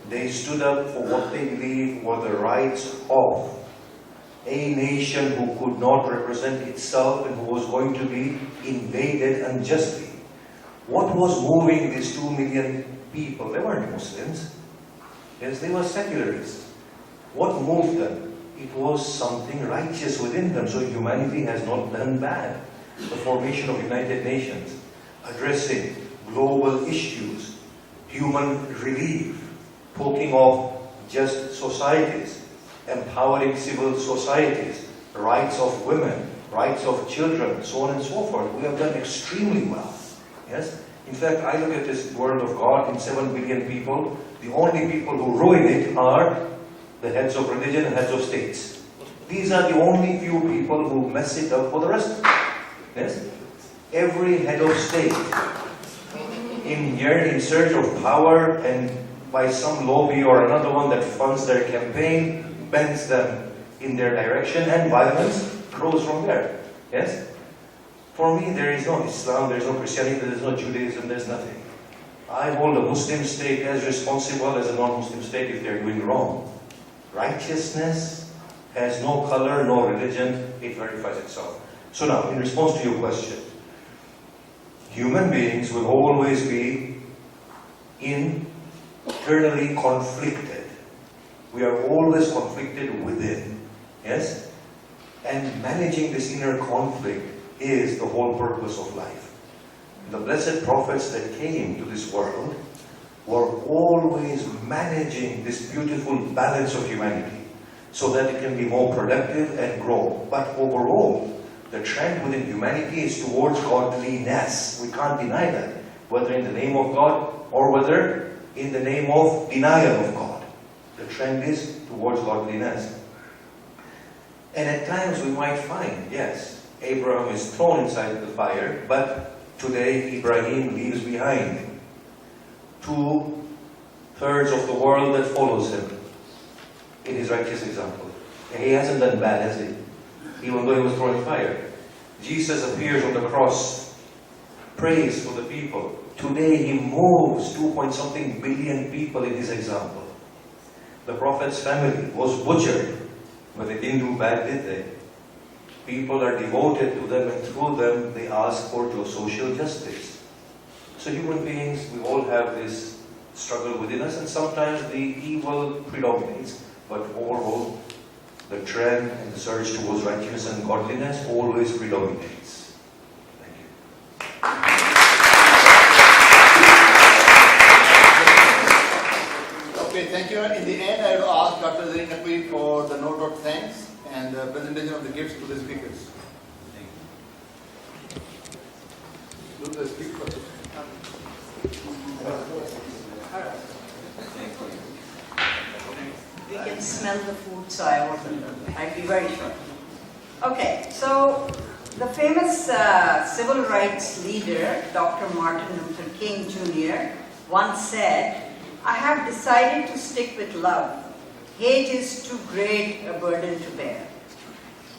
They stood up for what they believed were the rights of a nation who could not represent itself and who was going to be invaded unjustly. What was moving these 2 million people? They weren't Muslims. Yes, they were secularists. What moved them? It was something righteous within them. So humanity has not done bad. The formation of United Nations, addressing global issues, human relief, poking off just societies, empowering civil societies, rights of women, rights of children, so on and so forth. We have done extremely well. Yes? In fact, I look at this world of God in 7 billion people. The only people who ruin it are the heads of religion and heads of states. These are the only few people who mess it up for the rest. Yes? Every head of state in here in search of power and by some lobby or another one that funds their campaign, bends them in their direction, and violence grows from there. Yes? For me, there is no Islam, there is no Christianity, there is no Judaism, there is nothing. I hold a Muslim state as responsible as a non-Muslim state if they are doing wrong. Righteousness has no color, no religion, it verifies itself. So now, in response to your question, human beings will always be internally conflicted. We are always conflicted within. Yes? And managing this inner conflict is the whole purpose of life. The blessed prophets that came to this world were always managing this beautiful balance of humanity so that it can be more productive and grow. But overall, the trend within humanity is towards godliness. We can't deny that, whether in the name of God or whether in the name of denial of God. The trend is towards godliness. And at times we might find, yes, Abraham is thrown inside the fire, but today Ibrahim leaves behind 2/3 of the world that follows him in his righteous example. And he hasn't done bad, has he? even though he was throwing fire. Jesus appears on the cross, prays for the people. Today he moves 2-point-something billion people in his example. The prophet's family was butchered, but they didn't do bad, did they? People are devoted to them, and through them they ask for social justice. So human beings, we all have this struggle within us, and sometimes the evil predominates, but overall the trend and the surge towards righteousness and godliness always predominates. Thank you. Okay, thank you. In the end, I will ask Dr. Zanaib for the note of thanks and the presentation of the gifts to the speakers. Do the speaker. We can smell the food, so I'd be very short. Okay, so the famous civil rights leader, Dr. Martin Luther King Jr., once said, "I have decided to stick with love. Hate is too great a burden to bear."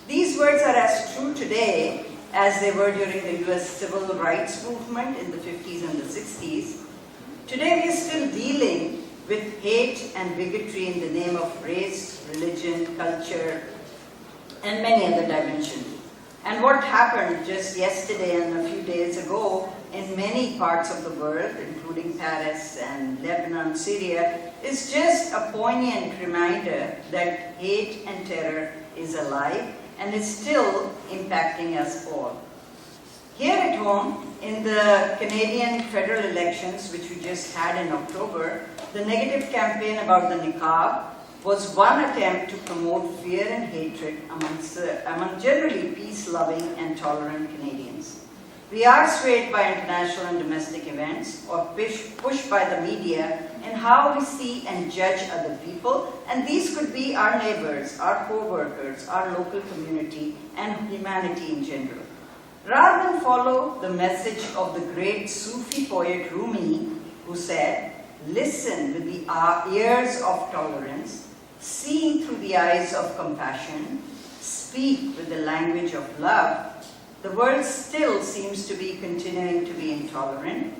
These words are as true today as they were during the US civil rights movement in the 50s and the 60s. Today we are still dealing with hate and bigotry in the name of race, religion, culture, and many other dimensions. And what happened just yesterday and a few days ago in many parts of the world, including Paris and Lebanon, Syria, is just a poignant reminder that hate and terror is alive and is still impacting us all. Here at home, in the Canadian federal elections, which we just had in October, the negative campaign about the niqab was one attempt to promote fear and hatred among generally peace-loving and tolerant Canadians. We are swayed by international and domestic events or pushed by the media in how we see and judge other people, and these could be our neighbors, our co-workers, our local community, and humanity in general. Rather than follow the message of the great Sufi poet Rumi, who said, "Listen with the ears of tolerance, see through the eyes of compassion, speak with the language of love," the world still seems to be continuing to be intolerant,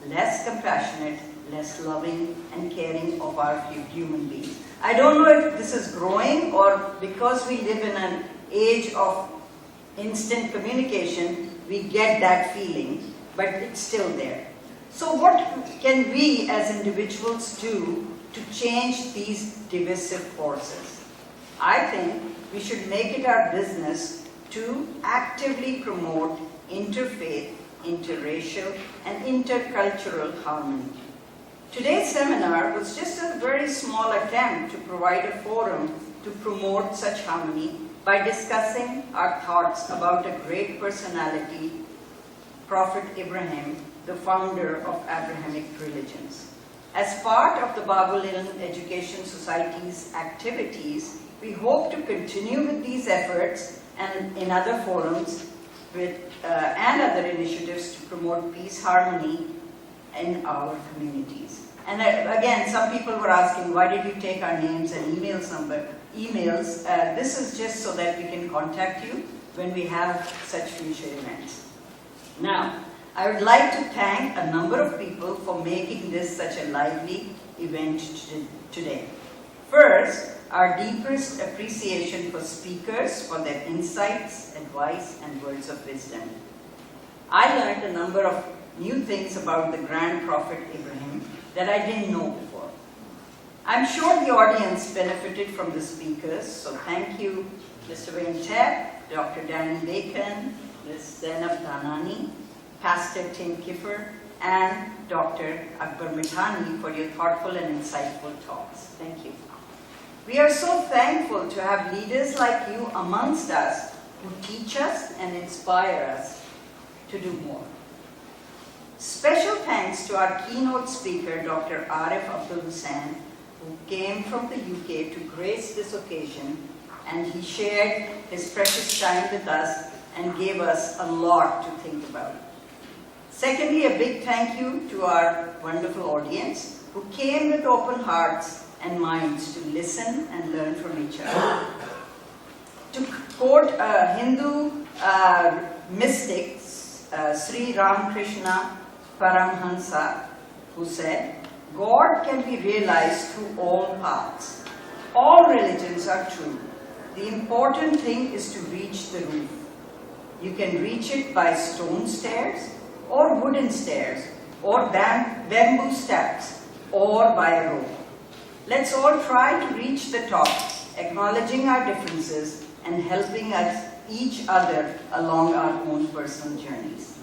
less compassionate, less loving and caring of our human beings. I don't know if this is growing or because we live in an age of instant communication, we get that feeling, but it's still there. So what can we as individuals do to change these divisive forces? I think we should make it our business to actively promote interfaith, interracial, and intercultural harmony. Today's seminar was just a very small attempt to provide a forum to promote such harmony by discussing our thoughts about a great personality, Prophet Ibrahim, the founder of Abrahamic religions. As part of the Babylon Education Society's activities, we hope to continue with these efforts and in other forums and other initiatives to promote peace, harmony in our communities. And again, some people were asking, why did you take our names and emails? This is just so that we can contact you when we have such future events. Now, I would like to thank a number of people for making this such a lively event today. First, our deepest appreciation for speakers for their insights, advice, and words of wisdom. I learned a number of new things about the grand prophet Ibrahim that I didn't know before. I'm sure the audience benefited from the speakers, so thank you, Mr. Tebb, Dr. Bakan, Ms. Dhanani, Pastor Kuepfer, and Dr. Akbar Mithani for your thoughtful and insightful talks. Thank you. We are so thankful to have leaders like you amongst us who teach us and inspire us to do more. Special thanks to our keynote speaker, Dr. Arif Abdul Hussain, who came from the UK to grace this occasion, and he shared his precious time with us and gave us a lot to think about. Secondly, a big thank you to our wonderful audience who came with open hearts and minds to listen and learn from each other. To quote a Hindu mystic, Sri Ramakrishna Paramhansa, who said, God can be realized through all paths. All religions are true. The important thing is to reach the roof. You can reach it by stone stairs, or wooden stairs, or bamboo steps, or by a rope. Let's all try to reach the top, acknowledging our differences and helping us each other along our own personal journeys.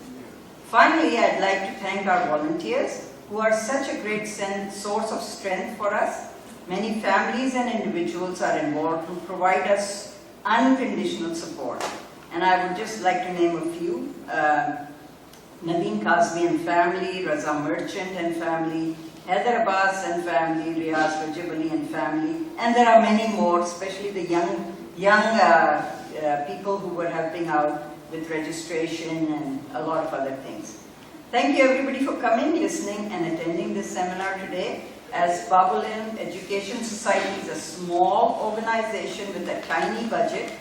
Finally, I'd like to thank our volunteers who are such a great source of strength for us. Many families and individuals are involved who provide us unconditional support. And I would just like to name a few. Naveen Kazmi and family, Raza Merchant and family, Heather Abbas and family, Riaz Rajabali and family, and there are many more, especially the young people who were helping out with registration and a lot of other things. Thank you everybody for coming, listening and attending this seminar today. As Babalan Education Society is a small organization with a tiny budget,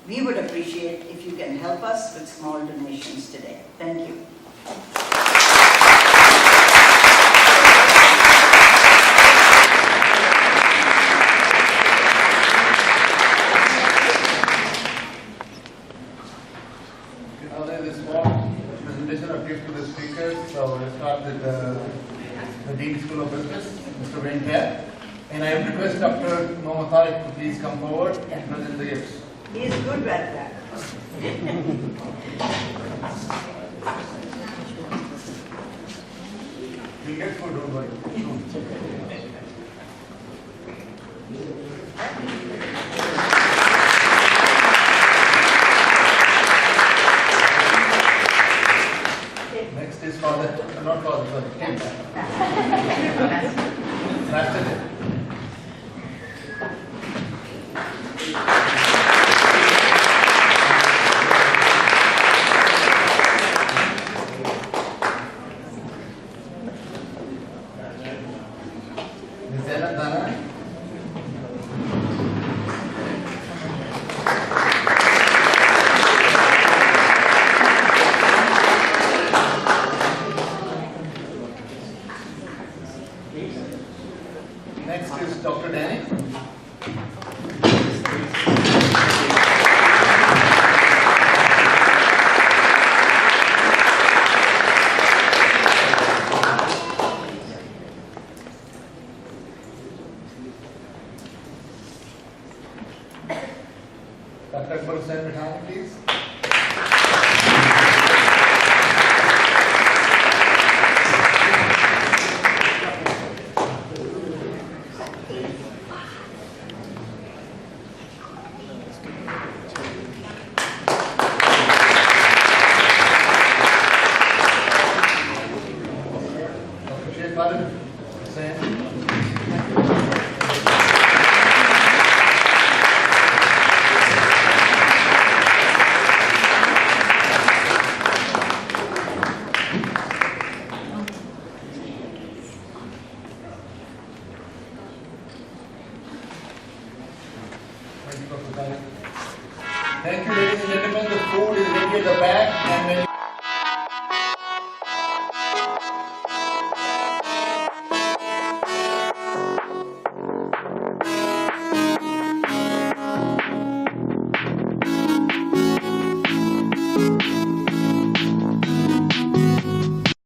we would appreciate if you can help us with small donations today. Thank you. Now there is one presentation of gift to the speakers. So we'll start with the Dean School of Business, Mr. Tebb. And I request Dr. Mohammad Tariq to please come forward and present the gifts. He is good at that. You'll get food, don't worry. Next is Father, not Father, sorry, Tim. Master. Dhanani. Next is Dr. Dhanani. Dr. Khalsa, please. Dr. Chairperson, Thank you, ladies and gentlemen. The food is ready at the back, and when